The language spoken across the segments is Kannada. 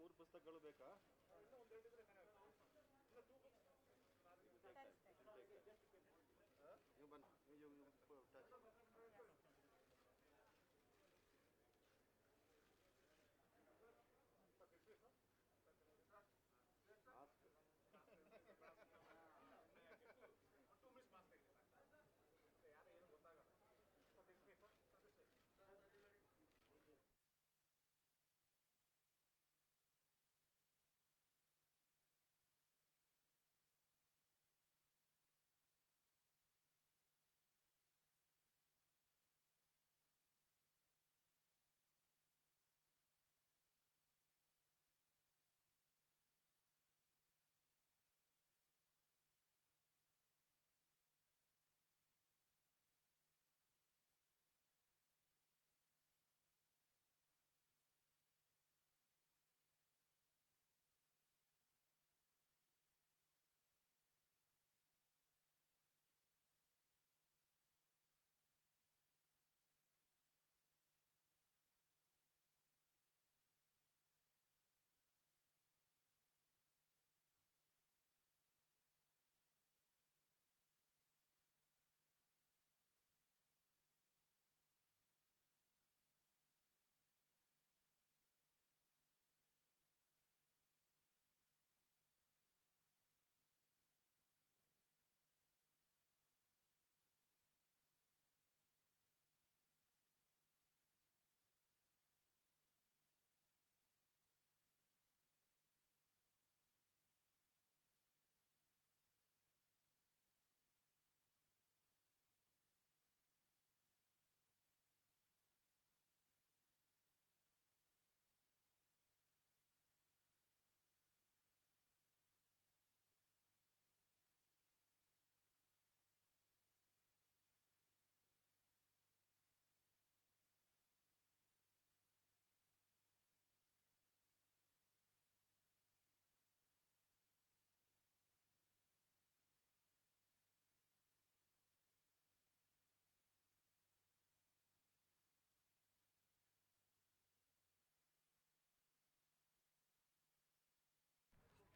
ಮೂರು ಪುಸ್ತಕಗಳು ಬೇಕಾ?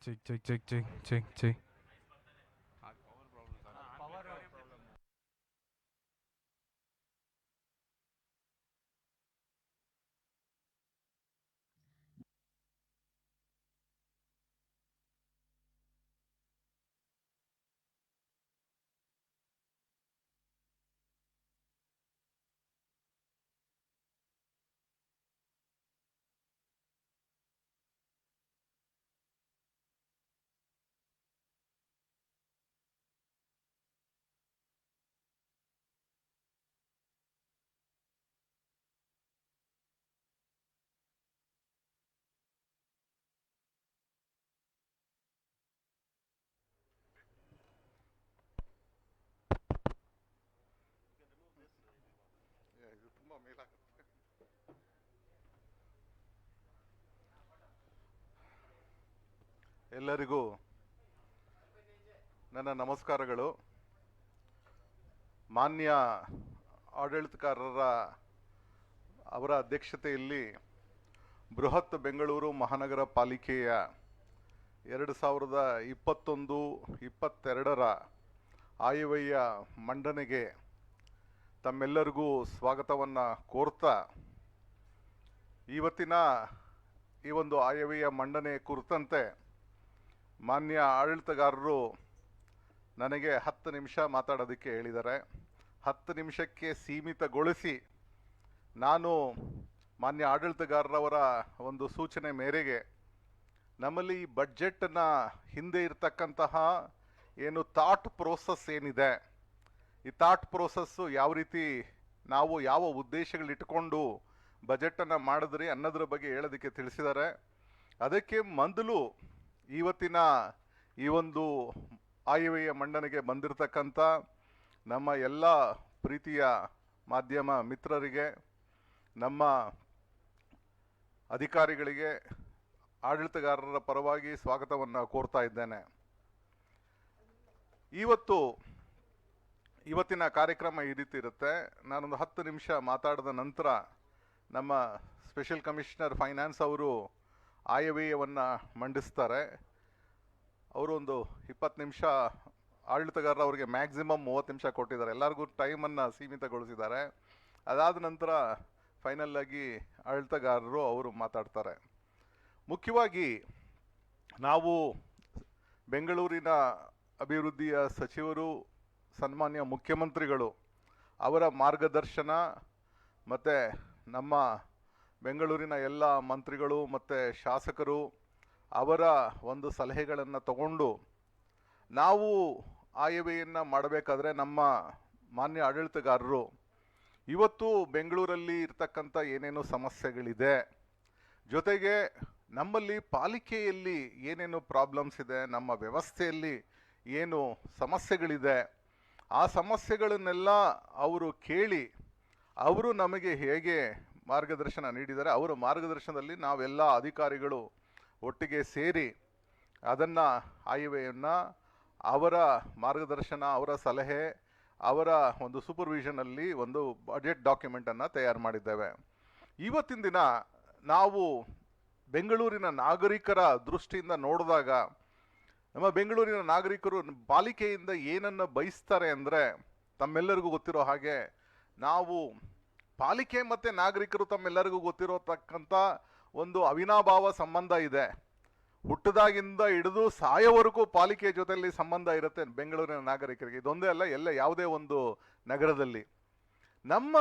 Check, check, check, check, check, check. ಇದು ತುಂಬ ಮೇಲಾಗುತ್ತೆ. ಎಲ್ಲರಿಗೂ ನನ್ನ ನಮಸ್ಕಾರಗಳು. ಮಾನ್ಯ ಆಡಳಿತಗಾರರ ಅವರ ಅಧ್ಯಕ್ಷತೆಯಲ್ಲಿ ಬೃಹತ್ ಬೆಂಗಳೂರು ಮಹಾನಗರ ಪಾಲಿಕೆಯ 2021-22 ಆಯವ್ಯಯ ಮಂಡನೆಗೆ ತಮ್ಮೆಲ್ಲರಿಗೂ ಸ್ವಾಗತವನ್ನು ಕೋರ್ತಾ, ಇವತ್ತಿನ ಈ ಒಂದು ಆಯವ್ಯಯ ಮಂಡನೆ ಕುರಿತಂತೆ ಮಾನ್ಯ ಆಡಳಿತಗಾರರು ನನಗೆ 10 ನಿಮಿಷ ಮಾತಾಡೋದಕ್ಕೆ ಹೇಳಿದ್ದಾರೆ. 10 ನಿಮಿಷಕ್ಕೆ ಸೀಮಿತಗೊಳಿಸಿ ನಾನು ಮಾನ್ಯ ಆಡಳಿತಗಾರರವರ ಒಂದು ಸೂಚನೆ ಮೇರೆಗೆ ನಮ್ಮಲ್ಲಿ ಈ ಬಡ್ಜೆಟ್ನ ಹಿಂದೆ ಇರತಕ್ಕಂತಹ ಏನು ಥಾಟ್ ಪ್ರೋಸೆಸ್ ಏನಿದೆ, ಈ ಥಾಟ್ ಪ್ರೋಸೆಸ್ಸು ಯಾವ ರೀತಿ ನಾವು ಯಾವ ಉದ್ದೇಶಗಳಿಟ್ಕೊಂಡು ಬಜೆಟನ್ನು ಮಾಡಿದ್ರಿ ಅನ್ನೋದ್ರ ಬಗ್ಗೆ ಹೇಳೋದಕ್ಕೆ ತಿಳಿಸಿದ್ದಾರೆ. ಅದಕ್ಕೆ ಮೊದಲು ಇವತ್ತಿನ ಈ ಒಂದು ಆಯವ್ಯಯ ಮಂಡನೆಗೆ ಬಂದಿರತಕ್ಕಂಥ ನಮ್ಮ ಎಲ್ಲ ಪ್ರೀತಿಯ ಮಾಧ್ಯಮ ಮಿತ್ರರಿಗೆ, ನಮ್ಮ ಅಧಿಕಾರಿಗಳಿಗೆ ಆಡಳಿತಗಾರರ ಪರವಾಗಿ ಸ್ವಾಗತವನ್ನು ಕೋರ್ತಾ ಇದ್ದೇನೆ. ಇವತ್ತಿನ ಕಾರ್ಯಕ್ರಮ ಈ ರೀತಿ ಇರುತ್ತೆ. ನಾನೊಂದು 10 ನಿಮಿಷ ಮಾತಾಡಿದ ನಂತರ ನಮ್ಮ ಸ್ಪೆಷಲ್ ಕಮಿಷನರ್ ಫೈನಾನ್ಸ್ ಅವರು ಆಯವ್ಯಯವನ್ನು ಮಂಡಿಸ್ತಾರೆ. ಅವರು ಒಂದು 20 ನಿಮಿಷ, ಆಡಳಿತಗಾರರು ಅವರಿಗೆ ಮ್ಯಾಕ್ಸಿಮಮ್ 30 ನಿಮಿಷ ಕೊಟ್ಟಿದ್ದಾರೆ. ಎಲ್ಲರಿಗೂ ಟೈಮನ್ನು ಸೀಮಿತಗೊಳಿಸಿದ್ದಾರೆ. ಅದಾದ ನಂತರ ಫೈನಲ್ ಆಗಿ ಆಡಳಿತಗಾರರು ಅವರು ಮಾತಾಡ್ತಾರೆ. ಮುಖ್ಯವಾಗಿ ನಾವು ಬೆಂಗಳೂರಿನ ಅಭಿವೃದ್ಧಿಯ ಸಚಿವರು, ಸನ್ಮಾನ್ಯ ಮುಖ್ಯಮಂತ್ರಿಗಳು ಅವರ ಮಾರ್ಗದರ್ಶನ ಮತ್ತು ನಮ್ಮ ಬೆಂಗಳೂರಿನ ಎಲ್ಲ ಮಂತ್ರಿಗಳು ಮತ್ತು ಶಾಸಕರು ಅವರ ಒಂದು ಸಲಹೆಗಳನ್ನು ತಗೊಂಡು ನಾವು ಆಯವ್ಯಯನ್ನು ಮಾಡಬೇಕಾದ್ರೆ ನಮ್ಮ ಮಾನ್ಯ ಆಡಳಿತಗಾರರು ಇವತ್ತು ಬೆಂಗಳೂರಲ್ಲಿ ಇರ್ತಕ್ಕಂಥ ಏನೇನು ಸಮಸ್ಯೆಗಳಿದೆ, ಜೊತೆಗೆ ನಮ್ಮಲ್ಲಿ ಪಾಲಿಕೆಯಲ್ಲಿ ಏನೇನು ಪ್ರಾಬ್ಲಮ್ಸ್ ಇದೆ, ನಮ್ಮ ವ್ಯವಸ್ಥೆಯಲ್ಲಿ ಏನು ಸಮಸ್ಯೆಗಳಿದೆ, ಆ ಸಮಸ್ಯೆಗಳನ್ನೆಲ್ಲ ಅವರು ಕೇಳಿ ಅವರು ನಮಗೆ ಹೇಗೆ ಮಾರ್ಗದರ್ಶನ ನೀಡಿದ್ದಾರೆ, ಅವರ ಮಾರ್ಗದರ್ಶನದಲ್ಲಿ ನಾವೆಲ್ಲ ಅಧಿಕಾರಿಗಳು ಒಟ್ಟಿಗೆ ಸೇರಿ ಅದನ್ನು ಆಯವ್ಯಯನ್ನು ಅವರ ಮಾರ್ಗದರ್ಶನ, ಅವರ ಸಲಹೆ, ಅವರ ಒಂದು ಸೂಪರ್ವಿಷನಲ್ಲಿ ಒಂದು ಬಜೆಟ್ ಡಾಕ್ಯುಮೆಂಟನ್ನು ತಯಾರು ಮಾಡಿದ್ದೇವೆ. ಇವತ್ತಿನ ದಿನ ನಾವು ಬೆಂಗಳೂರಿನ ನಾಗರಿಕರ ದೃಷ್ಟಿಯಿಂದ ನೋಡಿದಾಗ ನಮ್ಮ ಬೆಂಗಳೂರಿನ ನಾಗರಿಕರು ಪಾಲಿಕೆಯಿಂದ ಏನನ್ನು ಬಯಸ್ತಾರೆ ಅಂದರೆ, ತಮ್ಮೆಲ್ಲರಿಗೂ ಗೊತ್ತಿರೋ ಹಾಗೆ ನಾವು ಪಾಲಿಕೆ ಮತ್ತು ನಾಗರಿಕರು ತಮ್ಮೆಲ್ಲರಿಗೂ ಗೊತ್ತಿರೋತಕ್ಕಂಥ ಒಂದು ಅವಿನಾಭಾವ ಸಂಬಂಧ ಇದೆ. ಹುಟ್ಟದಾಗಿಂದ ಹಿಡಿದು ಸಾಯೋವರೆಗೂ ಪಾಲಿಕೆ ಜೊತೆಯಲ್ಲಿ ಸಂಬಂಧ ಇರುತ್ತೆ ಬೆಂಗಳೂರಿನ ನಾಗರಿಕರಿಗೆ. ಇದೊಂದೇ ಅಲ್ಲ, ಯಾವುದೇ ಒಂದು ನಗರದಲ್ಲಿ ನಮ್ಮ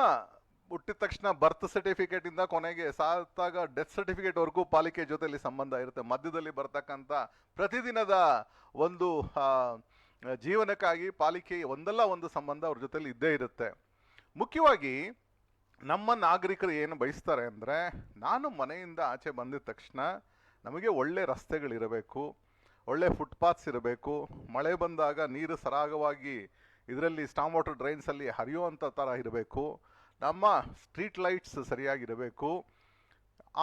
ಹುಟ್ಟಿದ ತಕ್ಷಣ ಬರ್ತ್ ಸರ್ಟಿಫಿಕೇಟಿಂದ ಕೊನೆಗೆ ಸಾತಾಗ ಡೆತ್ ಸರ್ಟಿಫಿಕೇಟ್ವರೆಗೂ ಪಾಲಿಕೆ ಜೊತೆಯಲ್ಲಿ ಸಂಬಂಧ ಇರುತ್ತೆ. ಮಧ್ಯದಲ್ಲಿ ಬರ್ತಕ್ಕಂಥ ಪ್ರತಿದಿನದ ಒಂದು ಜೀವನಕ್ಕಾಗಿ ಪಾಲಿಕೆ ಒಂದಲ್ಲ ಒಂದು ಸಂಬಂಧ ಅವ್ರ ಜೊತೆಲಿ ಇದ್ದೇ ಇರುತ್ತೆ. ಮುಖ್ಯವಾಗಿ ನಮ್ಮ ನಾಗರಿಕರು ಏನು ಬಯಸ್ತಾರೆ ಅಂದರೆ, ನಾನು ಮನೆಯಿಂದ ಆಚೆ ಬಂದಿದ ತಕ್ಷಣ ನಮಗೆ ಒಳ್ಳೆ ರಸ್ತೆಗಳಿರಬೇಕು, ಒಳ್ಳೆ ಫುಟ್ಪಾತ್ಸ್ ಇರಬೇಕು, ಮಳೆ ಬಂದಾಗ ನೀರು ಸರಾಗವಾಗಿ ಇದರಲ್ಲಿ ಸ್ಟಾಮ್ ವಾಟರ್ ಡ್ರೈನ್ಸಲ್ಲಿ ಹರಿಯುವಂಥ ಥರ ಇರಬೇಕು, ನಮ್ಮ ಸ್ಟ್ರೀಟ್ ಲೈಟ್ಸ್ ಸರಿಯಾಗಿರಬೇಕು,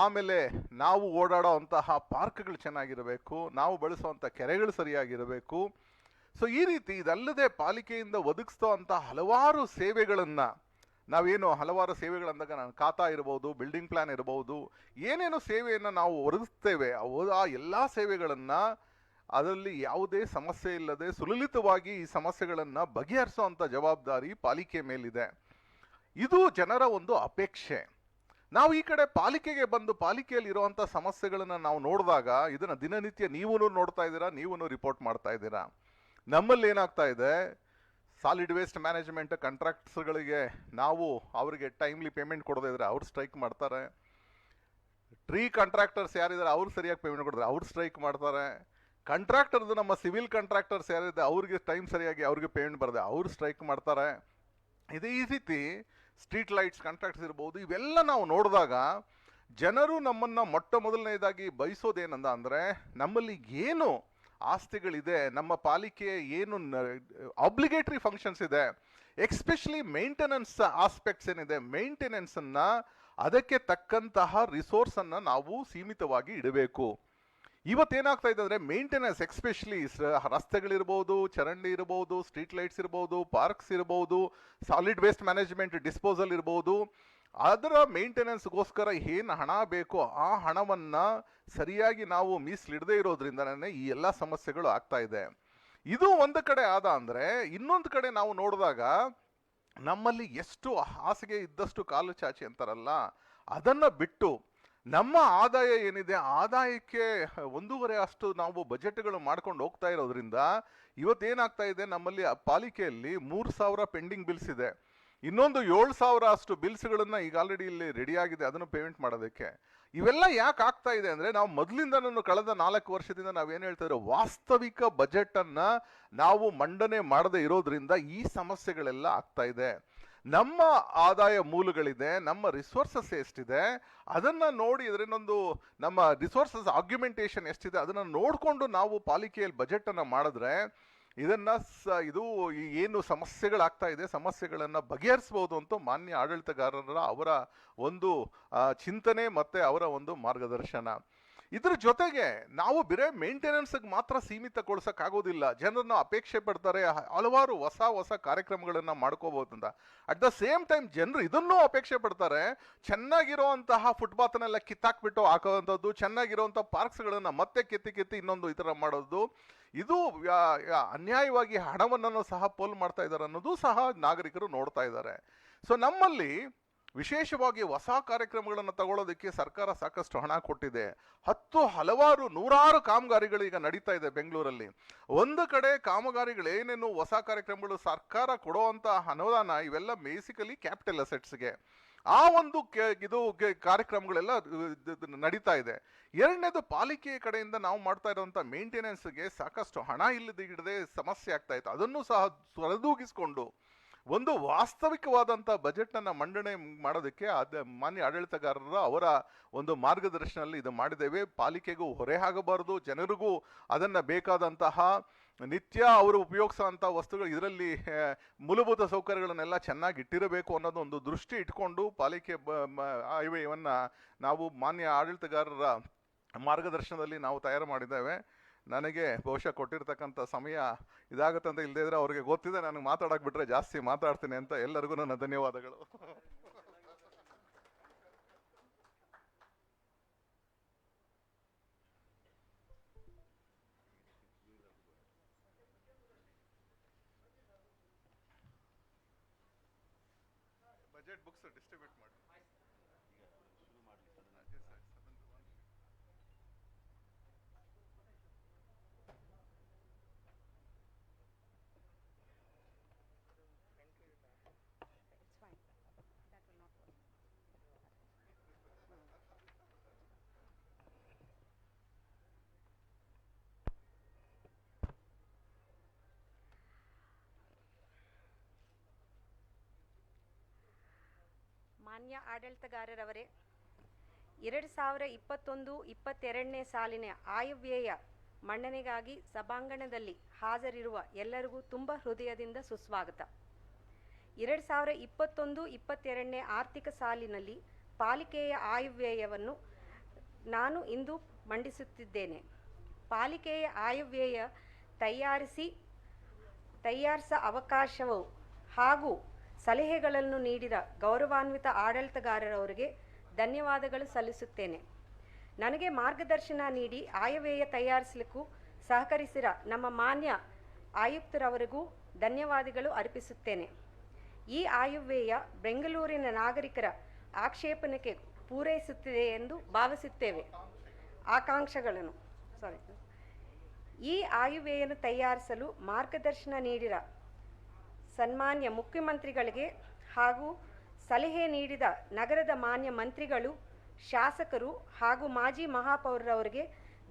ಆಮೇಲೆ ನಾವು ಓಡಾಡೋ ಅಂತಹ ಪಾರ್ಕ್ಗಳು ಚೆನ್ನಾಗಿರಬೇಕು, ನಾವು ಬಳಸುವಂಥ ಕೆರೆಗಳು ಸರಿಯಾಗಿರಬೇಕು. ಸೊ ಈ ರೀತಿ ಇದಲ್ಲದೆ ಪಾಲಿಕೆಯಿಂದ ಒದಗಿಸ್ತೋ ಅಂಥ ಹಲವಾರು ಸೇವೆಗಳನ್ನು ನಾವೇನು ಹಲವಾರು ಸೇವೆಗಳಂದಾಗ ನಾನು ಖಾತಾ ಇರ್ಬೋದು, ಬಿಲ್ಡಿಂಗ್ ಪ್ಲಾನ್ ಇರ್ಬೋದು, ಏನೇನು ಸೇವೆಯನ್ನು ನಾವು ಒದಗಿಸ್ತೇವೆ ಆ ಎಲ್ಲ ಸೇವೆಗಳನ್ನು ಅದರಲ್ಲಿ ಯಾವುದೇ ಸಮಸ್ಯೆ ಇಲ್ಲದೆ ಸುಲಲಿತವಾಗಿ ಈ ಸಮಸ್ಯೆಗಳನ್ನು ಬಗೆಹರಿಸೋ ಜವಾಬ್ದಾರಿ ಪಾಲಿಕೆ ಮೇಲಿದೆ. ಇದು ಜನರ ಒಂದು ಅಪೇಕ್ಷೆ. ನಾವು ಈ ಕಡೆ ಪಾಲಿಕೆಗೆ ಬಂದು ಪಾಲಿಕೆಯಲ್ಲಿ ಇರುವಂಥ ಸಮಸ್ಯೆಗಳನ್ನು ನಾವು ನೋಡಿದಾಗ ಇದನ್ನು ದಿನನಿತ್ಯ ನೀವೂ ನೋಡ್ತಾ ಇದ್ದೀರಾ, ನೀವೂ ರಿಪೋರ್ಟ್ ಮಾಡ್ತಾ ಇದ್ದೀರಾ. ನಮ್ಮಲ್ಲಿ ಏನಾಗ್ತಾ ಇದೆ, ಸಾಲಿಡ್ ವೇಸ್ಟ್ ಮ್ಯಾನೇಜ್ಮೆಂಟ್ ಕಾಂಟ್ರಾಕ್ಟ್ಸ್ಗಳಿಗೆ ನಾವು ಅವರಿಗೆ ಟೈಮ್ಲಿ ಪೇಮೆಂಟ್ ಕೊಡದೇ ಇದ್ರೆ ಅವ್ರು ಸ್ಟ್ರೈಕ್ ಮಾಡ್ತಾರೆ. ಟ್ರೀ ಕಾಂಟ್ರಾಕ್ಟರ್ಸ್ ಯಾರಿದ್ದಾರೆ ಅವ್ರು ಸರಿಯಾಗಿ ಪೇಮೆಂಟ್ ಕೊಡಿದ್ರೆ ಅವ್ರು ಸ್ಟ್ರೈಕ್ ಮಾಡ್ತಾರೆ. ಕಾಂಟ್ರಾಕ್ಟರ್ದು ನಮ್ಮ ಸಿವಿಲ್ ಕಾಂಟ್ರಾಕ್ಟರ್ಸ್ ಯಾರಿದೆ ಅವ್ರಿಗೆ ಟೈಮ್ ಸರಿಯಾಗಿ ಅವ್ರಿಗೆ ಪೇಮೆಂಟ್ ಬರದೆ ಅವ್ರು ಸ್ಟ್ರೈಕ್ ಮಾಡ್ತಾರೆ. ಇದೇ ಈ ರೀತಿ ಸ್ಟ್ರೀಟ್ ಲೈಟ್ಸ್ ಕಾಂಟ್ರಾಕ್ಟ್ಸ್ ಇರ್ಬೋದು, ಇವೆಲ್ಲ ನಾವು ನೋಡಿದಾಗ ಜನರು ನಮ್ಮನ್ನು ಮೊಟ್ಟ ಮೊದಲನೇದಾಗಿ ಬಯಸೋದೇನಂದ ಅಂದರೆ, ನಮ್ಮಲ್ಲಿ ಏನು ಆಸ್ತಿಗಳಿದೆ, ನಮ್ಮ ಪಾಲಿಕೆ ಏನು ಆಬ್ಲಿಗೇಟರಿ ಫಂಕ್ಷನ್ಸ್ ಇದೆ, ಎಕ್ಸ್ಪೆಷಲಿ ಮೇಂಟೆನೆನ್ಸ್ ಆಸ್ಪೆಕ್ಟ್ಸ್ ಏನಿದೆ, ಮೇಂಟೆನೆನ್ಸನ್ನು ಅದಕ್ಕೆ ತಕ್ಕಂತಹ ರಿಸೋರ್ಸನ್ನು ನಾವು ಸೀಮಿತವಾಗಿ ಇಡಬೇಕು. ಇವತ್ತೇನಾಗ್ತಾ ಇದೆ ಅಂದರೆ, ಮೇಂಟೆನೆನ್ಸ್ ಎಕ್ಸ್ಪೆಷಲಿ ರಸ್ತೆಗಳಿರ್ಬೋದು, ಚರಂಡಿ ಇರ್ಬೋದು, ಸ್ಟ್ರೀಟ್ ಲೈಟ್ಸ್ ಇರ್ಬೋದು, ಪಾರ್ಕ್ಸ್ ಇರ್ಬೋದು, ಸಾಲಿಡ್ ವೇಸ್ಟ್ ಮ್ಯಾನೇಜ್ಮೆಂಟ್ ಡಿಸ್ಪೋಸಲ್ ಇರ್ಬೋದು, ಅದರ ಮೇಂಟೆನೆನ್ಸ್ಗೋಸ್ಕರ ಏನು ಹಣ ಬೇಕೋ ಆ ಹಣವನ್ನು ಸರಿಯಾಗಿ ನಾವು ಮೀಸಲಿಡದೇ ಇರೋದ್ರಿಂದನೇ ಈ ಎಲ್ಲ ಸಮಸ್ಯೆಗಳು ಆಗ್ತಾ ಇದೆ. ಇದು ಒಂದು ಕಡೆ ಆದ ಅಂದರೆ, ಇನ್ನೊಂದು ಕಡೆ ನಾವು ನೋಡಿದಾಗ ನಮ್ಮಲ್ಲಿ ಎಷ್ಟು ಹಾಸಿಗೆ ಇದ್ದಷ್ಟು ಕಾಲು ಚಾಚಿ ಅಂತಾರಲ್ಲ, ಅದನ್ನು ಬಿಟ್ಟು ನಮ್ಮ ಆದಾಯ ಏನಿದೆ ಆದಾಯಕ್ಕೆ 1.5 ಅಷ್ಟು ನಾವು ಬಜೆಟ್ಗಳು ಮಾಡ್ಕೊಂಡು ಹೋಗ್ತಾ ಇರೋದ್ರಿಂದ ಇವತ್ತೇನಾಗ್ತಾ ಇದೆ, ನಮ್ಮಲ್ಲಿ ಪಾಲಿಕೆಯಲ್ಲಿ 3,000 ಪೆಂಡಿಂಗ್ ಬಿಲ್ಸ್ ಇದೆ. ಇನ್ನೊಂದು 7,000 ಅಷ್ಟು ಬಿಲ್ಸ್ಗಳನ್ನು ಈಗ ಆಲ್ರೆಡಿ ಇಲ್ಲಿ ರೆಡಿ ಆಗಿದೆ ಅದನ್ನು ಪೇಮೆಂಟ್ ಮಾಡೋದಕ್ಕೆ. ಇವೆಲ್ಲ ಯಾಕೆ ಆಗ್ತಾ ಇದೆ ಅಂದರೆ, ನಾವು ಮೊದಲಿಂದ ಕಳೆದ 4 ವರ್ಷದಿಂದ ನಾವೇನು ಹೇಳ್ತಾ ಇರೋ ವಾಸ್ತವಿಕ ಬಜೆಟನ್ನು ನಾವು ಮಂಡನೆ ಮಾಡದೇ ಇರೋದ್ರಿಂದ ಈ ಸಮಸ್ಯೆಗಳೆಲ್ಲ ಆಗ್ತಾ ಇದೆ. ನಮ್ಮ ಆದಾಯ ಮೂಲಗಳಿದೆ, ನಮ್ಮ ರಿಸೋರ್ಸಸ್ ಎಷ್ಟಿದೆ ಅದನ್ನು ನೋಡಿ, ಇದರಿಂದೊಂದು ನಮ್ಮ ರಿಸೋರ್ಸಸ್ ಆರ್ಗ್ಯುಮೆಂಟೇಷನ್ ಎಷ್ಟಿದೆ ಅದನ್ನು ನೋಡಿಕೊಂಡು ನಾವು ಪಾಲಿಕೆಯಲ್ಲಿ ಬಜೆಟನ್ನು ಮಾಡಿದ್ರೆ ಇದು ಏನು ಸಮಸ್ಯೆಗಳಾಗ್ತಾ ಇದೆ ಸಮಸ್ಯೆಗಳನ್ನು ಬಗೆಹರಿಸ್ಬೋದು ಅಂತ ಮಾನ್ಯ ಆಡಳಿತಗಾರರ ಅವರ ಒಂದು ಚಿಂತನೆ ಮತ್ತು ಅವರ ಒಂದು ಮಾರ್ಗದರ್ಶನ. ಇದ್ರ ಜೊತೆಗೆ ನಾವು ಬೇರೆ ಮೇಂಟೆನೆನ್ಸ್ಗೆ ಮಾತ್ರ ಸೀಮಿತಗೊಳಿಸಕ್ಕಾಗೋದಿಲ್ಲ. ಜನರನ್ನ ಅಪೇಕ್ಷೆ ಪಡ್ತಾರೆ, ಹಲವಾರು ಹೊಸ ಕಾರ್ಯಕ್ರಮಗಳನ್ನ ಮಾಡ್ಕೋಬಹುದು ಅಂತ. ಅಟ್ ದ ಸೇಮ್ ಟೈಮ್ ಜನರು ಇದನ್ನೂ ಅಪೇಕ್ಷೆ ಪಡ್ತಾರೆ, ಚೆನ್ನಾಗಿರೋಂತಹ ಫುಟ್ಪಾತ್ನೆಲ್ಲ ಕಿತ್ತಾಕ್ಬಿಟ್ಟು ಹಾಕೋವಂಥದ್ದು, ಚೆನ್ನಾಗಿರೋಂಥ ಪಾರ್ಕ್ಸ್ಗಳನ್ನ ಮತ್ತೆ ಕಿತ್ತಿ ಇನ್ನೊಂದು ಈ ಥರ ಮಾಡೋದು, ಇದು ಅನ್ಯಾಯವಾಗಿ ಹಣವನ್ನು ಸಹ ಪೋಲ್ ಮಾಡ್ತಾ ಇದ್ದಾರೆ ಅನ್ನೋದು ಸಹ ನಾಗರಿಕರು ನೋಡ್ತಾ ಇದ್ದಾರೆ. ಸೊ ನಮ್ಮಲ್ಲಿ ವಿಶೇಷವಾಗಿ ಹೊಸ ಕಾರ್ಯಕ್ರಮಗಳನ್ನು ತಗೊಳ್ಳೋದಕ್ಕೆ ಸರ್ಕಾರ ಸಾಕಷ್ಟು ಹಣ ಕೊಟ್ಟಿದೆ. ಹಲವಾರು ನೂರಾರು ಕಾಮಗಾರಿಗಳು ಈಗ ನಡೀತಾ ಇದೆ ಬೆಂಗಳೂರಲ್ಲಿ. ಒಂದು ಕಡೆ ಕಾಮಗಾರಿಗಳು ಏನೇನು ಹೊಸ ಕಾರ್ಯಕ್ರಮಗಳು ಸರ್ಕಾರ ಕೊಡುವಂತ ಅನುದಾನ ಇವೆಲ್ಲ ಬೇಸಿಕಲಿ ಕ್ಯಾಪಿಟಲ್ ಅಸೆಟ್ಸ್ಗೆ, ಆ ಒಂದು ಕಾರ್ಯಕ್ರಮಗಳೆಲ್ಲ ನಡೀತಾ ಇದೆ. ಎರಡನೇದು ಪಾಲಿಕೆಯ ಕಡೆಯಿಂದ ನಾವು ಮಾಡ್ತಾ ಇರುವಂತ ಮೇಂಟೆನೆನ್ಸ್ಗೆ ಸಾಕಷ್ಟು ಹಣ ಇಲ್ಲದೆ ಸಮಸ್ಯೆ ಆಗ್ತಾ ಇತ್ತು. ಅದನ್ನು ಸಹ ಸರಿದೂಗಿಸಿಕೊಂಡು ಒಂದು ವಾಸ್ತವಿಕವಾದಂಥ ಬಜೆಟ್ನ ಮಂಡನೆ ಮಾಡೋದಕ್ಕೆ ಮಾನ್ಯ ಆಡಳಿತಗಾರರ ಅವರ ಒಂದು ಮಾರ್ಗದರ್ಶನದಲ್ಲಿ ಇದು ಮಾಡಿದ್ದೇವೆ. ಪಾಲಿಕೆಗೂ ಹೊರೆ ಆಗಬಾರದು, ಜನರಿಗೂ ಅದನ್ನು ಬೇಕಾದಂತಹ ನಿತ್ಯ ಅವರು ಉಪಯೋಗಿಸುವಂಥ ವಸ್ತುಗಳು, ಇದರಲ್ಲಿ ಮೂಲಭೂತ ಸೌಕರ್ಯಗಳನ್ನೆಲ್ಲ ಚೆನ್ನಾಗಿ ಇಟ್ಟಿರಬೇಕು ಅನ್ನೋದು ಒಂದು ದೃಷ್ಟಿ ಇಟ್ಕೊಂಡು ಪಾಲಿಕೆ ಹೈವೇವನ್ನು ನಾವು ಮಾನ್ಯ ಆಡಳಿತಗಾರರ ಮಾರ್ಗದರ್ಶನದಲ್ಲಿ ನಾವು ತಯಾರು ಮಾಡಿದ್ದೇವೆ. ನನಗೆ ಬಹುಶಃ ಕೊಟ್ಟಿರ್ತಕ್ಕಂಥ ಸಮಯ ಇದಾಗುತ್ತೆ ಅಂತ ಇಲ್ಲದೇ ಇದ್ರೆ ಅವ್ರಿಗೆ ಗೊತ್ತಿದೆ ನನಗೆ ಮಾತಾಡಕ್ಕೆ ಬಿಟ್ರೆ ಜಾಸ್ತಿ ಮಾತಾಡ್ತೀನಿ ಅಂತ. ಎಲ್ಲರಿಗೂ ನನ್ನ ಧನ್ಯವಾದಗಳು. ಬಜೆಟ್ ಬುಕ್ಸ್ ಡಿಸ್ಟ್ರಿಬ್ಯೂಟ್ ಮಾಡಿ. ಮಾನ್ಯ ಆಡಳಿತಗಾರರವರೇ, 2021-22ನೇ ಸಾಲಿನ ಆಯವ್ಯಯ ಮಂಡನೆಗಾಗಿ ಸಭಾಂಗಣದಲ್ಲಿ ಹಾಜರಿರುವ ಎಲ್ಲರಿಗೂ ತುಂಬ ಹೃದಯದಿಂದ ಸುಸ್ವಾಗತ. 2021-22ನೇ ಆರ್ಥಿಕ ಸಾಲಿನಲ್ಲಿ ಪಾಲಿಕೆಯ ಆಯವ್ಯಯವನ್ನು ನಾನು ಇಂದು ಮಂಡಿಸುತ್ತಿದ್ದೇನೆ. ಪಾಲಿಕೆಯ ಆಯವ್ಯಯ ತಯಾರಿಸ ಅವಕಾಶವು ಹಾಗೂ ಸಲಹೆಗಳನ್ನು ನೀಡಿದ ಗೌರವಾನ್ವಿತ ಆಡಳಿತಗಾರರವರಿಗೆ ಧನ್ಯವಾದಗಳು ಸಲ್ಲಿಸುತ್ತೇನೆ. ನನಗೆ ಮಾರ್ಗದರ್ಶನ ನೀಡಿ ಆಯವ್ಯಯ ತಯಾರಿಸಲಿಕ್ಕೂ ಸಹಕರಿಸಿದ ನಮ್ಮ ಮಾನ್ಯ ಆಯುಕ್ತರವರಿಗೂ ಧನ್ಯವಾದಗಳು ಅರ್ಪಿಸುತ್ತೇನೆ. ಈ ಆಯವ್ಯಯ ಬೆಂಗಳೂರಿನ ನಾಗರಿಕರ ಆಕ್ಷೇಪಣೆಗೆ ಪೂರೈಸುತ್ತಿದೆ ಎಂದು ಭಾವಿಸುತ್ತೇವೆ. ಈ ಆಯವ್ಯಯನ್ನು ತಯಾರಿಸಲು ಮಾರ್ಗದರ್ಶನ ನೀಡಿದ ಸನ್ಮಾನ್ಯ ಮುಖ್ಯಮಂತ್ರಿಗಳಿಗೆ ಹಾಗೂ ಸಲಹೆ ನೀಡಿದ ನಗರದ ಮಾನ್ಯ ಮಂತ್ರಿಗಳು, ಶಾಸಕರು ಹಾಗೂ ಮಾಜಿ ಮಹಾಪೌರರವರಿಗೆ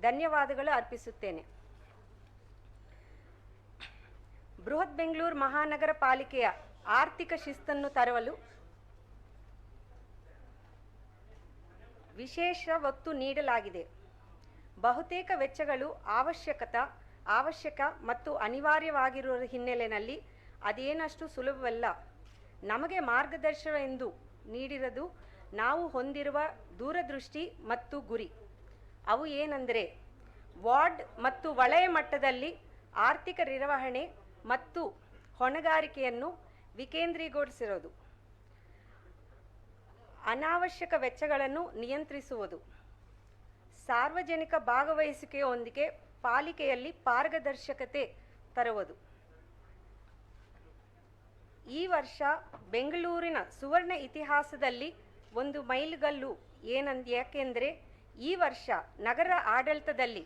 ಧನ್ಯವಾದಗಳು ಅರ್ಪಿಸುತ್ತೇನೆ. ಬೃಹತ್ ಬೆಂಗಳೂರು ಮಹಾನಗರ ಪಾಲಿಕೆಯ ಆರ್ಥಿಕ ಶಿಸ್ತನ್ನು ತರಲು ವಿಶೇಷ ಒತ್ತು ನೀಡಲಾಗಿದೆ. ಬಹುತೇಕ ವೆಚ್ಚಗಳು ಅವಶ್ಯಕ ಮತ್ತು ಅನಿವಾರ್ಯವಾಗಿರುವ ಹಿನ್ನೆಲೆಯಲ್ಲಿ ಅದೇನಷ್ಟು ಸುಲಭವಲ್ಲ. ನಮಗೆ ಮಾರ್ಗದರ್ಶನ ಎಂದು ನೀಡಿರುವುದು ನಾವು ಹೊಂದಿರುವ ದೂರದೃಷ್ಟಿ ಮತ್ತು ಗುರಿ. ಅವು ಏನೆಂದರೆ, ವಾರ್ಡ್ ಮತ್ತು ವಲಯ ಮಟ್ಟದಲ್ಲಿ ಆರ್ಥಿಕ ನಿರ್ವಹಣೆ ಮತ್ತು ಹೊಣೆಗಾರಿಕೆಯನ್ನು ವಿಕೇಂದ್ರೀಕರಿಸಿರುವುದು, ಅನಾವಶ್ಯಕ ವೆಚ್ಚಗಳನ್ನು ನಿಯಂತ್ರಿಸುವುದು, ಸಾರ್ವಜನಿಕ ಭಾಗವಹಿಸುವಿಕೆಯೊಂದಿಗೆ ಪಾಲಿಕೆಯಲ್ಲಿ ಪಾರದರ್ಶಕತೆ ತರುವುದು. ಈ ವರ್ಷ ಬೆಂಗಳೂರಿನ ಸುವರ್ಣ ಇತಿಹಾಸದಲ್ಲಿ ಒಂದು ಮೈಲಿಗಲ್ಲು ಯಾಕೆಂದರೆ ಈ ವರ್ಷ ನಗರ ಆಡಳಿತದಲ್ಲಿ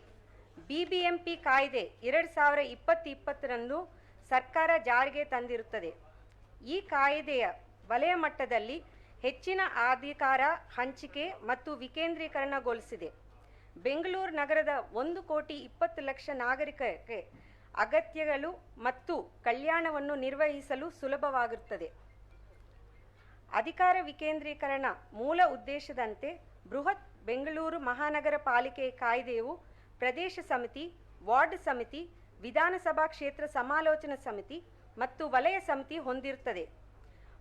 BBMP ಕಾಯ್ದೆ 2020 ಸರ್ಕಾರ ಜಾರಿಗೆ ತಂದಿರುತ್ತದೆ. ಈ ಕಾಯ್ದೆಯ ವಲಯ ಮಟ್ಟದಲ್ಲಿ ಹೆಚ್ಚಿನ ಅಧಿಕಾರ ಹಂಚಿಕೆ ಮತ್ತು ವಿಕೇಂದ್ರೀಕರಣಗೊಳಿಸಿದೆ. ಬೆಂಗಳೂರು ನಗರದ 1,20,00,000 ನಾಗರಿಕರಿಗೆ ಅಗತ್ಯಗಳು ಮತ್ತು ಕಲ್ಯಾಣವನ್ನು ನಿರ್ವಹಿಸಲು ಸುಲಭವಾಗುತ್ತದೆ. ಅಧಿಕಾರ ವಿಕೇಂದ್ರೀಕರಣ ಮೂಲ ಉದ್ದೇಶದಂತೆ ಬೃಹತ್ ಬೆಂಗಳೂರು ಮಹಾನಗರ ಪಾಲಿಕೆ ಕಾಯ್ದೆಯು ಪ್ರದೇಶ ಸಮಿತಿ, ವಾರ್ಡ್ ಸಮಿತಿ, ವಿಧಾನಸಭಾ ಕ್ಷೇತ್ರ ಸಮಾಲೋಚನಾ ಸಮಿತಿ ಮತ್ತು ವಲಯ ಸಮಿತಿ ಹೊಂದಿರುತ್ತದೆ.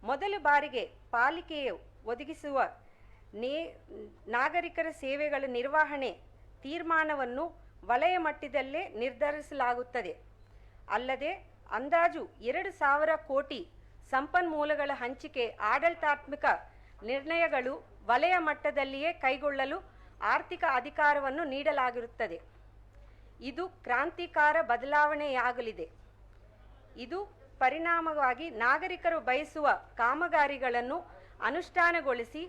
ಮೊದಲ ಬಾರಿಗೆ ಪಾಲಿಕೆಯು ಒದಗಿಸುವ ನಾಗರಿಕರ ಸೇವೆಗಳ ನಿರ್ವಹಣೆ ತೀರ್ಮಾನವನ್ನು ವಲಯ ಮಟ್ಟದಲ್ಲೇ ನಿರ್ಧರಿಸಲಾಗುತ್ತದೆ. ಅಲ್ಲದೆ ಅಂದಾಜು 2,000 ಕೋಟಿ ಸಂಪನ್ಮೂಲಗಳ ಹಂಚಿಕೆ ಆಡಳಿತಾತ್ಮಕ ನಿರ್ಣಯಗಳು ವಲಯ ಮಟ್ಟದಲ್ಲಿಯೇ ಕೈಗೊಳ್ಳಲು ಆರ್ಥಿಕ ಅಧಿಕಾರವನ್ನು ನೀಡಲಾಗಿರುತ್ತದೆ. ಇದು ಕ್ರಾಂತಿಕಾರ ಬದಲಾವಣೆಯಾಗಲಿದೆ. ಇದು ಪರಿಣಾಮವಾಗಿ ನಾಗರಿಕರು ಬಯಸುವ ಕಾಮಗಾರಿಗಳನ್ನು ಅನುಷ್ಠಾನಗೊಳಿಸಿ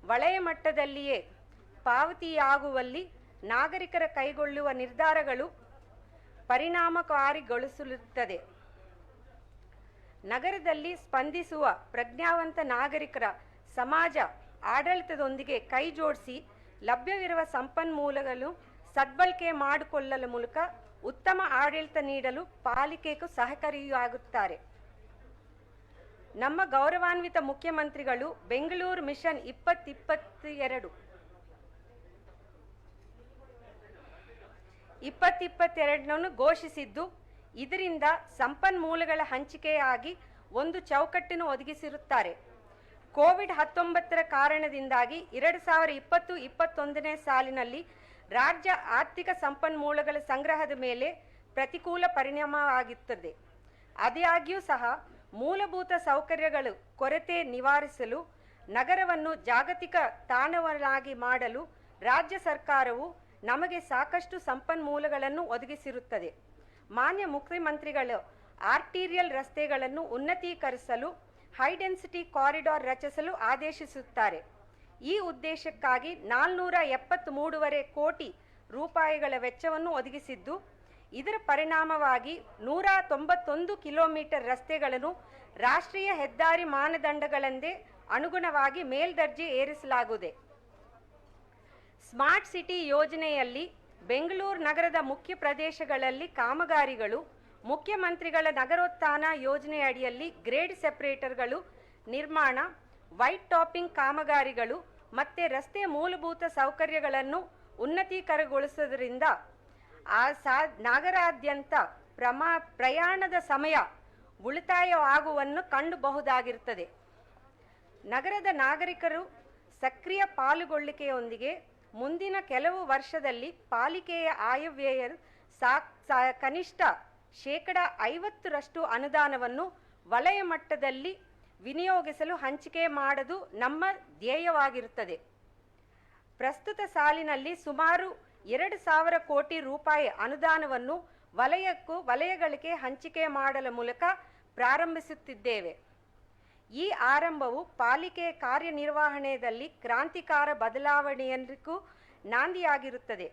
ವಲಯ ಮಟ್ಟದಲ್ಲಿಯೇ ಪಾವತಿಯಾಗುವಲ್ಲಿ ನಾಗರಿಕರ ಕೈಗೊಳ್ಳುವ ನಿರ್ಧಾರಗಳು ಪರಿಣಾಮಕಾರಿಗೊಳಿಸುತ್ತದೆ. ನಗರದಲ್ಲಿ ಸ್ಪಂದಿಸುವ ಪ್ರಜ್ಞಾವಂತ ನಾಗರಿಕರ ಸಮಾಜ ಆಡಳಿತದೊಂದಿಗೆ ಕೈ ಜೋಡಿಸಿ ಲಭ್ಯವಿರುವ ಸಂಪನ್ಮೂಲಗಳು ಸದ್ಬಳಕೆ ಮಾಡಿಕೊಳ್ಳಲು ಮೂಲಕ ಉತ್ತಮ ಆಡಳಿತ ನೀಡಲು ಪಾಲಿಕೆಗೂ ಸಹಕಾರಿಯಾಗುತ್ತಾರೆ. ನಮ್ಮ ಗೌರವಾನ್ವಿತ ಮುಖ್ಯಮಂತ್ರಿಗಳು ಬೆಂಗಳೂರು ಮಿಷನ್ 2022 ಘೋಷಿಸಿದ್ದು, ಇದರಿಂದ ಸಂಪನ್ಮೂಲಗಳ ಹಂಚಿಕೆಯಾಗಿ ಒಂದು ಚೌಕಟ್ಟನ್ನು ಒದಗಿಸಿರುತ್ತಾರೆ. ಕೋವಿಡ್-19 ಕಾರಣದಿಂದಾಗಿ 2020-21 ಸಾಲಿನಲ್ಲಿ ರಾಜ್ಯ ಆರ್ಥಿಕ ಸಂಪನ್ಮೂಲಗಳ ಸಂಗ್ರಹದ ಮೇಲೆ ಪ್ರತಿಕೂಲ ಪರಿಣಾಮವಾಗಿರುತ್ತದೆ. ಆದಾಗ್ಯೂ ಸಹ ಮೂಲಭೂತ ಸೌಕರ್ಯಗಳ ಕೊರತೆ ನಿವಾರಿಸಲು ನಗರವನ್ನು ಜಾಗತಿಕ ತಾಣವನ್ನಾಗಿ ಮಾಡಲು ರಾಜ್ಯ ಸರ್ಕಾರವು ನಮಗೆ ಸಾಕಷ್ಟು ಸಂಪನ್ಮೂಲಗಳನ್ನು ಒದಗಿಸಿರುತ್ತದೆ. ಮಾನ್ಯ ಮುಖ್ಯಮಂತ್ರಿಗಳು ಆರ್ಟೀರಿಯಲ್ ರಸ್ತೆಗಳನ್ನು ಉನ್ನತೀಕರಿಸಲು ಹೈ ಡೆನ್ಸಿಟಿ ಕಾರಿಡಾರ್ ರಚಿಸಲು ಆದೇಶಿಸುತ್ತಾರೆ. ಈ ಉದ್ದೇಶಕ್ಕಾಗಿ 473 ಕೋಟಿ ರೂಪಾಯಿಗಳ ವೆಚ್ಚವನ್ನು ಒದಗಿಸಿದ್ದು, ಇದರ ಪರಿಣಾಮವಾಗಿ 191 ಕಿಲೋಮೀಟರ್ ರಸ್ತೆಗಳನ್ನು ರಾಷ್ಟ್ರೀಯ ಹೆದ್ದಾರಿ ಮಾನದಂಡಗಳೆಂದೇ ಅನುಗುಣವಾಗಿ ಮೇಲ್ದರ್ಜೆ ಏರಿಸಲಾಗಿದೆ. ಸ್ಮಾರ್ಟ್ ಸಿಟಿ ಯೋಜನೆಯಲ್ಲಿ ಬೆಂಗಳೂರು ನಗರದ ಮುಖ್ಯ ಪ್ರದೇಶಗಳಲ್ಲಿ ಕಾಮಗಾರಿಗಳು, ಮುಖ್ಯಮಂತ್ರಿಗಳ ನಗರೋತ್ಥಾನ ಯೋಜನೆಯಡಿಯಲ್ಲಿ ಗ್ರೇಡ್ ಸೆಪರೇಟರ್ಗಳು ನಿರ್ಮಾಣ, ವೈಟ್ ಟಾಪಿಂಗ್ ಕಾಮಗಾರಿಗಳು ಮತ್ತು ರಸ್ತೆ ಮೂಲಭೂತ ಸೌಕರ್ಯಗಳನ್ನು ಉನ್ನತೀಕರಣಗೊಳಿಸುವುದರಿಂದ ನಗರಾದ್ಯಂತ ಪ್ರಯಾಣದ ಸಮಯ ಉಳಿತಾಯವಾಗುವನ್ನು ಕಂಡುಬಹುದಾಗಿರುತ್ತದೆ. ನಗರದ ನಾಗರಿಕರು ಸಕ್ರಿಯ ಪಾಲುಗೊಳ್ಳುವಿಕೆಯೊಂದಿಗೆ ಮುಂದಿನ ಕೆಲವು ವರ್ಷದಲ್ಲಿ ಪಾಲಿಕೆಯ ಆಯವ್ಯಯ ಕನಿಷ್ಠ 50% ಅನುದಾನವನ್ನು ವಲಯ ಮಟ್ಟದಲ್ಲಿ ವಿನಿಯೋಗಿಸಲು ಹಂಚಿಕೆ ಮಾಡುವುದು ನಮ್ಮ ಧ್ಯೇಯವಾಗಿರುತ್ತದೆ. ಪ್ರಸ್ತುತ ಸಾಲಿನಲ್ಲಿ ಸುಮಾರು 2,000 ಕೋಟಿ ರೂಪಾಯಿ ಅನುದಾನವನ್ನು ವಲಯಗಳಿಗೆ ಹಂಚಿಕೆ ಮಾಡಲು ಮೂಲಕ ಪ್ರಾರಂಭಿಸುತ್ತಿದ್ದೇವೆ. ಈ ಆರಂಭವು ಪಾಲಿಕೆಯ ಕಾರ್ಯನಿರ್ವಹಣೆಯಲ್ಲಿ ಕ್ರಾಂತಿಕಾರ ಬದಲಾವಣೆಯಕ್ಕೂ ನಾಂದಿಯಾಗಿರುತ್ತದೆ.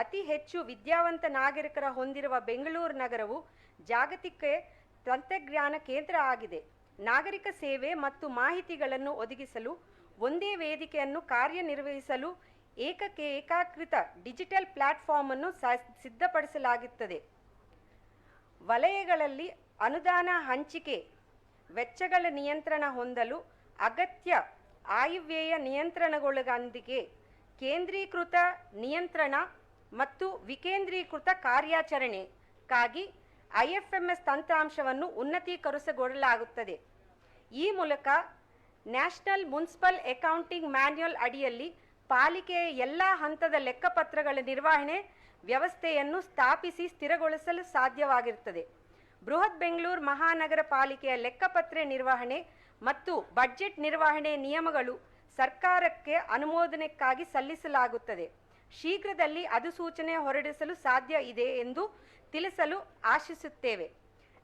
ಅತಿ ಹೆಚ್ಚು ವಿದ್ಯಾವಂತ ನಾಗರಿಕರ ಹೊಂದಿರುವ ಬೆಂಗಳೂರು ನಗರವು ಜಾಗತಿಕ ತಂತ್ರಜ್ಞಾನ ಕೇಂದ್ರ ಆಗಿದೆ. ನಾಗರಿಕ ಸೇವೆ ಮತ್ತು ಮಾಹಿತಿಗಳನ್ನು ಒದಗಿಸಲು ಒಂದೇ ವೇದಿಕೆಯನ್ನು ಕಾರ್ಯನಿರ್ವಹಿಸಲು ಏಕೀಕೃತ ಡಿಜಿಟಲ್ ಪ್ಲಾಟ್ಫಾರ್ಮ್ ಅನ್ನು ಸಿದ್ಧಪಡಿಸಲಾಗುತ್ತದೆ. ವಲಯಗಳಲ್ಲಿ ಅನುದಾನ ಹಂಚಿಕೆ ವೆಚ್ಚಗಳ ನಿಯಂತ್ರಣ ಹೊಂದಲು ಅಗತ್ಯ ಆಯವ್ಯಯ ನಿಯಂತ್ರಣಗಳೊಂದಿಗೆ ಕೇಂದ್ರೀಕೃತ ನಿಯಂತ್ರಣ ಮತ್ತು ವಿಕೇಂದ್ರೀಕೃತ ಕಾರ್ಯಾಚರಣೆಗಾಗಿ IFMS ತಂತ್ರಾಂಶವನ್ನು ಉನ್ನತೀಕರಿಸಿಕೊಳ್ಳಲಾಗುತ್ತದೆ. ಈ ಮೂಲಕ ನ್ಯಾಷನಲ್ ಮುನ್ಸಿಪಲ್ ಅಕೌಂಟಿಂಗ್ ಮ್ಯಾನ್ಯುಯಲ್ ಅಡಿಯಲ್ಲಿ ಪಾಲಿಕೆಯ ಎಲ್ಲ ಹಂತದ ಲೆಕ್ಕಪತ್ರಗಳ ನಿರ್ವಹಣೆ ವ್ಯವಸ್ಥೆಯನ್ನು ಸ್ಥಾಪಿಸಿ ಸ್ಥಿರಗೊಳಿಸಲು ಸಾಧ್ಯವಾಗಿರುತ್ತದೆ. ಬೃಹತ್ ಬೆಂಗಳೂರು ಮಹಾನಗರ ಪಾಲಿಕೆಯ ಲೆಕ್ಕಪತ್ರ ನಿರ್ವಹಣೆ ಮತ್ತು ಬಜೆಟ್ ನಿರ್ವಹಣೆ ನಿಯಮಗಳು ಸರ್ಕಾರಕ್ಕೆ ಅನುಮೋದನೆಗಾಗಿ ಸಲ್ಲಿಸಲಾಗುತ್ತದೆ. ಶೀಘ್ರದಲ್ಲಿ ಅಧಿಸೂಚನೆ ಹೊರಡಿಸಲು ಸಾಧ್ಯ ಇದೆ ಎಂದು ತಿಳಿಸಲು ಆಶಿಸುತ್ತೇವೆ.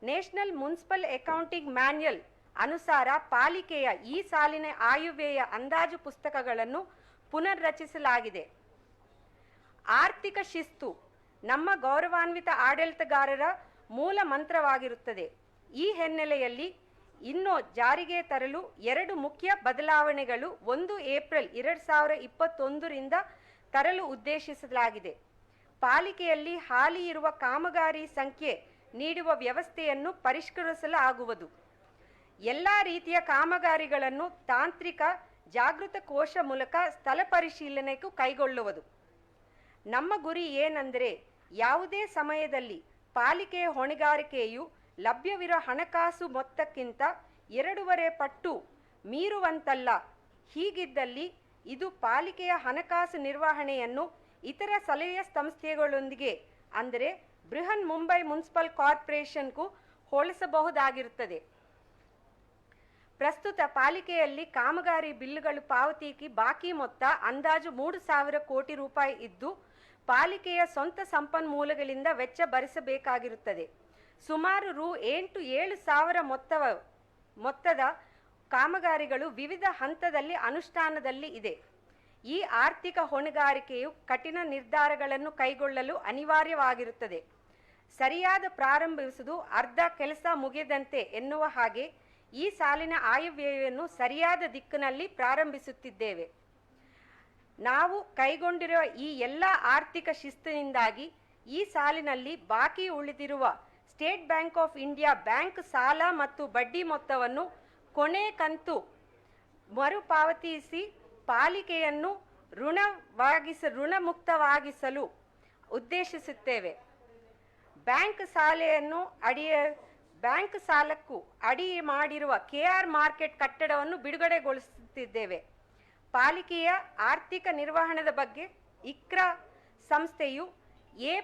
ನ್ಯಾಷನಲ್ ಮುನ್ಸಿಪಲ್ ಅಕೌಂಟಿಂಗ್ ಮ್ಯಾನ್ಯುಯಲ್ ಅನುಸಾರ ಪಾಲಿಕೆಯ ಈ ಸಾಲಿನ ಆಯವ್ಯಯ ಅಂದಾಜು ಪುಸ್ತಕಗಳನ್ನು ಪುನರ್ರಚಿಸಲಾಗಿದೆ. ಆರ್ಥಿಕ ಶಿಸ್ತು ನಮ್ಮ ಗೌರವಾನ್ವಿತ ಆಡಳಿತಗಾರರ ಮೂಲ ಮಂತ್ರವಾಗಿರುತ್ತದೆ. ಈ ಹಿನ್ನೆಲೆಯಲ್ಲಿ ಇನ್ನು ಜಾರಿಗೆ ತರಲು 2 ಮುಖ್ಯ ಬದಲಾವಣೆಗಳು 1 ಏಪ್ರಿಲ್ 2021 ತರಲು ಉದ್ದೇಶಿಸಲಾಗಿದೆ. ಪಾಲಿಕೆಯಲ್ಲಿ ಹಾಲಿ ಇರುವ ಕಾಮಗಾರಿ ಸಂಖ್ಯೆ ನೀಡುವ ವ್ಯವಸ್ಥೆಯನ್ನು ಪರಿಷ್ಕರಿಸಲಾಗುವುದು. ಎಲ್ಲ ರೀತಿಯ ಕಾಮಗಾರಿಗಳನ್ನು ತಾಂತ್ರಿಕ ಜಾಗೃತ ಕೋಶ ಮೂಲಕ ಸ್ಥಳ ಪರಿಶೀಲನೆಗೂ ಕೈಗೊಳ್ಳುವುದು. ನಮ್ಮ ಗುರಿ ಏನೆಂದರೆ ಯಾವುದೇ ಸಮಯದಲ್ಲಿ ಪಾಲಿಕೆಯ ಹೊಣೆಗಾರಿಕೆಯು ಲಭ್ಯವಿರುವ ಹಣಕಾಸು ಮೊತ್ತಕ್ಕಿಂತ 2.5 ಪಟ್ಟು ಮೀರುವಂತಲ್ಲ. ಹೀಗಿದ್ದಲ್ಲಿ ಇದು ಪಾಲಿಕೆಯ ಹಣಕಾಸು ನಿರ್ವಹಣೆಯನ್ನು ಇತರ ಸ್ಥಳೀಯ ಸಂಸ್ಥೆಗಳೊಂದಿಗೆ ಅಂದರೆ ಬೃಹನ್ ಮುಂಬೈ ಮುನ್ಸಿಪಲ್ ಕಾರ್ಪೊರೇಷನ್ಗೂ ಹೋಲಿಸಬಹುದಾಗಿರುತ್ತದೆ. ಪ್ರಸ್ತುತ ಪಾಲಿಕೆಯಲ್ಲಿ ಕಾಮಗಾರಿ ಬಿಲ್ಲುಗಳು ಪಾವತಿಗೆ ಬಾಕಿ ಮೊತ್ತ ಅಂದಾಜು 3,000 ಕೋಟಿ ರೂಪಾಯಿ ಇದ್ದು ಪಾಲಿಕೆಯ ಸ್ವಂತ ಸಂಪನ್ಮೂಲಗಳಿಂದ ವೆಚ್ಚ ಭರಿಸಬೇಕಾಗಿರುತ್ತದೆ. ಸುಮಾರು ರು 7 ಸಾವಿರ ಮೊತ್ತದ ಕಾಮಗಾರಿಗಳು ವಿವಿಧ ಹಂತದಲ್ಲಿ ಅನುಷ್ಠಾನದಲ್ಲಿ ಇದೆ. ಈ ಆರ್ಥಿಕ ಹೊಣೆಗಾರಿಕೆಯು ಕಠಿಣ ನಿರ್ಧಾರಗಳನ್ನು ಕೈಗೊಳ್ಳಲು ಅನಿವಾರ್ಯವಾಗಿರುತ್ತದೆ. ಸರಿಯಾದ ಪ್ರಾರಂಭಿಸುವುದು ಅರ್ಧ ಕೆಲಸ ಮುಗಿದಂತೆ ಎನ್ನುವ ಹಾಗೆ ಈ ಸಾಲಿನ ಆಯವ್ಯಯವನ್ನು ಸರಿಯಾದ ದಿಕ್ಕಿನಲ್ಲಿ ಪ್ರಾರಂಭಿಸುತ್ತಿದ್ದೇವೆ. ನಾವು ಕೈಗೊಂಡಿರುವ ಈ ಎಲ್ಲ ಆರ್ಥಿಕ ಶಿಸ್ತಿನಿಂದಾಗಿ ಈ ಸಾಲಿನಲ್ಲಿ ಬಾಕಿ ಉಳಿದಿರುವ state bank of India bank ಸಾಲ ಮತ್ತು ಬಡ್ಡಿ ಮೊತ್ತವನ್ನು ಕೊನೆ ಕಂತು ಮರುಪಾವತಿಸಿ ಪಾಲಿಕೆಯನ್ನು ಋಣಮುಕ್ತವಾಗಿಸಲು ಉದ್ದೇಶಿಸುತ್ತೇವೆ. ಬ್ಯಾಂಕ್ ಸಾಲಕ್ಕೂ ಅಡಿ ಮಾಡಿರುವ KR ಮಾರ್ಕೆಟ್ ಕಟ್ಟಡವನ್ನು ಬಿಡುಗಡೆಗೊಳಿಸುತ್ತಿದ್ದೇವೆ. ಪಾಲಿಕೆಯ ಆರ್ಥಿಕ ನಿರ್ವಹಣೆಯ ಬಗ್ಗೆ ICRA ಸಂಸ್ಥೆಯು A+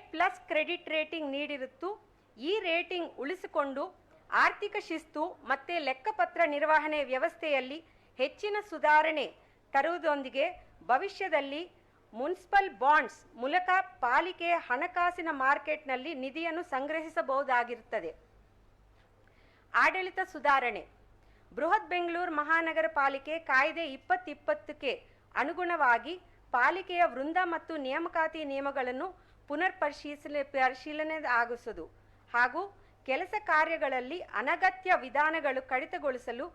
ಕ್ರೆಡಿಟ್ ರೇಟಿಂಗ್ ನೀಡಿರುತ್ತು. ಈ ರೇಟಿಂಗ್ ಉಳಿಸಿಕೊಂಡು ಆರ್ಥಿಕ ಶಿಸ್ತು ಮತ್ತು ಲೆಕ್ಕಪತ್ರ ನಿರ್ವಹಣೆ ವ್ಯವಸ್ಥೆಯಲ್ಲಿ ಹೆಚ್ಚಿನ ಸುಧಾರಣೆ ತರುವುದರೊಂದಿಗೆ ಭವಿಷ್ಯದಲ್ಲಿ ಮುನ್ಸಿಪಲ್ ಬಾಂಡ್ಸ್ ಮೂಲಕ ಪಾಲಿಕೆಯ ಹಣಕಾಸಿನ ಮಾರ್ಕೆಟ್ನಲ್ಲಿ ನಿಧಿಯನ್ನು ಸಂಗ್ರಹಿಸಬಹುದಾಗಿರುತ್ತದೆ. ಆಡಳಿತ ಸುಧಾರಣೆ. ಬೃಹತ್ ಬೆಂಗಳೂರು ಮಹಾನಗರ ಪಾಲಿಕೆ ಕಾಯ್ದೆ 2020ಕ್ಕೆ ಅನುಗುಣವಾಗಿ ಪಾಲಿಕೆಯ ವೃಂದ ಮತ್ತು ನೇಮಕಾತಿ ನಿಯಮಗಳನ್ನು ಪರಿಶೀಲನೆ ಆಗಿಸುವುದು ಹಾಗೂ ಕೆಲಸ ಕಾರ್ಯಗಳಲ್ಲಿ ಅನಗತ್ಯ ವಿಧಾನಗಳು ಕಡಿತಗೊಳಿಸಲು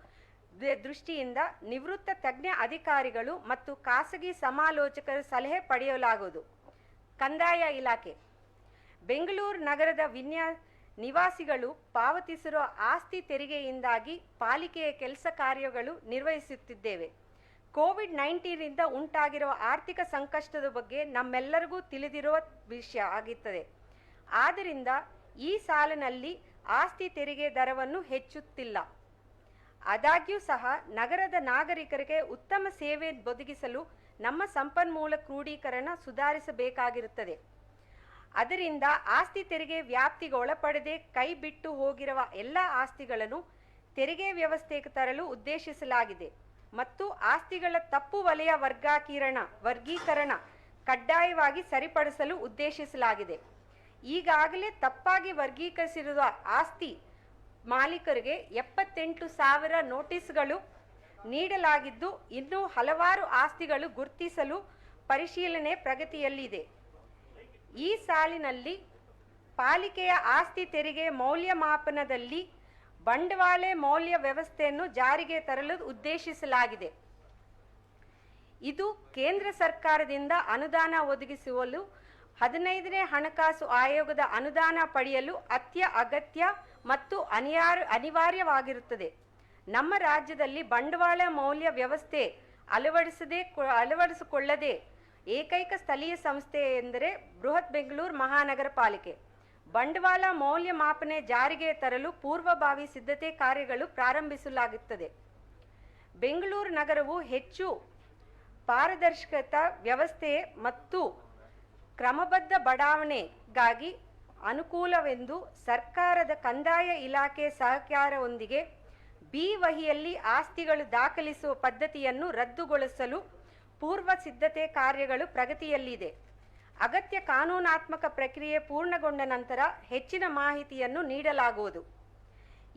ದೃಷ್ಟಿಯಿಂದ ನಿವೃತ್ತ ತಜ್ಞ ಅಧಿಕಾರಿಗಳು ಮತ್ತು ಖಾಸಗಿ ಸಮಾಲೋಚಕರ ಸಲಹೆ ಪಡೆಯಲಾಗುವುದು. ಕಂದಾಯ ಇಲಾಖೆ. ಬೆಂಗಳೂರು ನಗರದ ನಿವಾಸಿಗಳು ಪಾವತಿಸಿರುವ ಆಸ್ತಿ ತೆರಿಗೆಯಿಂದಾಗಿ ಪಾಲಿಕೆಯ ಕೆಲಸ ಕಾರ್ಯಗಳು ನಿರ್ವಹಿಸುತ್ತಿದ್ದೇವೆ. ಕೋವಿಡ್-19ರಿಂದ ಉಂಟಾಗಿರುವ ಆರ್ಥಿಕ ಸಂಕಷ್ಟದ ಬಗ್ಗೆ ನಮ್ಮೆಲ್ಲರಿಗೂ ತಿಳಿದಿರುವ ವಿಷಯ ಆಗಿರುತ್ತದೆ. ಆದ್ದರಿಂದ ಈ ಸಾಲಿನಲ್ಲಿ ಆಸ್ತಿ ತೆರಿಗೆ ದರವನ್ನು ಹೆಚ್ಚುತ್ತಿಲ್ಲ. ಆದಾಗ್ಯೂ ಸಹ ನಗರದ ನಾಗರಿಕರಿಗೆ ಉತ್ತಮ ಸೇವೆ ಒದಗಿಸಲು ನಮ್ಮ ಸಂಪನ್ಮೂಲ ಕ್ರೋಢೀಕರಣ ಸುಧಾರಿಸಬೇಕಾಗಿರುತ್ತದೆ. ಅದರಿಂದ ಆಸ್ತಿ ತೆರಿಗೆ ವ್ಯಾಪ್ತಿಗೆ ಒಳಪಡದೆ ಕೈ ಬಿಟ್ಟು ಹೋಗಿರುವ ಎಲ್ಲ ಆಸ್ತಿಗಳನ್ನು ತೆರಿಗೆ ವ್ಯವಸ್ಥೆಗೆ ತರಲು ಉದ್ದೇಶಿಸಲಾಗಿದೆ ಮತ್ತು ಆಸ್ತಿಗಳ ತಪ್ಪು ವಲಯ ವರ್ಗೀಕರಣ ಕಡ್ಡಾಯವಾಗಿ ಸರಿಪಡಿಸಲು ಉದ್ದೇಶಿಸಲಾಗಿದೆ. ಈಗಾಗಲೇ ತಪ್ಪಾಗಿ ವರ್ಗೀಕರಿಸಿರುವ ಆಸ್ತಿ ಮಾಲೀಕರಿಗೆ 78,000 ನೋಟಿಸ್ಗಳು ನೀಡಲಾಗಿದ್ದು ಇನ್ನೂ ಹಲವಾರು ಆಸ್ತಿಗಳು ಗುರುತಿಸಲು ಪರಿಶೀಲನೆ ಪ್ರಗತಿಯಲ್ಲಿದೆ. ಈ ಸಾಲಿನಲ್ಲಿ ಪಾಲಿಕೆಯ ಆಸ್ತಿ ತೆರಿಗೆ ಮೌಲ್ಯಮಾಪನದಲ್ಲಿ ಬಂಡವಾಳ ಮೌಲ್ಯ ವ್ಯವಸ್ಥೆಯನ್ನು ಜಾರಿಗೆ ತರಲು ಉದ್ದೇಶಿಸಲಾಗಿದೆ. ಇದು ಕೇಂದ್ರ ಸರ್ಕಾರದಿಂದ ಅನುದಾನ ಒದಗಿಸಲು 15ನೇ ಹಣಕಾಸು ಆಯೋಗದ ಅನುದಾನ ಪಡೆಯಲು ಅಗತ್ಯ ಮತ್ತು ಅನಿವಾರ್ಯವಾಗಿರುತ್ತದೆ. ನಮ್ಮ ರಾಜ್ಯದಲ್ಲಿ ಬಂಡವಾಳ ಮೌಲ್ಯ ವ್ಯವಸ್ಥೆ ಅಳವಡಿಸಿಕೊಳ್ಳದೆ ಏಕೈಕ ಸ್ಥಳೀಯ ಸಂಸ್ಥೆ ಎಂದರೆ ಬೃಹತ್ ಬೆಂಗಳೂರು ಮಹಾನಗರ ಪಾಲಿಕೆ. ಬಂಡವಾಳ ಮೌಲ್ಯಮಾಪನ ಜಾರಿಗೆ ತರಲು ಪೂರ್ವಭಾವಿ ಸಿದ್ಧತೆ ಕಾರ್ಯಗಳು ಪ್ರಾರಂಭಿಸಲಾಗುತ್ತದೆ. ಬೆಂಗಳೂರು ನಗರವು ಹೆಚ್ಚು ಪಾರದರ್ಶಕತೆ ವ್ಯವಸ್ಥೆ ಮತ್ತು ಕ್ರಮಬದ್ಧ ಬಡಾವಣೆಗಾಗಿ ಅನುಕೂಲವೆಂದು ಸರ್ಕಾರದ ಕಂದಾಯ ಇಲಾಖೆ ಸಹಕಾರದೊಂದಿಗೆ ಬಿ ವಹಿಯಲ್ಲಿ ಆಸ್ತಿಗಳು ದಾಖಲಿಸುವ ಪದ್ಧತಿಯನ್ನು ರದ್ದುಗೊಳಿಸಲು ಪೂರ್ವ ಸಿದ್ಧತೆ ಕಾರ್ಯಗಳು ಪ್ರಗತಿಯಲ್ಲಿದೆ. ಅಗತ್ಯ ಕಾನೂನಾತ್ಮಕ ಪ್ರಕ್ರಿಯೆ ಪೂರ್ಣಗೊಂಡ ನಂತರ ಹೆಚ್ಚಿನ ಮಾಹಿತಿಯನ್ನು ನೀಡಲಾಗುವುದು.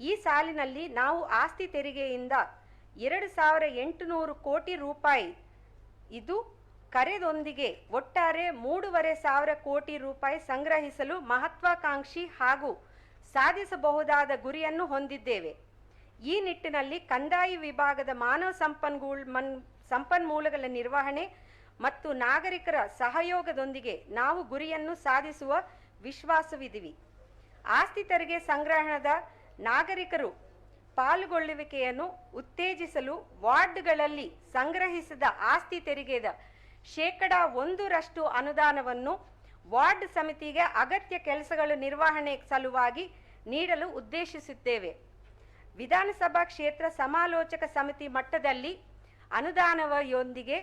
ಈ ಸಾಲಿನಲ್ಲಿ ನಾವು ಆಸ್ತಿ ತೆರಿಗೆಯಿಂದ 2,800 ಕೋಟಿ ರೂಪಾಯಿ ಇದು ಕರೆದೊಂದಿಗೆ ಒಟ್ಟಾರೆ 3,500 ಕೋಟಿ ರೂಪಾಯಿ ಸಂಗ್ರಹಿಸಲು ಮಹತ್ವಾಕಾಂಕ್ಷಿ ಹಾಗೂ ಸಾಧಿಸಬಹುದಾದ ಗುರಿಯನ್ನು ಹೊಂದಿದ್ದೇವೆ. ಈ ನಿಟ್ಟಿನಲ್ಲಿ ಕಂದಾಯ ವಿಭಾಗದ ಮಾನವ ಸಂಪನ್ಮೂಲಗಳ ನಿರ್ವಹಣೆ ಮತ್ತು ನಾಗರಿಕರ ಸಹಯೋಗದೊಂದಿಗೆ ನಾವು ಗುರಿಯನ್ನು ಸಾಧಿಸುವ ವಿಶ್ವಾಸವಿದೆ. ಆಸ್ತಿ ತೆರಿಗೆ ಸಂಗ್ರಹಣದ ನಾಗರಿಕರು ಪಾಲ್ಗೊಳ್ಳುವಿಕೆಯನ್ನು ಉತ್ತೇಜಿಸಲು ವಾರ್ಡ್ಗಳಲ್ಲಿ ಸಂಗ್ರಹಿಸಿದ ಆಸ್ತಿ ತೆರಿಗೆಯ 1% ಅನುದಾನವನ್ನು ವಾರ್ಡ್ ಸಮಿತಿಗೆ ಅಗತ್ಯ ಕೆಲಸಗಳ ನಿರ್ವಹಣೆ ಸಲುವಾಗಿ ನೀಡಲು ಉದ್ದೇಶಿಸುತ್ತೇವೆ. ವಿಧಾನಸಭಾ ಕ್ಷೇತ್ರ ಸಮಾಲೋಚಕ ಸಮಿತಿ ಮಟ್ಟದಲ್ಲಿ ಅನುದಾನದೊಂದಿಗೆ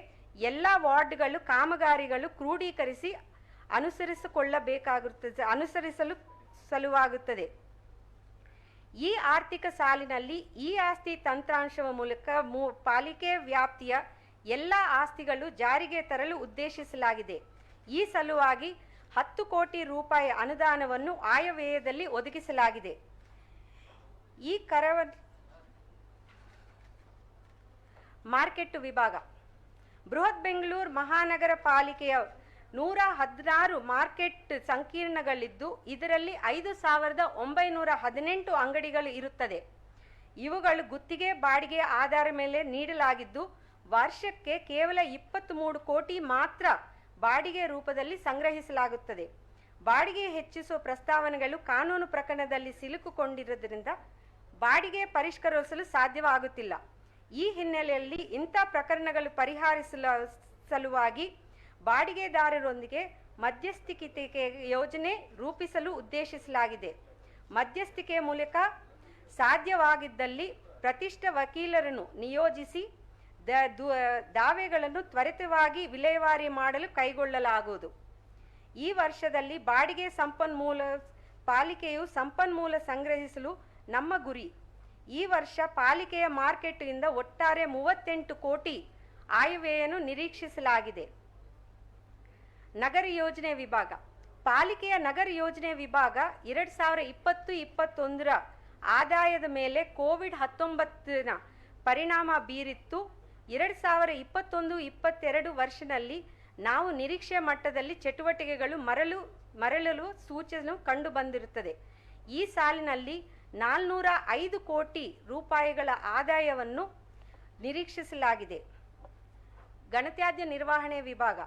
ಎಲ್ಲ ವಾರ್ಡ್ಗಳು ಕಾಮಗಾರಿಗಳು ಕ್ರೋಢೀಕರಿಸಿ ಅನುಸರಿಸಲು ಸಲುವಾಗುತ್ತದೆ. ಈ ಆರ್ಥಿಕ ಸಾಲಿನಲ್ಲಿ ಈ ಆಸ್ತಿ ತಂತ್ರಾಂಶದ ಮೂಲಕ ಪಾಲಿಕೆ ವ್ಯಾಪ್ತಿಯ ಎಲ್ಲ ಆಸ್ತಿಗಳು ಜಾರಿಗೆ ತರಲು ಉದ್ದೇಶಿಸಲಾಗಿದೆ. ಈ ಸಲುವಾಗಿ 10 ಕೋಟಿ ರೂಪಾಯಿ ಅನುದಾನವನ್ನು ಆಯವ್ಯಯದಲ್ಲಿ ಒದಗಿಸಲಾಗಿದೆ. ಈ ಮಾರ್ಕೆಟ್ ವಿಭಾಗ ಬೃಹತ್ ಬೆಂಗಳೂರು ಮಹಾನಗರ ಪಾಲಿಕೆಯ 116 ಮಾರ್ಕೆಟ್ ಸಂಕೀರ್ಣಗಳಿದ್ದು ಇದರಲ್ಲಿ 5,918 ಅಂಗಡಿಗಳು ಇರುತ್ತದೆ. ಇವುಗಳು ಗುತ್ತಿಗೆ ಬಾಡಿಗೆ ಆಧಾರ ಮೇಲೆ ನೀಡಲಾಗಿದ್ದು ವರ್ಷಕ್ಕೆ ಕೇವಲ 23 ಕೋಟಿ ಮಾತ್ರ ಬಾಡಿಗೆ ರೂಪದಲ್ಲಿ ಸಂಗ್ರಹಿಸಲಾಗುತ್ತದೆ. ಬಾಡಿಗೆ ಹೆಚ್ಚಿಸುವ ಪ್ರಸ್ತಾವನೆಗಳು ಕಾನೂನು ಪ್ರಕರಣದಲ್ಲಿ ಸಿಲುಕಿಕೊಂಡಿರುವುದರಿಂದ ಬಾಡಿಗೆ ಪರಿಷ್ಕರಿಸಲು ಸಾಧ್ಯವಾಗುತ್ತಿಲ್ಲ. ಈ ಹಿನ್ನೆಲೆಯಲ್ಲಿ ಇಂಥ ಪ್ರಕರಣಗಳು ಪರಿಹರಿಸಲು ಸಲುವಾಗಿ ಬಾಡಿಗೆದಾರರೊಂದಿಗೆ ಮಧ್ಯಸ್ಥಿಕೆ ಯೋಜನೆ ರೂಪಿಸಲು ಉದ್ದೇಶಿಸಲಾಗಿದೆ. ಮಧ್ಯಸ್ಥಿಕೆ ಮೂಲಕ ಸಾಧ್ಯವಾಗಿದ್ದಲ್ಲಿ ಪ್ರತಿಷ್ಠಿತ ವಕೀಲರನ್ನು ನಿಯೋಜಿಸಿ ದಾವೆಗಳನ್ನು ತ್ವರಿತವಾಗಿ ವಿಲೇವಾರಿ ಮಾಡಲು ಕೈಗೊಳ್ಳಲಾಗುವುದು. ಈ ವರ್ಷದಲ್ಲಿ ಬಾಡಿಗೆ ಪಾಲಿಕೆಯು ಸಂಪನ್ಮೂಲ ಸಂಗ್ರಹಿಸಲು ನಮ್ಮ ಗುರಿ. ಈ ವರ್ಷ ಪಾಲಿಕೆಯ ಮಾರ್ಕೆಟ್ನಿಂದ ಒಟ್ಟಾರೆ 38 ಕೋಟಿ ಆಯವ್ಯಯನ್ನು ನಿರೀಕ್ಷಿಸಲಾಗಿದೆ. ನಗರ ಯೋಜನೆ ವಿಭಾಗ ಪಾಲಿಕೆಯ ನಗರ ಯೋಜನೆ ವಿಭಾಗ 2020-21ರ ಆದಾಯದ ಮೇಲೆ ಕೋವಿಡ್-19ನ ಪರಿಣಾಮ ಬೀರಿತ್ತು. 2021-22 ವರ್ಷದಲ್ಲಿ ನಾವು ನಿರೀಕ್ಷೆ ಮಟ್ಟದಲ್ಲಿ ಚಟುವಟಿಕೆಗಳು ಮರಳಲು ಸೂಚನೆ ಕಂಡು ಬಂದಿರುತ್ತದೆ. ಈ ಸಾಲಿನಲ್ಲಿ 405 ಕೋಟಿ ರೂಪಾಯಿಗಳ ಆದಾಯವನ್ನು ನಿರೀಕ್ಷಿಸಲಾಗಿದೆ. ಘನತ್ಯಾಜ್ಯ ನಿರ್ವಹಣೆ ವಿಭಾಗ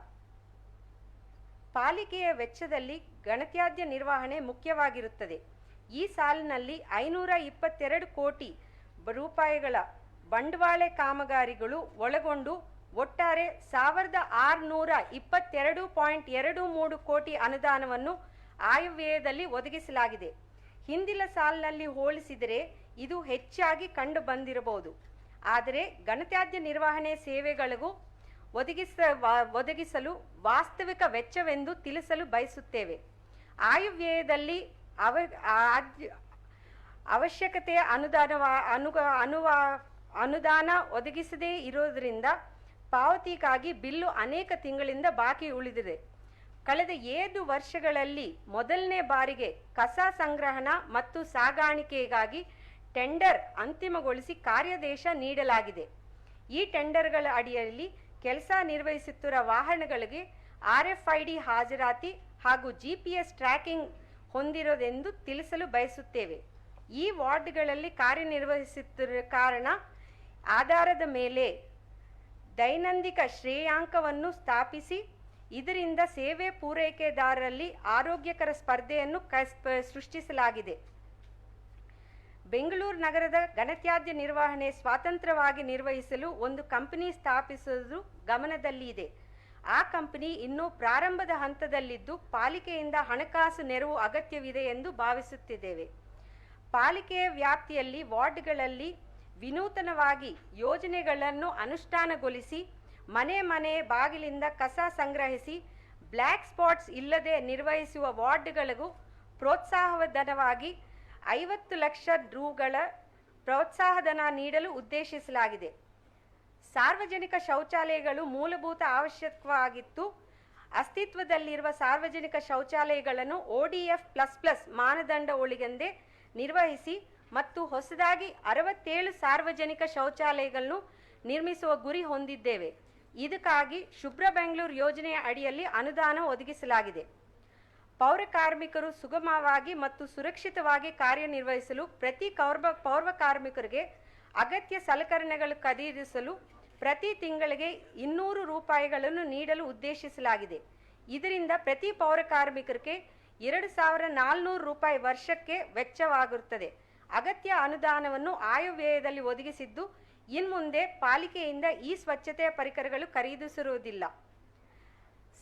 ಪಾಲಿಕೆಯ ವೆಚ್ಚದಲ್ಲಿ ಘನತ್ಯಾಜ್ಯ ನಿರ್ವಹಣೆ ಮುಖ್ಯವಾಗಿರುತ್ತದೆ. ಈ ಸಾಲಿನಲ್ಲಿ 522 ಕೋಟಿ ರೂಪಾಯಿಗಳ ಬಂಡವಾಳ ಕಾಮಗಾರಿಗಳು ಒಳಗೊಂಡು ಒಟ್ಟಾರೆ 1,622.23 ಕೋಟಿ ಅನುದಾನವನ್ನು ಆಯವ್ಯಯದಲ್ಲಿ ಒದಗಿಸಲಾಗಿದೆ. ಹಿಂದಿನ ಸಾಲಿನಲ್ಲಿ ಹೋಲಿಸಿದರೆ ಇದು ಹೆಚ್ಚಾಗಿ ಕಂಡು ಬಂದಿರಬಹುದು. ಆದರೆ ಘನತ್ಯಾಜ್ಯ ನಿರ್ವಹಣೆ ಸೇವೆಗಳಿಗೂ ಒದಗಿಸಲು ವಾಸ್ತವಿಕ ವೆಚ್ಚವೆಂದು ತಿಳಿಸಲು ಬಯಸುತ್ತೇವೆ. ಆಯವ್ಯಯದಲ್ಲಿ ಅವಶ್ಯಕತೆಯ ಅನುದಾನ ಒದಗಿಸದೇ ಇರುವುದರಿಂದ ಪಾವತಿಗಾಗಿ ಬಿಲ್ಲು ಅನೇಕ ತಿಂಗಳಿಂದ ಬಾಕಿ ಉಳಿದಿದೆ. ಕಳೆದ 7 ವರ್ಷಗಳಲ್ಲಿ ಮೊದಲನೇ ಬಾರಿಗೆ ಕಸ ಸಂಗ್ರಹಣಾ ಮತ್ತು ಸಾಗಾಣಿಕೆಗಾಗಿ ಟೆಂಡರ್ ಅಂತಿಮಗೊಳಿಸಿ ಕಾರ್ಯಾದೇಶ ನೀಡಲಾಗಿದೆ. ಈ ಟೆಂಡರ್ಗಳ ಅಡಿಯಲ್ಲಿ ಕೆಲಸ ನಿರ್ವಹಿಸುತ್ತಿರುವ ವಾಹನಗಳಿಗೆ RFID ಹಾಜರಾತಿ ಹಾಗೂ GPS ಟ್ರ್ಯಾಕಿಂಗ್ ಹೊಂದಿರೋದೆಂದು ತಿಳಿಸಲು ಬಯಸುತ್ತೇವೆ. ಈ ವಾರ್ಡ್ಗಳಲ್ಲಿ ಕಾರ್ಯನಿರ್ವಹಿಸುತ್ತಿರುವ ಕಾರಣ ಆಧಾರದ ಮೇಲೆ ದೈನಂದಿನ ಶ್ರೇಯಾಂಕವನ್ನು ಸ್ಥಾಪಿಸಿ ಇದರಿಂದ ಸೇವೆ ಪೂರೈಕೆದಾರರಲ್ಲಿ ಆರೋಗ್ಯಕರ ಸ್ಪರ್ಧೆಯನ್ನು ಸೃಷ್ಟಿಸಲಾಗಿದೆ. ಬೆಂಗಳೂರು ನಗರದ ಘನತ್ಯಾಜ್ಯ ನಿರ್ವಹಣೆ ಸ್ವತಂತ್ರವಾಗಿ ನಿರ್ವಹಿಸಲು ಒಂದು ಕಂಪನಿ ಸ್ಥಾಪಿಸುವುದು ಗಮನದಲ್ಲಿದೆ. ಆ ಕಂಪನಿ ಇನ್ನೂ ಪ್ರಾರಂಭದ ಹಂತದಲ್ಲಿದ್ದು ಪಾಲಿಕೆಯಿಂದ ಹಣಕಾಸು ನೆರವು ಅಗತ್ಯವಿದೆ ಎಂದು ಭಾವಿಸುತ್ತಿದ್ದೇವೆ. ಪಾಲಿಕೆಯ ವ್ಯಾಪ್ತಿಯಲ್ಲಿ ವಾರ್ಡ್ಗಳಲ್ಲಿ ವಿನೂತನವಾಗಿ ಯೋಜನೆಗಳನ್ನು ಅನುಷ್ಠಾನಗೊಳಿಸಿ ಮನೆ ಬಾಗಿಲಿಂದ ಕಸ ಸಂಗ್ರಹಿಸಿ ಬ್ಲ್ಯಾಕ್ ಸ್ಪಾಟ್ಸ್ ಇಲ್ಲದೆ ನಿರ್ವಹಿಸುವ ವಾರ್ಡ್ಗಳಿಗೂ ಪ್ರೋತ್ಸಾಹಧನವಾಗಿ 50 ಲಕ್ಷ ರೂಗಳ ಪ್ರೋತ್ಸಾಹಧನ ನೀಡಲು ಉದ್ದೇಶಿಸಲಾಗಿದೆ. ಸಾರ್ವಜನಿಕ ಶೌಚಾಲಯಗಳು ಮೂಲಭೂತ ಅವಶ್ಯಕವಾಗಿದ್ದು ಅಸ್ತಿತ್ವದಲ್ಲಿರುವ ಸಾರ್ವಜನಿಕ ಶೌಚಾಲಯಗಳನ್ನು ODF++ ಮಾನದಂಡ ಒಳಗೊಂಡೆ ನಿರ್ವಹಿಸಿ ಮತ್ತು ಹೊಸದಾಗಿ 67 ಸಾರ್ವಜನಿಕ ಶೌಚಾಲಯಗಳನ್ನು ನಿರ್ಮಿಸುವ ಗುರಿ ಹೊಂದಿದ್ದೇವೆ. ಇದಕ್ಕಾಗಿ ಶುಭ್ರ ಬೆಂಗಳೂರು ಯೋಜನೆಯ ಅಡಿಯಲ್ಲಿ ಅನುದಾನ ಒದಗಿಸಲಾಗಿದೆ. ಪೌರ ಕಾರ್ಮಿಕರು ಸುಗಮವಾಗಿ ಮತ್ತು ಸುರಕ್ಷಿತವಾಗಿ ಕಾರ್ಯನಿರ್ವಹಿಸಲು ಪ್ರತಿ ಪೌರ ಕಾರ್ಮಿಕರಿಗೆ ಅಗತ್ಯ ಸಲಕರಣೆಗಳು ಖರೀದಿಸಲು ಪ್ರತಿ ತಿಂಗಳಿಗೆ 200 ರೂಪಾಯಿಗಳನ್ನು ನೀಡಲು ಉದ್ದೇಶಿಸಲಾಗಿದೆ. ಇದರಿಂದ ಪ್ರತಿ ಪೌರ ಕಾರ್ಮಿಕರಿಗೆ 2,400 ರೂಪಾಯಿ ವರ್ಷಕ್ಕೆ ವೆಚ್ಚವಾಗುತ್ತದೆ. ಅಗತ್ಯ ಅನುದಾನವನ್ನು ಆಯವ್ಯಯದಲ್ಲಿ ಒದಗಿಸಿದ್ದು ಇನ್ಮುಂದೆ ಪಾಲಿಕೆಯಿಂದ ಈ ಸ್ವಚ್ಛತೆಯ ಪರಿಕರಗಳು ಖರೀದಿಸಿರುವುದಿಲ್ಲ.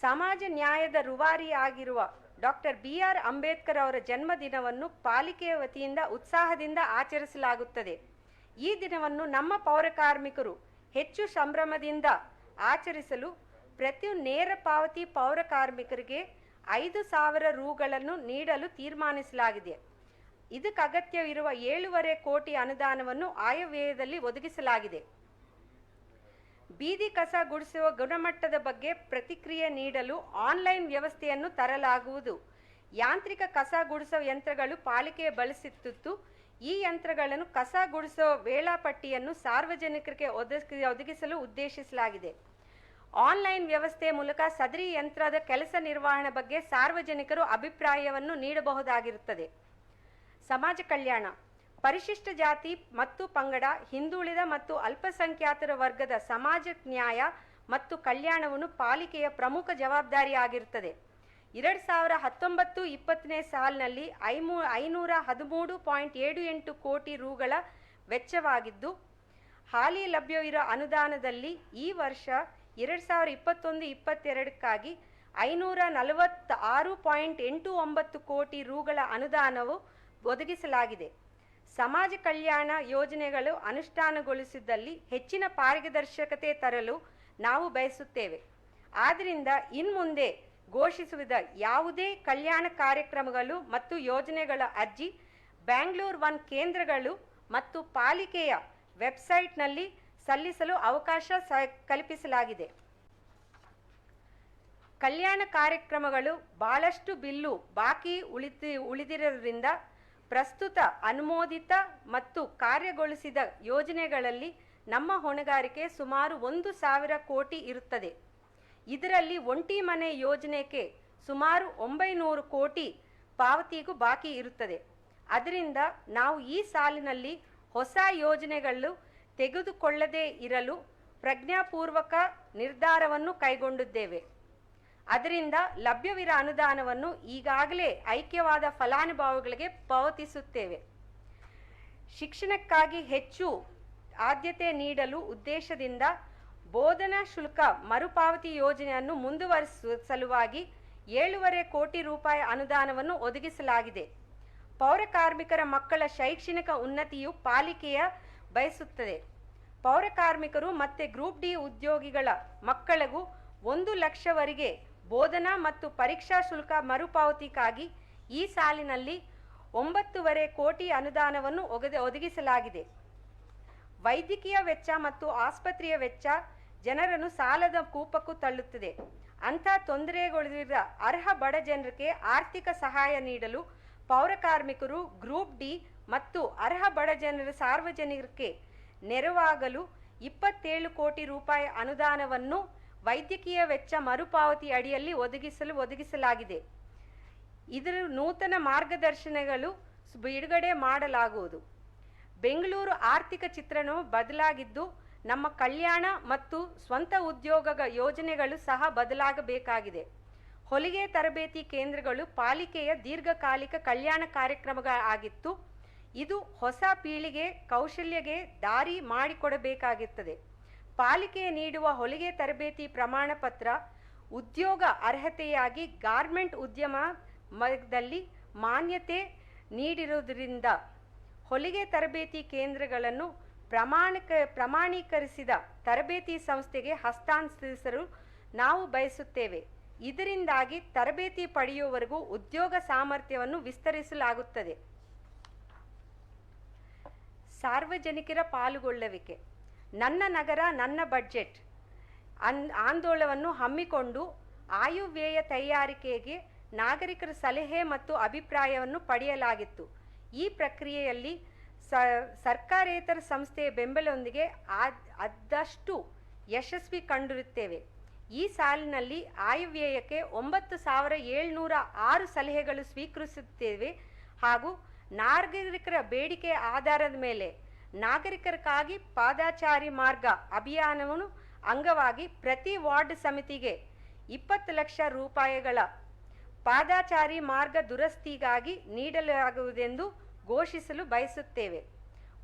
ಸಮಾಜ ನ್ಯಾಯದ ರೂವಾರಿಯಾಗಿರುವ ಡಾಕ್ಟರ್ BR ಅಂಬೇಡ್ಕರ್ ಅವರ ಜನ್ಮದಿನವನ್ನು ಪಾಲಿಕೆಯ ವತಿಯಿಂದ ಉತ್ಸಾಹದಿಂದ ಆಚರಿಸಲಾಗುತ್ತದೆ. ಈ ದಿನವನ್ನು ನಮ್ಮ ಪೌರ ಕಾರ್ಮಿಕರು ಹೆಚ್ಚು ಸಂಭ್ರಮದಿಂದ ಆಚರಿಸಲು ಪ್ರತಿ ನೇರ ಪಾವತಿ ಪೌರ ಕಾರ್ಮಿಕರಿಗೆ 5,000 ರೂಗಳನ್ನು ನೀಡಲು ತೀರ್ಮಾನಿಸಲಾಗಿದೆ. ಇದಕ್ಕೆ ಅಗತ್ಯವಿರುವ 7.5 ಕೋಟಿ ಅನುದಾನವನ್ನು ಆಯವ್ಯಯದಲ್ಲಿ ಒದಗಿಸಲಾಗಿದೆ. ಬೀದಿ ಕಸ ಗುಡಿಸುವ ಗುಣಮಟ್ಟದ ಬಗ್ಗೆ ಪ್ರತಿಕ್ರಿಯೆ ನೀಡಲು ಆನ್ಲೈನ್ ವ್ಯವಸ್ಥೆಯನ್ನು ತರಲಾಗುವುದು. ಯಾಂತ್ರಿಕ ಕಸ ಗುಡಿಸುವ ಯಂತ್ರಗಳು ಪಾಲಿಕೆ ಬಳಸುತ್ತಿದ್ದು, ಈ ಯಂತ್ರಗಳನ್ನು ಕಸ ಗುಡಿಸುವ ವೇಳಾಪಟ್ಟಿಯನ್ನು ಸಾರ್ವಜನಿಕರಿಗೆ ಒದಗಿಸಲು ಉದ್ದೇಶಿಸಲಾಗಿದೆ. ಆನ್ಲೈನ್ ವ್ಯವಸ್ಥೆ ಮೂಲಕ ಸದರಿ ಯಂತ್ರದ ಕೆಲಸ ನಿರ್ವಹಣೆ ಬಗ್ಗೆ ಸಾರ್ವಜನಿಕರು ಅಭಿಪ್ರಾಯವನ್ನು ನೀಡಬಹುದಾಗಿರುತ್ತದೆ. ಸಮಾಜ ಕಲ್ಯಾಣ, ಪರಿಶಿಷ್ಟ ಜಾತಿ ಮತ್ತು ಪಂಗಡ, ಹಿಂದುಳಿದ ಮತ್ತು ಅಲ್ಪಸಂಖ್ಯಾತರ ವರ್ಗದ ಸಮಾಜ ನ್ಯಾಯ ಮತ್ತು ಕಲ್ಯಾಣವನ್ನು ಪಾಲಿಕೆಯ ಪ್ರಮುಖ ಜವಾಬ್ದಾರಿಯಾಗಿರುತ್ತದೆ. 2019-20 ಸಾಲಿನಲ್ಲಿ 513.78 ಕೋಟಿ ರೂಗಳ ವೆಚ್ಚವಾಗಿದ್ದು, ಹಾಲಿ ಲಭ್ಯವಿರುವ ಅನುದಾನದಲ್ಲಿ ಈ ವರ್ಷ 2021-22ಕ್ಕಾಗಿ 546.89 ಕೋಟಿ ರೂಗಳ ಅನುದಾನವು ಒದಗಿಸಲಾಗಿದೆ. ಸಮಾಜ ಕಲ್ಯಾಣ ಯೋಜನೆಗಳು ಅನುಷ್ಠಾನಗೊಳಿಸಿದಲ್ಲಿ ಹೆಚ್ಚಿನ ಪಾರದರ್ಶಕತೆ ತರಲು ನಾವು ಬಯಸುತ್ತೇವೆ. ಆದ್ದರಿಂದ ಇನ್ಮುಂದೆ ಘೋಷಿಸುವ ಯಾವುದೇ ಕಲ್ಯಾಣ ಕಾರ್ಯಕ್ರಮಗಳು ಮತ್ತು ಯೋಜನೆಗಳ ಅರ್ಜಿ ಬ್ಯಾಂಗ್ಳೂರ್ 1 ಕೇಂದ್ರಗಳು ಮತ್ತು ಪಾಲಿಕೆಯ ವೆಬ್ಸೈಟ್ನಲ್ಲಿ ಸಲ್ಲಿಸಲು ಅವಕಾಶ ಕಲ್ಪಿಸಲಾಗಿದೆ. ಕಲ್ಯಾಣ ಕಾರ್ಯಕ್ರಮಗಳು ಬಹಳಷ್ಟು ಬಿಲ್ಲು ಬಾಕಿ ಉಳಿದಿರುವುದರಿಂದ ಪ್ರಸ್ತುತ ಅನುಮೋದಿತ ಮತ್ತು ಕಾರ್ಯಗೊಳಿಸಿದ ಯೋಜನೆಗಳಲ್ಲಿ ನಮ್ಮ ಹೊಣೆಗಾರಿಕೆ ಸುಮಾರು 1,000 ಕೋಟಿ ಇರುತ್ತದೆ. ಇದರಲ್ಲಿ ಒಂಟಿ ಮನೆ ಯೋಜನೆಗೆ ಸುಮಾರು 900 ಕೋಟಿ ಪಾವತಿಗೂ ಬಾಕಿ ಇರುತ್ತದೆ. ಅದರಿಂದ ನಾವು ಈ ಸಾಲಿನಲ್ಲಿ ಹೊಸ ಯೋಜನೆಗಳು ತೆಗೆದುಕೊಳ್ಳದೇ ಇರಲು ಪ್ರಜ್ಞಾಪೂರ್ವಕ ನಿರ್ಧಾರವನ್ನು ಕೈಗೊಂಡಿದ್ದೇವೆ. ಅದರಿಂದ ಲಭ್ಯವಿರುವ ಅನುದಾನವನ್ನು ಈಗಾಗಲೇ ಐಕ್ಯವಾದ ಫಲಾನುಭವಿಗಳಿಗೆ ಪಾವತಿಸುತ್ತೇವೆ. ಶಿಕ್ಷಣಕ್ಕಾಗಿ ಹೆಚ್ಚು ಆದ್ಯತೆ ನೀಡಲು ಉದ್ದೇಶದಿಂದ ಬೋಧನಾ ಶುಲ್ಕ ಮರುಪಾವತಿ ಯೋಜನೆಯನ್ನು ಮುಂದುವರಿಸುವ ಸಲುವಾಗಿ 7.5 ಕೋಟಿ ರೂಪಾಯಿ ಅನುದಾನವನ್ನು ಒದಗಿಸಲಾಗಿದೆ. ಪೌರ ಕಾರ್ಮಿಕರ ಮಕ್ಕಳ ಶೈಕ್ಷಣಿಕ ಉನ್ನತಿಯು ಪಾಲಿಕೆಯ ಬಯಸುತ್ತದೆ. ಪೌರ ಕಾರ್ಮಿಕರು ಮತ್ತು ಗ್ರೂಪ್ ಡಿ ಉದ್ಯೋಗಿಗಳ ಮಕ್ಕಳಿಗೂ 1 ಲಕ್ಷವರೆಗೆ ಬೋಧನಾ ಮತ್ತು ಪರೀಕ್ಷಾ ಶುಲ್ಕ ಮರುಪಾವತಿಗಾಗಿ ಈ ಸಾಲಿನಲ್ಲಿ 9.5 ಕೋಟಿ ಅನುದಾನವನ್ನು ಒದಗಿಸಲಾಗಿದೆ. ವೈದ್ಯಕೀಯ ವೆಚ್ಚ ಮತ್ತು ಆಸ್ಪತ್ರೆಯ ವೆಚ್ಚ ಜನರನ್ನು ಸಾಲದ ಕೂಪಕ್ಕೂ ತಳ್ಳುತ್ತದೆ. ಅಂಥ ತೊಂದರೆಗೊಳಗಿರುವ ಅರ್ಹ ಬಡ ಜನರಿಗೆ ಆರ್ಥಿಕ ಸಹಾಯ ನೀಡಲು ಪೌರ ಕಾರ್ಮಿಕರು, ಗ್ರೂಪ್ ಡಿ ಮತ್ತು ಅರ್ಹ ಬಡ ಜನರ ಸಾರ್ವಜನಿಕರಿಗೆ ನೆರವಾಗಲು 27 ಕೋಟಿ ರೂಪಾಯಿ ಅನುದಾನವನ್ನು ವೈದ್ಯಕೀಯ ವೆಚ್ಚ ಮರುಪಾವತಿ ಅಡಿಯಲ್ಲಿ ಒದಗಿಸಲಾಗಿದೆ. ಇದರ ನೂತನ ಮಾರ್ಗದರ್ಶನಗಳು ಬಿಡುಗಡೆ ಮಾಡಲಾಗುವುದು. ಬೆಂಗಳೂರು ಆರ್ಥಿಕ ಚಿತ್ರಣವು ಬದಲಾಗಿದ್ದು, ನಮ್ಮ ಕಲ್ಯಾಣ ಮತ್ತು ಸ್ವಂತ ಉದ್ಯೋಗ ಯೋಜನೆಗಳು ಸಹ ಬದಲಾಗಬೇಕಾಗಿದೆ. ಹೊಲಿಗೆ ತರಬೇತಿ ಕೇಂದ್ರಗಳು ಪಾಲಿಕೆಯ ದೀರ್ಘಕಾಲಿಕ ಕಲ್ಯಾಣ ಕಾರ್ಯಕ್ರಮಗಳಾಗಿತ್ತು. ಇದು ಹೊಸ ಪೀಳಿಗೆ ಕೌಶಲ್ಯಗೆ ದಾರಿ ಮಾಡಿಕೊಡಬೇಕಾಗುತ್ತದೆ. ಪಾಲಿಕೆ ನೀಡುವ ಹೊಲಿಗೆ ತರಬೇತಿ ಪ್ರಮಾಣ ಪತ್ರ ಉದ್ಯೋಗ ಅರ್ಹತೆಯಾಗಿ ಗಾರ್ಮೆಂಟ್ ಉದ್ಯಮದಲ್ಲಿ ಮಾನ್ಯತೆ ನೀಡಿರುವುದರಿಂದ ಹೊಲಿಗೆ ತರಬೇತಿ ಕೇಂದ್ರಗಳನ್ನು ಪ್ರಮಾಣೀಕರಿಸಿದ ತರಬೇತಿ ಸಂಸ್ಥೆಗೆ ಹಸ್ತಾಂತರಿಸಲು ನಾವು ಬಯಸುತ್ತೇವೆ. ಇದರಿಂದಾಗಿ ತರಬೇತಿ ಪಡೆಯುವವರೆಗೂ ಉದ್ಯೋಗ ಸಾಮರ್ಥ್ಯವನ್ನು ವಿಸ್ತರಿಸಲಾಗುತ್ತದೆ. ಸಾರ್ವಜನಿಕರ ಪಾಲ್ಗೊಳ್ಳುವಿಕೆ. ನನ್ನ ನಗರ ನನ್ನ ಬಡ್ಜೆಟ್ ಆಂದೋಲನವನ್ನು ಹಮ್ಮಿಕೊಂಡು ಆಯವ್ಯಯ ತಯಾರಿಕೆಗೆ ನಾಗರಿಕರ ಸಲಹೆ ಮತ್ತು ಅಭಿಪ್ರಾಯವನ್ನು ಪಡೆಯಲಾಗಿತ್ತು. ಈ ಪ್ರಕ್ರಿಯೆಯಲ್ಲಿ ಸರ್ಕಾರೇತರ ಸಂಸ್ಥೆಯ ಬೆಂಬಲದೊಂದಿಗೆ ಆದಷ್ಟು ಯಶಸ್ವಿ ಕಂಡಿರುತ್ತೇವೆ. ಈ ಸಾಲಿನಲ್ಲಿ ಆಯವ್ಯಯಕ್ಕೆ 9,706 ಸಲಹೆಗಳು ಸ್ವೀಕರಿಸುತ್ತೇವೆ ಹಾಗೂ ನಾಗರಿಕರ ಬೇಡಿಕೆ ಆಧಾರದ ಮೇಲೆ ನಾಗರಿಕರಿಗಾಗಿ ಪಾದಚಾರಿ ಮಾರ್ಗ ಅಭಿಯಾನವನ್ನು ಅಂಗವಾಗಿ ಪ್ರತಿ ವಾರ್ಡ್ ಸಮಿತಿಗೆ 20 ಲಕ್ಷ ರೂಪಾಯಿಗಳ ಪಾದಚಾರಿ ಮಾರ್ಗ ದುರಸ್ತಿಗಾಗಿ ನೀಡಲಾಗುವುದೆಂದು ಘೋಷಿಸಲು ಬಯಸುತ್ತೇವೆ.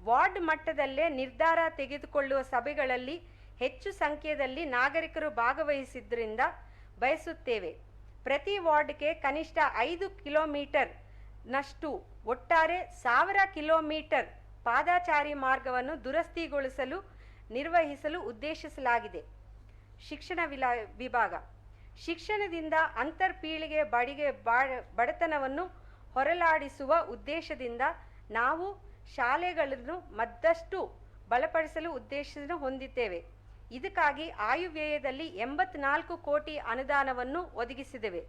ವಾರ್ಡ್ ಮಟ್ಟದಲ್ಲೇ ನಿರ್ಧಾರ ತೆಗೆದುಕೊಳ್ಳುವ ಸಭೆಗಳಲ್ಲಿ ಹೆಚ್ಚು ಸಂಖ್ಯೆಯಲ್ಲಿ ನಾಗರಿಕರು ಭಾಗವಹಿಸಿದ್ದರಿಂದ ಬಯಸುತ್ತೇವೆ. ಪ್ರತಿ ವಾರ್ಡ್ಗೆ ಕನಿಷ್ಠ 5 ಕಿಲೋಮೀಟರ್ನಷ್ಟು ಒಟ್ಟಾರೆ 1000 ಕಿಲೋಮೀಟರ್ ಪಾದಚಾರಿ ಮಾರ್ಗವನ್ನು ದುರಸ್ತಿಗೊಳಿಸಲು ನಿರ್ವಹಿಸಲು ಉದ್ದೇಶಿಸಲಾಗಿದೆ. ಶಿಕ್ಷಣ ವಿಭಾಗ. ಶಿಕ್ಷಣದಿಂದ ಅಂತರ್ಪೀಳಿಗೆ ಬಡತನವನ್ನು ಹೊರಲಾಡಿಸುವ ಉದ್ದೇಶದಿಂದ ನಾವು ಶಾಲೆಗಳನ್ನು ಮತ್ತಷ್ಟು ಬಲಪಡಿಸಲು ಉದ್ದೇಶವನ್ನು ಹೊಂದಿದ್ದೇವೆ. ಇದಕ್ಕಾಗಿ ಆಯವ್ಯಯದಲ್ಲಿ 84 ಕೋಟಿ ಅನುದಾನವನ್ನು ಒದಗಿಸಿದ್ದೇವೆ.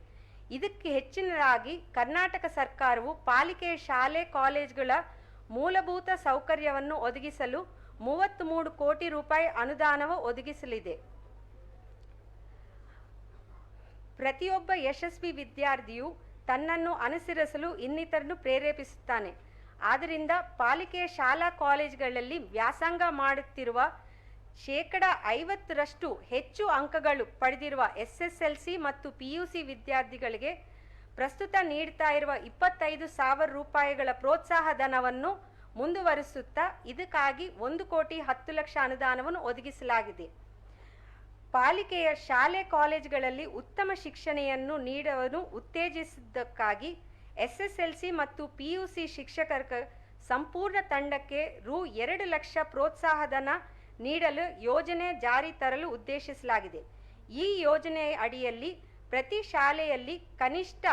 ಇದಕ್ಕೆ ಹೆಚ್ಚಿನದಾಗಿ ಕರ್ನಾಟಕ ಸರ್ಕಾರವು ಪಾಲಿಕೆಯ ಶಾಲೆ ಕಾಲೇಜುಗಳ ಮೂಲಭೂತ ಸೌಕರ್ಯವನ್ನು ಒದಗಿಸಲು 33 ಕೋಟಿ ರೂಪಾಯಿ ಅನುದಾನವು ಒದಗಿಸಲಿದೆ. ಪ್ರತಿಯೊಬ್ಬ ಯಶಸ್ವಿ ವಿದ್ಯಾರ್ಥಿಯು ತನ್ನನ್ನು ಅನುಸರಿಸಲು ಇನ್ನಿತರನ್ನು ಪ್ರೇರೇಪಿಸುತ್ತಾನೆ. ಆದ್ದರಿಂದ ಪಾಲಿಕೆಯ ಶಾಲಾ ಕಾಲೇಜುಗಳಲ್ಲಿ ವ್ಯಾಸಂಗ ಮಾಡುತ್ತಿರುವ 50% ಹೆಚ್ಚು ಅಂಕಗಳು ಪಡೆದಿರುವ SSLC ಮತ್ತು PUC ವಿದ್ಯಾರ್ಥಿಗಳಿಗೆ ಪ್ರಸ್ತುತ ನೀಡ್ತಾ ಇರುವ 25,000 ರೂಪಾಯಿಗಳ ಪ್ರೋತ್ಸಾಹ ಧನವನ್ನು ಮುಂದುವರಿಸುತ್ತಾ ಇದಕ್ಕಾಗಿ 1,10,00,000 ಅನುದಾನವನ್ನು ಒದಗಿಸಲಾಗಿದೆ. ಪಾಲಿಕೆಯ ಶಾಲೆ ಕಾಲೇಜುಗಳಲ್ಲಿ ಉತ್ತಮ ಶಿಕ್ಷಣೆಯನ್ನು ನೀಡಲು ಉತ್ತೇಜಿಸುವುದಕ್ಕಾಗಿ SSLC ಮತ್ತು PUC ಶಿಕ್ಷಕರ ಸಂಪೂರ್ಣ ತಂಡಕ್ಕೆ ರೂ 2 ಲಕ್ಷ ಪ್ರೋತ್ಸಾಹಧನ ನೀಡಲು ಯೋಜನೆ ಜಾರಿ ತರಲು ಉದ್ದೇಶಿಸಲಾಗಿದೆ. ಈ ಯೋಜನೆಯ ಅಡಿಯಲ್ಲಿ ಪ್ರತಿ ಶಾಲೆಯಲ್ಲಿ ಕನಿಷ್ಠ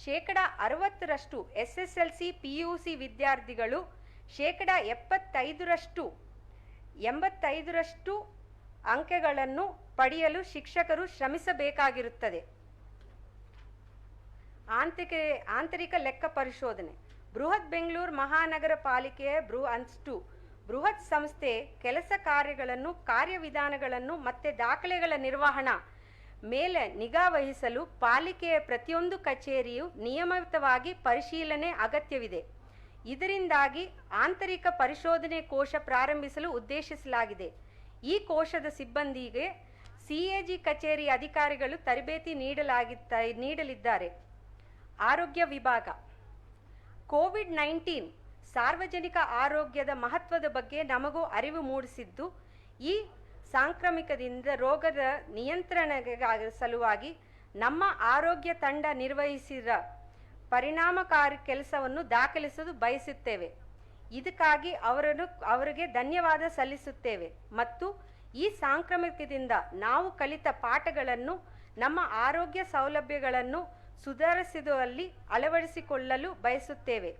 60% SSLC PUC ವಿದ್ಯಾರ್ಥಿಗಳು 85% ಅಂಕಗಳನ್ನು ಪಡೆಯಲು ಶಿಕ್ಷಕರು ಶ್ರಮಿಸಬೇಕಾಗಿರುತ್ತದೆ. ಆಂತರಿಕ ಲೆಕ್ಕ ಪರಿಶೋಧನೆ. ಬೃಹತ್ ಬೆಂಗಳೂರು ಮಹಾನಗರ ಪಾಲಿಕೆಯ ಬೃಹತ್ ಸಂಸ್ಥೆ ಕೆಲಸ ಕಾರ್ಯಗಳನ್ನು, ಕಾರ್ಯವಿಧಾನಗಳನ್ನು ಮತ್ತು ದಾಖಲೆಗಳ ನಿರ್ವಹಣಾ ಮೇಲೆ ನಿಗಾ ವಹಿಸಲು ಪಾಲಿಕೆಯ ಪ್ರತಿಯೊಂದು ಕಚೇರಿಯು ನಿಯಮಿತವಾಗಿ ಪರಿಶೀಲನೆ ಅಗತ್ಯವಿದೆ. ಇದರಿಂದಾಗಿ ಆಂತರಿಕ ಪರಿಶೋಧನೆ ಕೋಶ ಪ್ರಾರಂಭಿಸಲು ಉದ್ದೇಶಿಸಲಾಗಿದೆ. ಈ ಕೋಶದ ಸಿಬ್ಬಂದಿಗೆ CAG ಕಚೇರಿ ಅಧಿಕಾರಿಗಳು ತರಬೇತಿ ನೀಡಲಿದ್ದಾರೆ. ಆರೋಗ್ಯ ವಿಭಾಗ. ಕೋವಿಡ್-19 ಸಾರ್ವಜನಿಕ ಆರೋಗ್ಯದ ಮಹತ್ವದ ಬಗ್ಗೆ ನಮಗೂ ಅರಿವು ಮೂಡಿಸಿದ್ದು, ಈ ಸಾಂಕ್ರಾಮಿಕದಿಂದ ರೋಗದ ನಿಯಂತ್ರಣದ ಸಲುವಾಗಿ ನಮ್ಮ ಆರೋಗ್ಯ ತಂಡ ನಿರ್ವಹಿಸಿದ ಪರಿಣಾಮಕಾರಿ ಕೆಲಸವನ್ನು ದಾಖಲಿಸಲು ಬಯಸುತ್ತೇವೆ. ಇದಕ್ಕಾಗಿ ಅವರಿಗೆ ಧನ್ಯವಾದ ಸಲ್ಲಿಸುತ್ತೇವೆ ಮತ್ತು ಈ ಸಾಂಕ್ರಾಮಿಕದಿಂದ ನಾವು ಕಲಿತ ಪಾಠಗಳನ್ನು ನಮ್ಮ ಆರೋಗ್ಯ ಸೌಲಭ್ಯಗಳನ್ನು ಸುಧಾರಿಸುವಲ್ಲಿ ಅಳವಡಿಸಿಕೊಳ್ಳಲು ಬಯಸುತ್ತೇವೆ.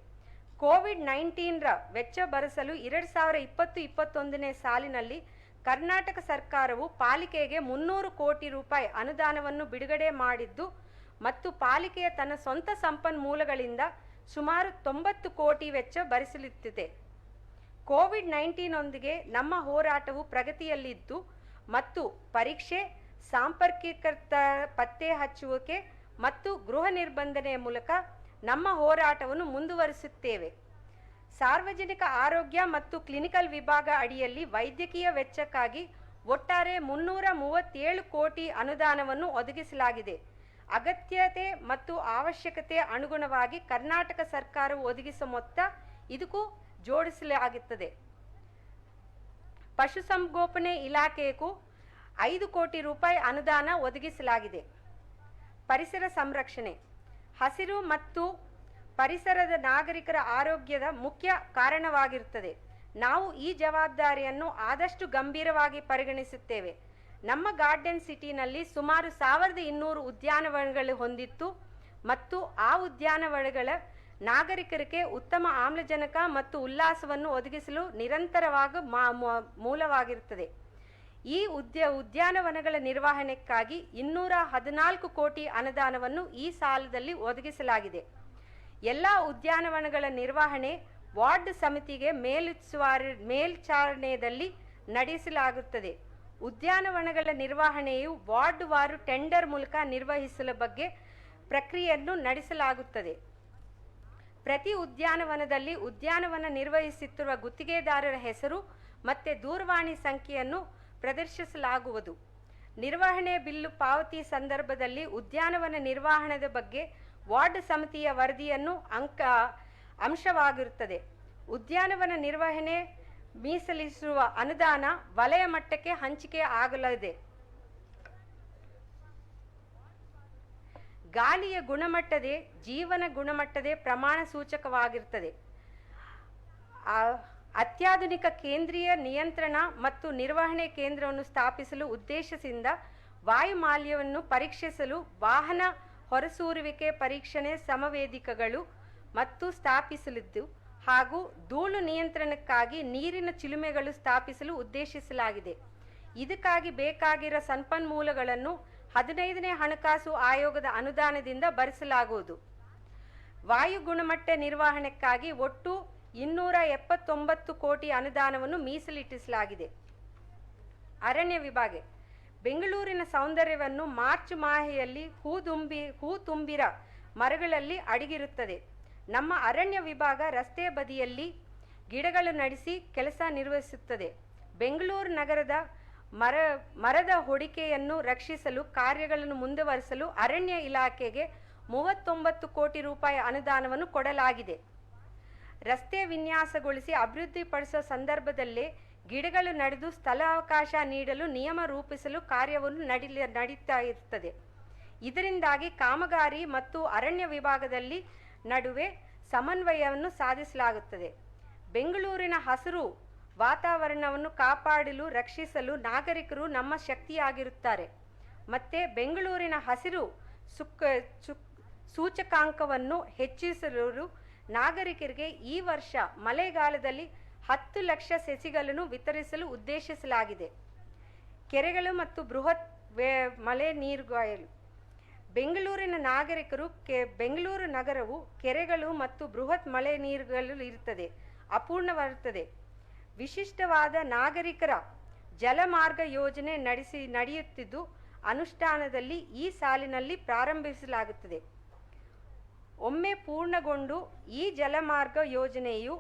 ಕೋವಿಡ್-19 ವೆಚ್ಚ ಭರಿಸಲು 2020-21ನೇ ಸಾಲಿನಲ್ಲಿ ಕರ್ನಾಟಕ ಸರ್ಕಾರವು ಪಾಲಿಕೆಗೆ 300 ಕೋಟಿ ರೂಪಾಯಿ ಅನುದಾನವನ್ನು ಬಿಡುಗಡೆ ಮಾಡಿದ್ದು ಮತ್ತು ಪಾಲಿಕೆಯ ತನ್ನ ಸ್ವಂತ ಸಂಪನ್ಮೂಲಗಳಿಂದ ಸುಮಾರು 90 ಕೋಟಿ ವೆಚ್ಚ ಭರಿಸಲಿದೆ. ಕೋವಿಡ್-19 ನಮ್ಮ ಹೋರಾಟವು ಪ್ರಗತಿಯಲ್ಲಿದ್ದು ಮತ್ತು ಪರೀಕ್ಷೆ, ಸಂಪರ್ಕಿತ ಪತ್ತೆ ಹಚ್ಚುವಿಕೆ ಮತ್ತು ಗೃಹ ನಿರ್ಬಂಧನೆಯ ಮೂಲಕ ನಮ್ಮ ಹೋರಾಟವನ್ನು ಮುಂದುವರಿಸುತ್ತೇವೆ. ಸಾರ್ವಜನಿಕ ಆರೋಗ್ಯ ಮತ್ತು ಕ್ಲಿನಿಕಲ್ ವಿಭಾಗ ಅಡಿಯಲ್ಲಿ ವೈದ್ಯಕೀಯ ವೆಚ್ಚಕ್ಕಾಗಿ ಒಟ್ಟಾರೆ 337 ಕೋಟಿ ಅನುದಾನವನ್ನು ಒದಗಿಸಲಾಗಿದೆ. ಅಗತ್ಯತೆ ಮತ್ತು ಅವಶ್ಯಕತೆ ಅನುಗುಣವಾಗಿ ಕರ್ನಾಟಕ ಸರ್ಕಾರವು ಒದಗಿಸುವ ಮೊತ್ತ ಇದಕ್ಕೂ ಜೋಡಿಸಲಾಗುತ್ತದೆ. ಪಶುಸಂಗೋಪನೆ ಇಲಾಖೆಗೂ 5 ಕೋಟಿ ರೂಪಾಯಿ ಅನುದಾನ ಒದಗಿಸಲಾಗಿದೆ. ಪರಿಸರ ಸಂರಕ್ಷಣೆ. ಹಸಿರು ಮತ್ತು ಪರಿಸರದ ನಾಗರಿಕರ ಆರೋಗ್ಯದ ಮುಖ್ಯ ಕಾರಣವಾಗಿರುತ್ತದೆ. ನಾವು ಈ ಜವಾಬ್ದಾರಿಯನ್ನು ಆದಷ್ಟು ಗಂಭೀರವಾಗಿ ಪರಿಗಣಿಸುತ್ತೇವೆ. ನಮ್ಮ ಗಾರ್ಡನ್ ಸಿಟಿನಲ್ಲಿ ಸುಮಾರು 1200 ಉದ್ಯಾನವನಗಳು ಹೊಂದಿತ್ತು ಮತ್ತು ಆ ಉದ್ಯಾನವನಗಳ ನಾಗರಿಕರಿಗೆ ಉತ್ತಮ ಆಮ್ಲಜನಕ ಮತ್ತು ಉಲ್ಲಾಸವನ್ನು ಒದಗಿಸಲು ನಿರಂತರವಾಗಿ ಮೂಲವಾಗಿರುತ್ತದೆ. ಈ ಉದ್ಯಾನವನಗಳ ನಿರ್ವಹಣೆಗಾಗಿ 214 ಕೋಟಿ ಅನುದಾನವನ್ನು ಈ ಸಾಲದಲ್ಲಿ ಒದಗಿಸಲಾಗಿದೆ. ಎಲ್ಲ ಉದ್ಯಾನವನಗಳ ನಿರ್ವಹಣೆ ವಾರ್ಡ್ ಸಮಿತಿಗೆ ಮೇಲ್ವಿಚಾರಣೆಯಲ್ಲಿ ನಡೆಸಲಾಗುತ್ತದೆ. ಉದ್ಯಾನವನಗಳ ನಿರ್ವಹಣೆಯು ವಾರ್ಡ್ ವಾರು ಟೆಂಡರ್ ಮೂಲಕ ನಿರ್ವಹಿಸಲು ಬಗ್ಗೆ ಪ್ರಕ್ರಿಯೆಯನ್ನು ನಡೆಸಲಾಗುತ್ತದೆ. ಪ್ರತಿ ಉದ್ಯಾನವನದಲ್ಲಿ ಉದ್ಯಾನವನ ನಿರ್ವಹಿಸುತ್ತಿರುವ ಗುತ್ತಿಗೆದಾರರ ಹೆಸರು ಮತ್ತು ದೂರವಾಣಿ ಸಂಖ್ಯೆಯನ್ನು ಪ್ರದರ್ಶಿಸಲಾಗುವುದು. ನಿರ್ವಹಣೆ ಬಿಲ್ಲು ಪಾವತಿ ಸಂದರ್ಭದಲ್ಲಿ ಉದ್ಯಾನವನ ನಿರ್ವಹಣೆಯ ಬಗ್ಗೆ ವಾರ್ಡ್ ಸಮಿತಿಯ ವರದಿಯನ್ನು ಅಂಶವಾಗಿರುತ್ತದೆ. ಉದ್ಯಾನವನ ನಿರ್ವಹಣೆ ಮೀಸಲಿಸುವ ಅನುದಾನ ವಲಯ ಮಟ್ಟಕ್ಕೆ ಹಂಚಿಕೆ ಆಗಲಿದೆ. ಗಾಳಿಯ ಗುಣಮಟ್ಟದೇ ಜೀವನ ಗುಣಮಟ್ಟದೇ ಪ್ರಮಾಣ ಸೂಚಕವಾಗಿರುತ್ತದೆ. ಅತ್ಯಾಧುನಿಕ ಕೇಂದ್ರೀಯ ನಿಯಂತ್ರಣ ಮತ್ತು ನಿರ್ವಹಣೆ ಕೇಂದ್ರವನ್ನು ಸ್ಥಾಪಿಸಲು ಉದ್ದೇಶದಿಂದ ವಾಯುಮಾಲಿನ್ಯವನ್ನು ಪರೀಕ್ಷಿಸಲು ವಾಹನ ಹೊರಸೂರುವಿಕೆ ಪರೀಕ್ಷಣೆ ಸಮವೇದಿಕೆಗಳು ಮತ್ತು ಸ್ಥಾಪಿಸಲಿದ್ದು ಹಾಗೂ ಧೂಳು ನಿಯಂತ್ರಣಕ್ಕಾಗಿ ನೀರಿನ ಚಿಲುಮೆಗಳು ಸ್ಥಾಪಿಸಲು ಉದ್ದೇಶಿಸಲಾಗಿದೆ. ಇದಕ್ಕಾಗಿ ಬೇಕಾಗಿರೋ ಸಂಪನ್ಮೂಲಗಳನ್ನು 15ನೇ ಹಣಕಾಸು ಆಯೋಗದ ಅನುದಾನದಿಂದ ಭರಿಸಲಾಗುವುದು. ವಾಯು ಗುಣಮಟ್ಟ ನಿರ್ವಹಣೆಗಾಗಿ ಒಟ್ಟು 279 ಕೋಟಿ ಅನುದಾನವನ್ನು ಮೀಸಲಿಟ್ಟಿಸಲಾಗಿದೆ. ಅರಣ್ಯ ವಿಭಾಗ ಬೆಂಗಳೂರಿನ ಸೌಂದರ್ಯವನ್ನು ಮಾರ್ಚ್ ಮಾಹೆಯಲ್ಲಿ ಹೂ ತುಂಬಿರ ಮರಗಳಲ್ಲಿ ಅಡಗಿರುತ್ತದೆ. ನಮ್ಮ ಅರಣ್ಯ ವಿಭಾಗ ರಸ್ತೆ ಬದಿಯಲ್ಲಿ ಗಿಡಗಳು ನಡೆಸಿ ಕೆಲಸ ನಿರ್ವಹಿಸುತ್ತದೆ. ಬೆಂಗಳೂರು ನಗರದ ಮರದ ಹೊಡಿಕೆಯನ್ನು ರಕ್ಷಿಸಲು ಕಾರ್ಯಗಳನ್ನು ಮುಂದುವರಿಸಲು ಅರಣ್ಯ ಇಲಾಖೆಗೆ 39 ಕೋಟಿ ರೂಪಾಯಿ ಅನುದಾನವನ್ನು ಕೊಡಲಾಗಿದೆ. ರಸ್ತೆ ವಿನ್ಯಾಸಗೊಳಿಸಿ ಅಭಿವೃದ್ಧಿಪಡಿಸುವ ಸಂದರ್ಭದಲ್ಲೇ ಗಿಡಗಳು ನಡೆದು ಸ್ಥಳಾವಕಾಶ ನೀಡಲು ನಿಯಮ ರೂಪಿಸಲು ಕಾರ್ಯವನ್ನು ನಡೀತಾ ಇರುತ್ತದೆ. ಇದರಿಂದಾಗಿ ಕಾಮಗಾರಿ ಮತ್ತು ಅರಣ್ಯ ವಿಭಾಗದಲ್ಲಿ ನಡುವೆ ಸಮನ್ವಯವನ್ನು ಸಾಧಿಸಲಾಗುತ್ತದೆ. ಬೆಂಗಳೂರಿನ ಹಸಿರು ವಾತಾವರಣವನ್ನು ಕಾಪಾಡಲು ರಕ್ಷಿಸಲು ನಾಗರಿಕರು ನಮ್ಮ ಶಕ್ತಿಯಾಗಿರುತ್ತಾರೆ. ಮತ್ತು ಬೆಂಗಳೂರಿನ ಹಸಿರು ಸೂಚಕಾಂಕವನ್ನು ಹೆಚ್ಚಿಸಲು ನಾಗರಿಕರಿಗೆ ಈ ವರ್ಷ ಮಳೆಗಾಲದಲ್ಲಿ 10 ಲಕ್ಷ ಸಸಿಗಳನ್ನು ವಿತರಿಸಲು ಉದ್ದೇಶಿಸಲಾಗಿದೆ. ಕೆರೆಗಳು ಮತ್ತು ಬೃಹತ್ ಮಳೆ ನೀರುಗಾಯಲು ಬೆಂಗಳೂರು ನಗರವು ಕೆರೆಗಳು ಮತ್ತು ಬೃಹತ್ ಮಳೆ ನೀರುಗಳು ಇರುತ್ತದೆ ಅಪೂರ್ಣವಾಗಿರುತ್ತದೆ. ವಿಶಿಷ್ಟವಾದ ನಾಗರಿಕರ ಜಲಮಾರ್ಗ ಯೋಜನೆ ನಡೆಯುತ್ತಿದ್ದು ಅನುಷ್ಠಾನದಲ್ಲಿ ಈ ಸಾಲಿನಲ್ಲಿ ಪ್ರಾರಂಭಿಸಲಾಗುತ್ತದೆ. ಒಮ್ಮೆ ಪೂರ್ಣಗೊಂಡು ಈ ಜಲಮಾರ್ಗ ಯೋಜನೆಯು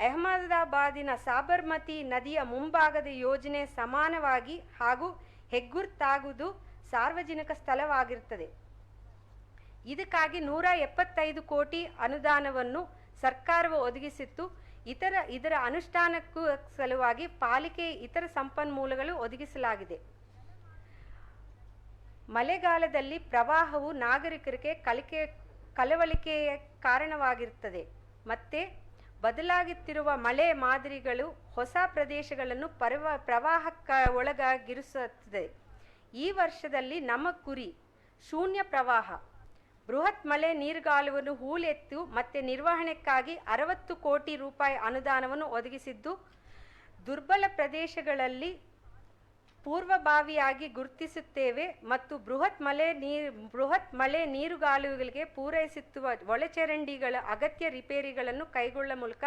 ಅಹಮದಾಬಾದಿನ ಸಾಬರ್ಮತಿ ನದಿಯ ಮುಂಭಾಗದ ಯೋಜನೆ ಸಮಾನವಾಗಿ ಹಾಗೂ ಹೆಗ್ಗುರ್ತಾಗುವುದು ಸಾರ್ವಜನಿಕ ಸ್ಥಳವಾಗಿರುತ್ತದೆ. ಇದಕ್ಕಾಗಿ 175 ಕೋಟಿ ಅನುದಾನವನ್ನು ಸರ್ಕಾರವು ಒದಗಿಸಿತ್ತು. ಇದರ ಅನುಷ್ಠಾನಕ್ಕೂ ಸಲುವಾಗಿ ಪಾಲಿಕೆ ಇತರ ಸಂಪನ್ಮೂಲಗಳು ಒದಗಿಸಲಾಗಿದೆ. ಮಳೆಗಾಲದಲ್ಲಿ ಪ್ರವಾಹವು ನಾಗರಿಕರಿಗೆ ಕಳವಳಿಕೆಯ ಕಾರಣವಾಗಿರುತ್ತದೆ. ಮತ್ತೆ ಬದಲಾಗುತ್ತಿರುವ ಮಳೆ ಮಾದರಿಗಳು ಹೊಸ ಪ್ರದೇಶಗಳನ್ನು ಪ್ರವಾಹಕ್ಕೆ ಒಳಗಾಗಿರುತ್ತದೆ. ಈ ವರ್ಷದಲ್ಲಿ ನಮ್ಮ ಗುರಿ ಶೂನ್ಯ ಪ್ರವಾಹ. ಬೃಹತ್ ಮಳೆ ನೀರುಗಾಲುವನ್ನು ಹೂಳೆತ್ತು ಮತ್ತು ನಿರ್ವಹಣೆಗಾಗಿ 60 ಕೋಟಿ ರೂಪಾಯಿ ಅನುದಾನವನ್ನು ಒದಗಿಸಿದ್ದು ದುರ್ಬಲ ಪ್ರದೇಶಗಳಲ್ಲಿ ಪೂರ್ವಭಾವಿಯಾಗಿ ಗುರುತಿಸುತ್ತೇವೆ ಮತ್ತು ಬೃಹತ್ ಮಳೆ ನೀರುಗಾಲುಗಳಿಗೆ ಪೂರೈಸುವ ಒಳಚರಂಡಿಗಳ ಅಗತ್ಯ ರಿಪೇರಿಗಳನ್ನು ಕೈಗೊಳ್ಳುವ ಮೂಲಕ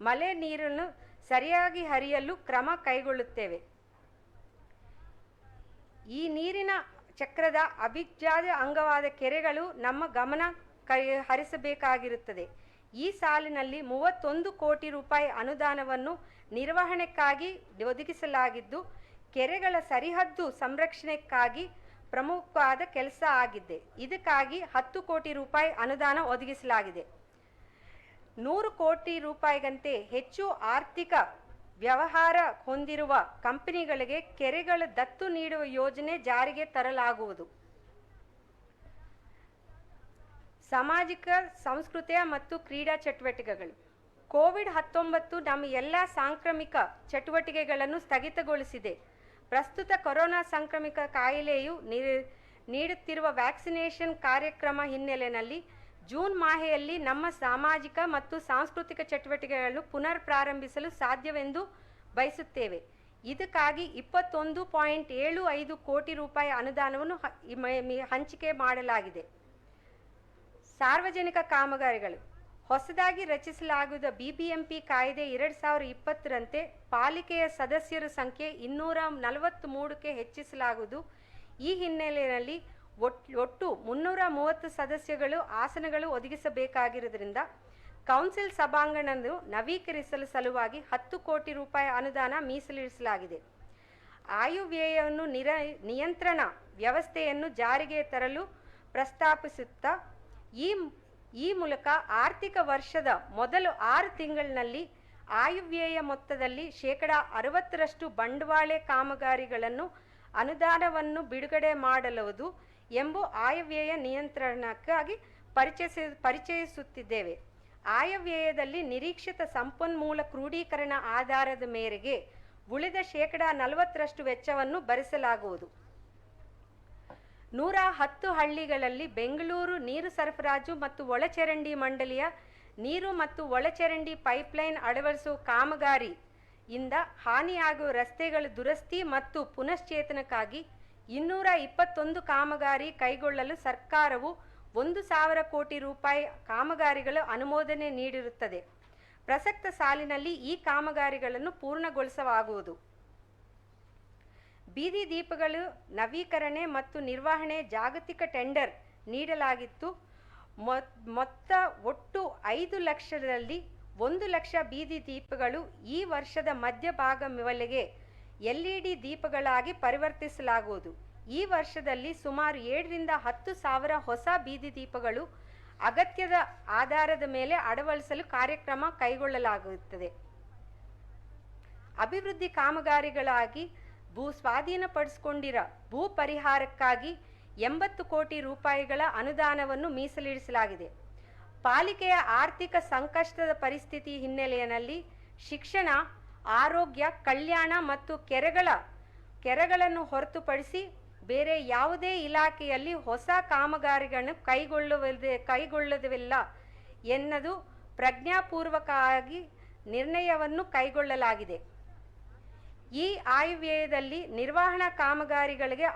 ಮಳೆ ನೀರನ್ನು ಸರಿಯಾಗಿ ಹರಿಯಲು ಕ್ರಮ ಕೈಗೊಳ್ಳುತ್ತೇವೆ. ಈ ನೀರಿನ ಚಕ್ರದ ಅವಿಭಾಜ್ಯ ಅಂಗವಾದ ಕೆರೆಗಳು ನಮ್ಮ ಗಮನ ಹರಿಸಬೇಕಾಗಿರುತ್ತದೆ. ಈ ಸಾಲಿನಲ್ಲಿ 31 ಕೋಟಿ ರೂಪಾಯಿ ಅನುದಾನವನ್ನು ನಿರ್ವಹಣೆಗಾಗಿ ಒದಗಿಸಲಾಗಿದ್ದು ಕೆರೆಗಳ ಸರಿಹದ್ದು ಸಂರಕ್ಷಣೆಗಾಗಿ ಪ್ರಮುಖವಾದ ಕೆಲಸ ಆಗಿದೆ. ಇದಕ್ಕಾಗಿ 10 ಕೋಟಿ ರೂಪಾಯಿ ಅನುದಾನ ಒದಗಿಸಲಾಗಿದೆ. 100 ಕೋಟಿ ರೂಪಾಯಿಗಂತೆ ಹೆಚ್ಚು ಆರ್ಥಿಕ ವ್ಯವಹಾರ ಹೊಂದಿರುವ ಕಂಪನಿಗಳಿಗೆ ಕೆರೆಗಳ ದತ್ತು ನೀಡುವ ಯೋಜನೆ ಜಾರಿಗೆ ತರಲಾಗುವುದು. ಸಾಮಾಜಿಕ ಸಾಂಸ್ಕೃತಿಕ ಮತ್ತು ಕ್ರೀಡಾ ಚಟುವಟಿಕೆಗಳು. ಕೋವಿಡ್-19 ನಮ್ಮ ಎಲ್ಲ ಸಾಂಕ್ರಾಮಿಕ ಚಟುವಟಿಕೆಗಳನ್ನು ಸ್ಥಗಿತಗೊಳಿಸಿದೆ. ಪ್ರಸ್ತುತ ಕೊರೋನಾ ಸಾಂಕ್ರಾಮಿಕ ಕಾಯಿಲೆಯು ನೀಡುತ್ತಿರುವ ವ್ಯಾಕ್ಸಿನೇಷನ್ ಕಾರ್ಯಕ್ರಮ ಹಿನ್ನೆಲೆಯಲ್ಲಿ ಜೂನ್ ಮಾಹೆಯಲ್ಲಿ ನಮ್ಮ ಸಾಮಾಜಿಕ ಮತ್ತು ಸಾಂಸ್ಕೃತಿಕ ಚಟುವಟಿಕೆಗಳನ್ನು ಪುನರ್ ಪ್ರಾರಂಭಿಸಲು ಸಾಧ್ಯವೆಂದು ಬಯಸುತ್ತೇವೆ. ಇದಕ್ಕಾಗಿ 21.75 ಕೋಟಿ ರೂಪಾಯಿ ಅನುದಾನವನ್ನು ಹಂಚಿಕೆ ಮಾಡಲಾಗಿದೆ. ಸಾರ್ವಜನಿಕ ಕಾಮಗಾರಿಗಳು. ಹೊಸದಾಗಿ ರಚಿಸಲಾಗುವ ಬಿಬಿಎಂಪಿ ಕಾಯ್ದೆ 2020ರಂತೆ ಪಾಲಿಕೆಯ ಸದಸ್ಯರ ಸಂಖ್ಯೆ 243ಕ್ಕೆ ಹೆಚ್ಚಿಸಲಾಗುವುದು. ಈ ಹಿನ್ನೆಲೆಯಲ್ಲಿ ಒಟ್ಟು 330 ಸದಸ್ಯಗಳು ಆಸನಗಳು ಒದಗಿಸಬೇಕಾಗಿರುವುದರಿಂದ ಕೌನ್ಸಿಲ್ ಸಭಾಂಗಣವನ್ನು ನವೀಕರಿಸಲು ಸಲುವಾಗಿ 10 ಕೋಟಿ ರೂಪಾಯಿ ಅನುದಾನ ಮೀಸಲಿರಿಸಲಾಗಿದೆ. ಆಯವ್ಯಯವನ್ನು ನಿಯಂತ್ರಣ ವ್ಯವಸ್ಥೆಯನ್ನು ಜಾರಿಗೆ ತರಲು ಪ್ರಸ್ತಾಪಿಸುತ್ತಾ ಈ ಮೂಲಕ ಆರ್ಥಿಕ ವರ್ಷದ ಮೊದಲು 6 ತಿಂಗಳಿನಲ್ಲಿ ಆಯವ್ಯಯ ಮೊತ್ತದಲ್ಲಿ 60% ಬಂಡವಾಳ ಕಾಮಗಾರಿಗಳನ್ನು ಅನುದಾನವನ್ನು ಬಿಡುಗಡೆ ಮಾಡಲಾಗುವುದು ಎಂಬ ಆಯವ್ಯಯ ನಿಯಂತ್ರಣಕ್ಕಾಗಿ ಪರಿಚಯಿಸುತ್ತಿದ್ದೇವೆ. ಆಯವ್ಯಯದಲ್ಲಿ ನಿರೀಕ್ಷಿತ ಸಂಪನ್ಮೂಲ ಕ್ರೋಢೀಕರಣ ಆಧಾರದ ಮೇರೆಗೆ ಉಳಿದ 40% ವೆಚ್ಚವನ್ನು ಭರಿಸಲಾಗುವುದು. 110 ಹಳ್ಳಿಗಳಲ್ಲಿ ಬೆಂಗಳೂರು ನೀರು ಸರಬರಾಜು ಮತ್ತು ಒಳಚರಂಡಿ ಮಂಡಳಿಯ ನೀರು ಮತ್ತು ಒಳಚರಂಡಿ ಪೈಪ್ಲೈನ್ ಅಳವಡಿಸುವ ಕಾಮಗಾರಿಯಿಂದ ಹಾನಿಯಾಗುವ ರಸ್ತೆಗಳ ದುರಸ್ತಿ ಮತ್ತು ಪುನಶ್ಚೇತನಕ್ಕಾಗಿ 221 ಕಾಮಗಾರಿ ಕೈಗೊಳ್ಳಲು ಸರ್ಕಾರವು 1,000 ಕೋಟಿ ರೂಪಾಯಿ ಕಾಮಗಾರಿಗಳ ಅನುಮೋದನೆ ನೀಡಿರುತ್ತದೆ. ಪ್ರಸಕ್ತ ಸಾಲಿನಲ್ಲಿ ಈ ಕಾಮಗಾರಿಗಳನ್ನು ಪೂರ್ಣಗೊಳಿಸಲಾಗುವುದು. ಬೀದಿ ದೀಪಗಳು ನವೀಕರಣೆ ಮತ್ತು ನಿರ್ವಹಣೆ ಜಾಗತಿಕ ಟೆಂಡರ್ ನೀಡಲಾಗಿತ್ತು. ಮೊತ್ತ ಒಟ್ಟು 5 ಲಕ್ಷದಲ್ಲಿ 1 ಲಕ್ಷ ಬೀದಿ ದೀಪಗಳು ಈ ವರ್ಷದ ಮಧ್ಯಭಾಗದವರೆಗೆ LED ದೀಪಗಳಾಗಿ ಪರಿವರ್ತಿಸಲಾಗುವುದು. ಈ ವರ್ಷದಲ್ಲಿ ಸುಮಾರು 7 ರಿಂದ 10 ಸಾವಿರ ಹೊಸ ಬೀದಿ ದೀಪಗಳು ಅಗತ್ಯದ ಆಧಾರದ ಮೇಲೆ ಅಳವಡಿಸಲು ಕಾರ್ಯಕ್ರಮ ಕೈಗೊಳ್ಳಲಾಗುತ್ತದೆ. ಅಭಿವೃದ್ಧಿ ಕಾಮಗಾರಿಗಳಾಗಿ ಭೂ ಸ್ವಾಧೀನಪಡಿಸಿಕೊಂಡಿರುವ ಭೂ ಪರಿಹಾರಕ್ಕಾಗಿ 80 ಕೋಟಿ ರೂಪಾಯಿಗಳ ಅನುದಾನವನ್ನು ಮೀಸಲಿರಿಸಲಾಗಿದೆ. ಪಾಲಿಕೆಯ ಆರ್ಥಿಕ ಸಂಕಷ್ಟದ ಪರಿಸ್ಥಿತಿ ಹಿನ್ನೆಲೆಯಲ್ಲಿ ಶಿಕ್ಷಣ, ಆರೋಗ್ಯ, ಕಲ್ಯಾಣ ಮತ್ತು ಕೆರೆಗಳನ್ನು ಹೊರತುಪಡಿಸಿ ಬೇರೆ ಯಾವುದೇ ಇಲಾಖೆಯಲ್ಲಿ ಹೊಸ ಕಾಮಗಾರಿಗಳನ್ನು ಕೈಗೊಳ್ಳುವುದಿಲ್ಲ ಎನ್ನದು ಪ್ರಜ್ಞಾಪೂರ್ವಕವಾಗಿ ನಿರ್ಣಯವನ್ನು ಕೈಗೊಳ್ಳಲಾಗಿದೆ. ಈ ಆಯವ್ಯಯದಲ್ಲಿ ನಿರ್ವಹಣಾ ಕಾಮಗಾರಿಗಳಿಗೆ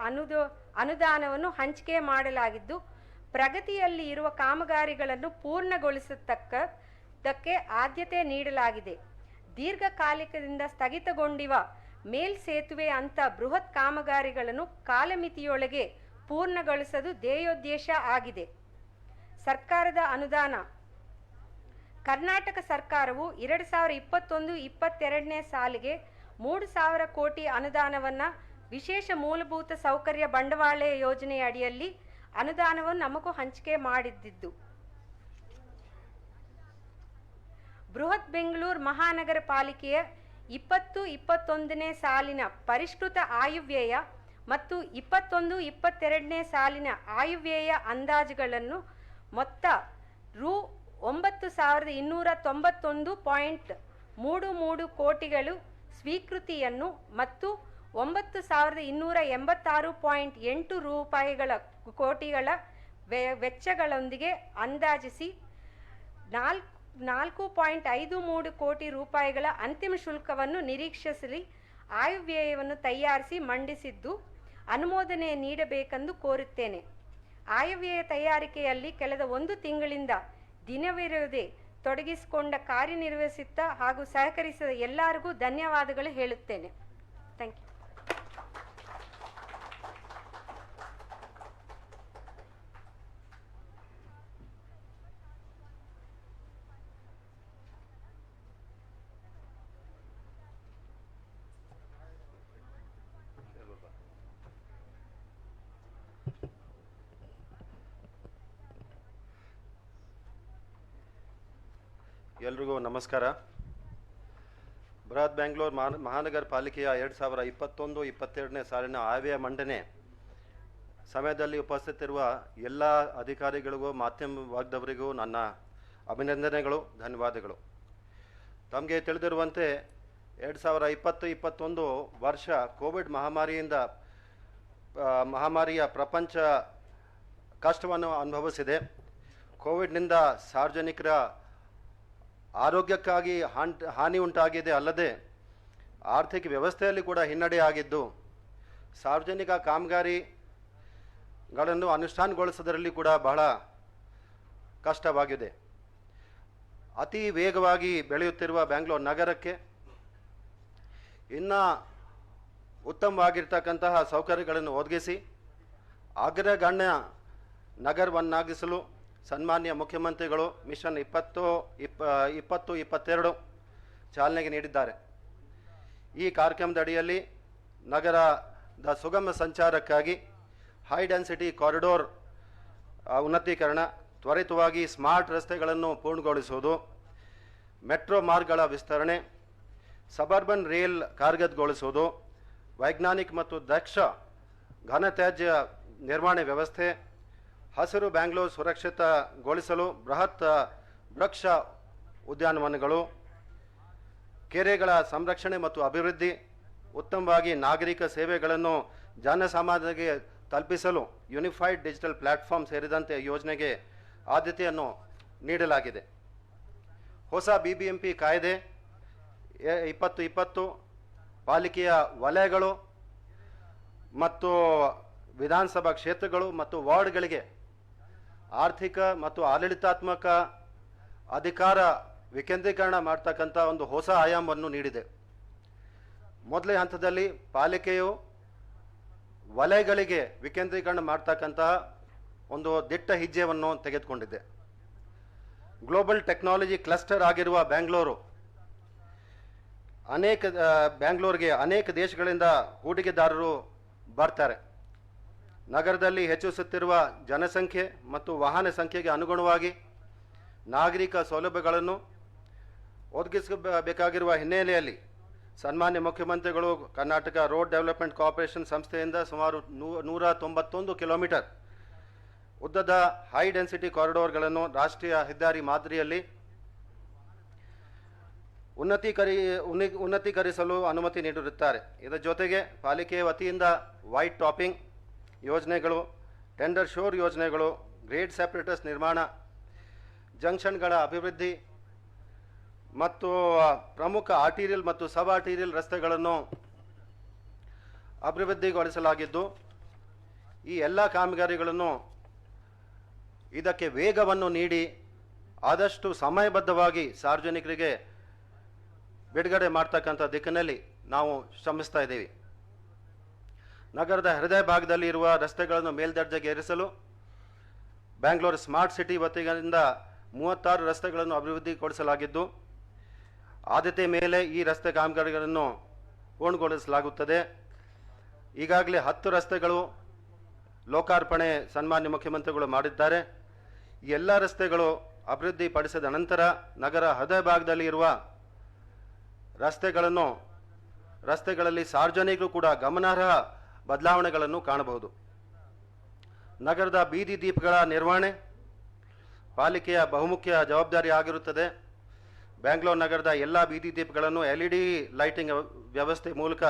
ಅನುದಾನವನ್ನು ಹಂಚಿಕೆ ಮಾಡಲಾಗಿದ್ದು, ಪ್ರಗತಿಯಲ್ಲಿ ಇರುವ ಕಾಮಗಾರಿಗಳನ್ನು ಪೂರ್ಣಗೊಳಿಸತಕ್ಕದಕ್ಕೆ ಆದ್ಯತೆ ನೀಡಲಾಗಿದೆ. ದೀರ್ಘಕಾಲಿಕದಿಂದ ಸ್ಥಗಿತಗೊಂಡಿರುವ ಮೇಲ್ಸೇತುವೆ ಅಂತ ಬೃಹತ್ ಕಾಮಗಾರಿಗಳನ್ನು ಕಾಲಮಿತಿಯೊಳಗೆ ಪೂರ್ಣಗೊಳಿಸುವುದು ಧ್ಯೇಯೋದ್ದೇಶ ಆಗಿದೆ. ಸರ್ಕಾರದ ಅನುದಾನ. ಕರ್ನಾಟಕ ಸರ್ಕಾರವು 2021-22ನೇ ಸಾಲಿಗೆ 3,000 ಕೋಟಿ ಅನುದಾನವನ್ನು ವಿಶೇಷ ಮೂಲಭೂತ ಸೌಕರ್ಯ ಬಂಡವಾಳ ಯೋಜನೆಯ ಅಡಿಯಲ್ಲಿ ಅನುದಾನವನ್ನು ನಮಗೂ ಹಂಚಿಕೆ ಮಾಡಿದ್ದು. ಬೃಹತ್ ಬೆಂಗಳೂರು ಮಹಾನಗರ ಪಾಲಿಕೆಯ 20-21ನೇ ಸಾಲಿನ ಪರಿಷ್ಕೃತ ಆಯವ್ಯಯ ಮತ್ತು 21-22ನೇ ಸಾಲಿನ ಆಯವ್ಯಯ ಅಂದಾಜುಗಳನ್ನು ಮೊತ್ತ ರೂ 9,291.33 ಕೋಟಿಗಳು ಸ್ವೀಕೃತಿಯನ್ನು ಮತ್ತು 9,286.8 ರೂಪಾಯಿಗಳ ಕೋಟಿಗಳ ವೆಚ್ಚಗಳೊಂದಿಗೆ ಅಂದಾಜಿಸಿ 4.53 ಕೋಟಿ ರೂಪಾಯಿಗಳ ಅಂತಿಮ ಶುಲ್ಕವನ್ನು ನಿರೀಕ್ಷಿಸಲಿ ಆಯವ್ಯಯವನ್ನು ತಯಾರಿಸಿ ಮಂಡಿಸಿದ್ದು ಅನುಮೋದನೆ ನೀಡಬೇಕೆಂದು ಕೋರುತ್ತೇನೆ. ಆಯವ್ಯಯ ತಯಾರಿಕೆಯಲ್ಲಿ ಕಳೆದ 1 ತಿಂಗಳಿಂದ ದಿನವಿರದೆ ತೊಡಗಿಸಿಕೊಂಡ ಕಾರ್ಯನಿರ್ವಹಿಸಿದ ಹಾಗೂ ಸಹಕರಿಸಿದ ಎಲ್ಲರಿಗೂ ಧನ್ಯವಾದಗಳು ಹೇಳುತ್ತೇನೆ. Thank you. ಎಲ್ರಿಗೂ ನಮಸ್ಕಾರ. ಬೃಹತ್ ಬೆಂಗಳೂರು ಮಹಾನಗರ ಪಾಲಿಕೆಯ 2021-22ನೇ ಸಾಲಿನ ಆಯವ್ಯಯ ಮಂಡನೆ ಸಮಯದಲ್ಲಿ ಉಪಸ್ಥಿತಿರುವ ಎಲ್ಲ ಅಧಿಕಾರಿಗಳಿಗೂ ಮಾಧ್ಯಮ ವರ್ಗದವರಿಗೂ ನನ್ನ ಅಭಿನಂದನೆಗಳು, ಧನ್ಯವಾದಗಳು. ತಮಗೆ ತಿಳಿದಿರುವಂತೆ 2020-21 ವರ್ಷ ಕೋವಿಡ್ ಮಹಾಮಾರಿಯ ಪ್ರಪಂಚ ಕಷ್ಟವನ್ನು ಅನುಭವಿಸಿದೆ. ಕೋವಿಡ್ನಿಂದ ಸಾರ್ವಜನಿಕರ ಆರೋಗ್ಯಕ್ಕಾಗಿ ಹಾನಿ ಉಂಟಾಗಿದೆ, ಅಲ್ಲದೆ ಆರ್ಥಿಕ ವ್ಯವಸ್ಥೆಯಲ್ಲಿ ಕೂಡ ಹಿನ್ನಡೆಯಾಗಿದ್ದು ಸಾರ್ವಜನಿಕ ಕಾಮಗಾರಿಗಳನ್ನು ಅನುಷ್ಠಾನಗೊಳಿಸುವುದರಲ್ಲಿ ಕೂಡ ಬಹಳ ಕಷ್ಟವಾಗಿದೆ. ಅತಿ ವೇಗವಾಗಿ ಬೆಳೆಯುತ್ತಿರುವ ಬೆಂಗಳೂರು ನಗರಕ್ಕೆ ಇನ್ನೂ ಉತ್ತಮವಾಗಿರ್ತಕ್ಕಂತಹ ಸೌಕರ್ಯಗಳನ್ನು ಒದಗಿಸಿ ಅಗ್ರಗಣ್ಯ ನಗರವನ್ನಾಗಿಸಲು ಸನ್ಮಾನ್ಯ ಮುಖ್ಯಮಂತ್ರಿಗಳು ಮಿಷನ್ 20-22 ಚಾಲನೆಗೆ ನೀಡಿದ್ದಾರೆ. ಈ ಕಾರ್ಯಕ್ರಮದ ಅಡಿಯಲ್ಲಿ ನಗರದ ಸುಗಮ ಸಂಚಾರಕ್ಕಾಗಿ ಹೈ ಡೆನ್ಸಿಟಿ ಕಾರಿಡೋರ್ ಉನ್ನತೀಕರಣ, ತ್ವರಿತವಾಗಿ ಸ್ಮಾರ್ಟ್ ರಸ್ತೆಗಳನ್ನು ಪೂರ್ಣಗೊಳಿಸುವುದು, ಮೆಟ್ರೋ ಮಾರ್ಗಗಳ ವಿಸ್ತರಣೆ, ಸಬರ್ಬನ್ ರೇಲ್ ಕಾರ್ಯಗತಗೊಳಿಸುವುದು, ವೈಜ್ಞಾನಿಕ ಮತ್ತು ದಕ್ಷ ಘನತ್ಯಾಜ್ಯ ನಿರ್ವಹಣೆ ವ್ಯವಸ್ಥೆ, ಹಸಿರು ಬೆಂಗಳೂರು ಸುರಕ್ಷಿತಗೊಳಿಸಲು ಬೃಹತ್ ವೃಕ್ಷ ಉದ್ಯಾನವನಗಳು, ಕೆರೆಗಳ ಸಂರಕ್ಷಣೆ ಮತ್ತು ಅಭಿವೃದ್ಧಿ, ಉತ್ತಮವಾಗಿ ನಾಗರಿಕ ಸೇವೆಗಳನ್ನು ಜನಸಾಮಾನ್ಯರಿಗೆ ತಲುಪಿಸಲು ಯೂನಿಫೈಡ್ ಡಿಜಿಟಲ್ ಪ್ಲಾಟ್ಫಾರ್ಮ್ ಸೇರಿದಂತೆ ಯೋಜನೆಗೆ ಆದ್ಯತೆಯನ್ನು ನೀಡಲಾಗಿದೆ. ಹೊಸ BBMP ಕಾಯ್ದೆ 2020 ಪಾಲಿಕೆಯ ವಲಯಗಳು ಮತ್ತು ವಿಧಾನಸಭಾ ಕ್ಷೇತ್ರಗಳು ಮತ್ತು ವಾರ್ಡ್ಗಳಿಗೆ ಆರ್ಥಿಕ ಮತ್ತು ಆಡಳಿತಾತ್ಮಕ ಅಧಿಕಾರ ವಿಕೇಂದ್ರೀಕರಣ ಮಾಡ್ತಕ್ಕಂಥ ಒಂದು ಹೊಸ ಆಯಾಮವನ್ನು ನೀಡಿದೆ. ಮೊದಲೇ ಹಂತದಲ್ಲಿ ಪಾಲಿಕೆಯು ವಲಯಗಳಿಗೆ ವಿಕೇಂದ್ರೀಕರಣ ಮಾಡ್ತಕ್ಕಂತಹ ಒಂದು ದಿಟ್ಟ ಹೆಜ್ಜೆಯನ್ನು ತೆಗೆದುಕೊಂಡಿದೆ. ಗ್ಲೋಬಲ್ ಟೆಕ್ನಾಲಜಿ ಕ್ಲಸ್ಟರ್ ಆಗಿರುವ ಬ್ಯಾಂಗ್ಳೂರಿಗೆ ಅನೇಕ ದೇಶಗಳಿಂದ ಹೂಡಿಕೆದಾರರು ಬರ್ತಾರೆ. ನಗರದಲ್ಲಿ ಹೆಚ್ಚಿಸುತ್ತಿರುವ ಜನಸಂಖ್ಯೆ ಮತ್ತು ವಾಹನ ಸಂಖ್ಯೆಗೆ ಅನುಗುಣವಾಗಿ ನಾಗರಿಕ ಸೌಲಭ್ಯಗಳನ್ನು ಒದಗಿಸಬೇಕಾಗಿರುವ ಹಿನ್ನೆಲೆಯಲ್ಲಿ ಸನ್ಮಾನ್ಯ ಮುಖ್ಯಮಂತ್ರಿಗಳು ಕರ್ನಾಟಕ ರೋಡ್ ಡೆವಲಪ್ಮೆಂಟ್ ಕಾರ್ಪೊರೇಷನ್ ಸಂಸ್ಥೆಯಿಂದ ಸುಮಾರು 191 ಕಿಲೋಮೀಟರ್ ಉದ್ದದ ಹೈ ಡೆನ್ಸಿಟಿ ಕಾರಿಡಾರ್ಗಳನ್ನು ರಾಷ್ಟ್ರೀಯ ಹೆದ್ದಾರಿ ಮಾದರಿಯಲ್ಲಿ ಉನ್ನತೀಕರಿಸಲು ಅನುಮತಿ ನೀಡಿರುತ್ತಾರೆ. ಇದರ ಜೊತೆಗೆ ಪಾಲಿಕೆಯ ವತಿಯಿಂದ ವೈಟ್ ಟಾಪಿಂಗ್ ಯೋಜನೆಗಳು, ಟೆಂಡರ್ ಶೋರ್ ಯೋಜನೆಗಳು, ಗ್ರೇಡ್ ಸೆಪರೇಟರ್ಸ್ ನಿರ್ಮಾಣ, ಜಂಕ್ಷನ್ಗಳ ಅಭಿವೃದ್ಧಿ ಮತ್ತು ಪ್ರಮುಖ ಆರ್ಟೀರಿಯಲ್ ಮತ್ತು ಸಬ್ ಆರ್ಟೀರಿಯಲ್ ರಸ್ತೆಗಳನ್ನು ಅಭಿವೃದ್ಧಿಗೊಳಿಸಲಾಗಿದ್ದು, ಈ ಎಲ್ಲ ಕಾಮಗಾರಿಗಳನ್ನು ಇದಕ್ಕೆ ವೇಗವನ್ನು ನೀಡಿ ಆದಷ್ಟು ಸಮಯಬದ್ಧವಾಗಿ ಸಾರ್ವಜನಿಕರಿಗೆ ಬಿಡುಗಡೆ ಮಾಡ್ತಕ್ಕಂಥ ದಿಕ್ಕಿನಲ್ಲಿ ನಾವು ಶ್ರಮಿಸ್ತಾ ಇದ್ದೀವಿ. ನಗರದ ಹೃದಯ ಭಾಗದಲ್ಲಿ ಇರುವ ರಸ್ತೆಗಳನ್ನು ಮೇಲ್ದರ್ಜೆಗೇರಿಸಲು ಬ್ಯಾಂಗ್ಳೂರು ಸ್ಮಾರ್ಟ್ ಸಿಟಿ ವತಿಯಿಂದ 36 ರಸ್ತೆಗಳನ್ನು ಅಭಿವೃದ್ಧಿಗೊಳಿಸಲಾಗಿದ್ದು, ಆದ್ಯತೆ ಮೇಲೆ ಈ ರಸ್ತೆ ಕಾಮಗಾರಿಗಳನ್ನು ಪೂರ್ಣಗೊಳಿಸಲಾಗುತ್ತದೆ. ಈಗಾಗಲೇ 10 ರಸ್ತೆಗಳು ಲೋಕಾರ್ಪಣೆ ಸನ್ಮಾನ್ಯ ಮುಖ್ಯಮಂತ್ರಿಗಳು ಮಾಡಿದ್ದಾರೆ. ಈ ಎಲ್ಲ ರಸ್ತೆಗಳು ಅಭಿವೃದ್ಧಿಪಡಿಸಿದ ನಂತರ ನಗರ ಹೃದಯ ಭಾಗದಲ್ಲಿ ಇರುವ ರಸ್ತೆಗಳಲ್ಲಿ ಸಾರ್ವಜನಿಕರು ಕೂಡ ಗಮನಾರ್ಹ ಬದಲಾವಣೆಗಳನ್ನು ಕಾಣಬಹುದು. ನಗರದ ಬೀದಿ ದೀಪಗಳ ನಿರ್ವಹಣೆ ಪಾಲಿಕೆಯ ಬಹುಮುಖ್ಯ ಜವಾಬ್ದಾರಿ ಆಗಿರುತ್ತದೆ. ಬ್ಯಾಂಗ್ಳೂರು ನಗರದ ಎಲ್ಲ ಬೀದಿ ದೀಪಗಳನ್ನು LED ಲೈಟಿಂಗ್ ವ್ಯವಸ್ಥೆ ಮೂಲಕ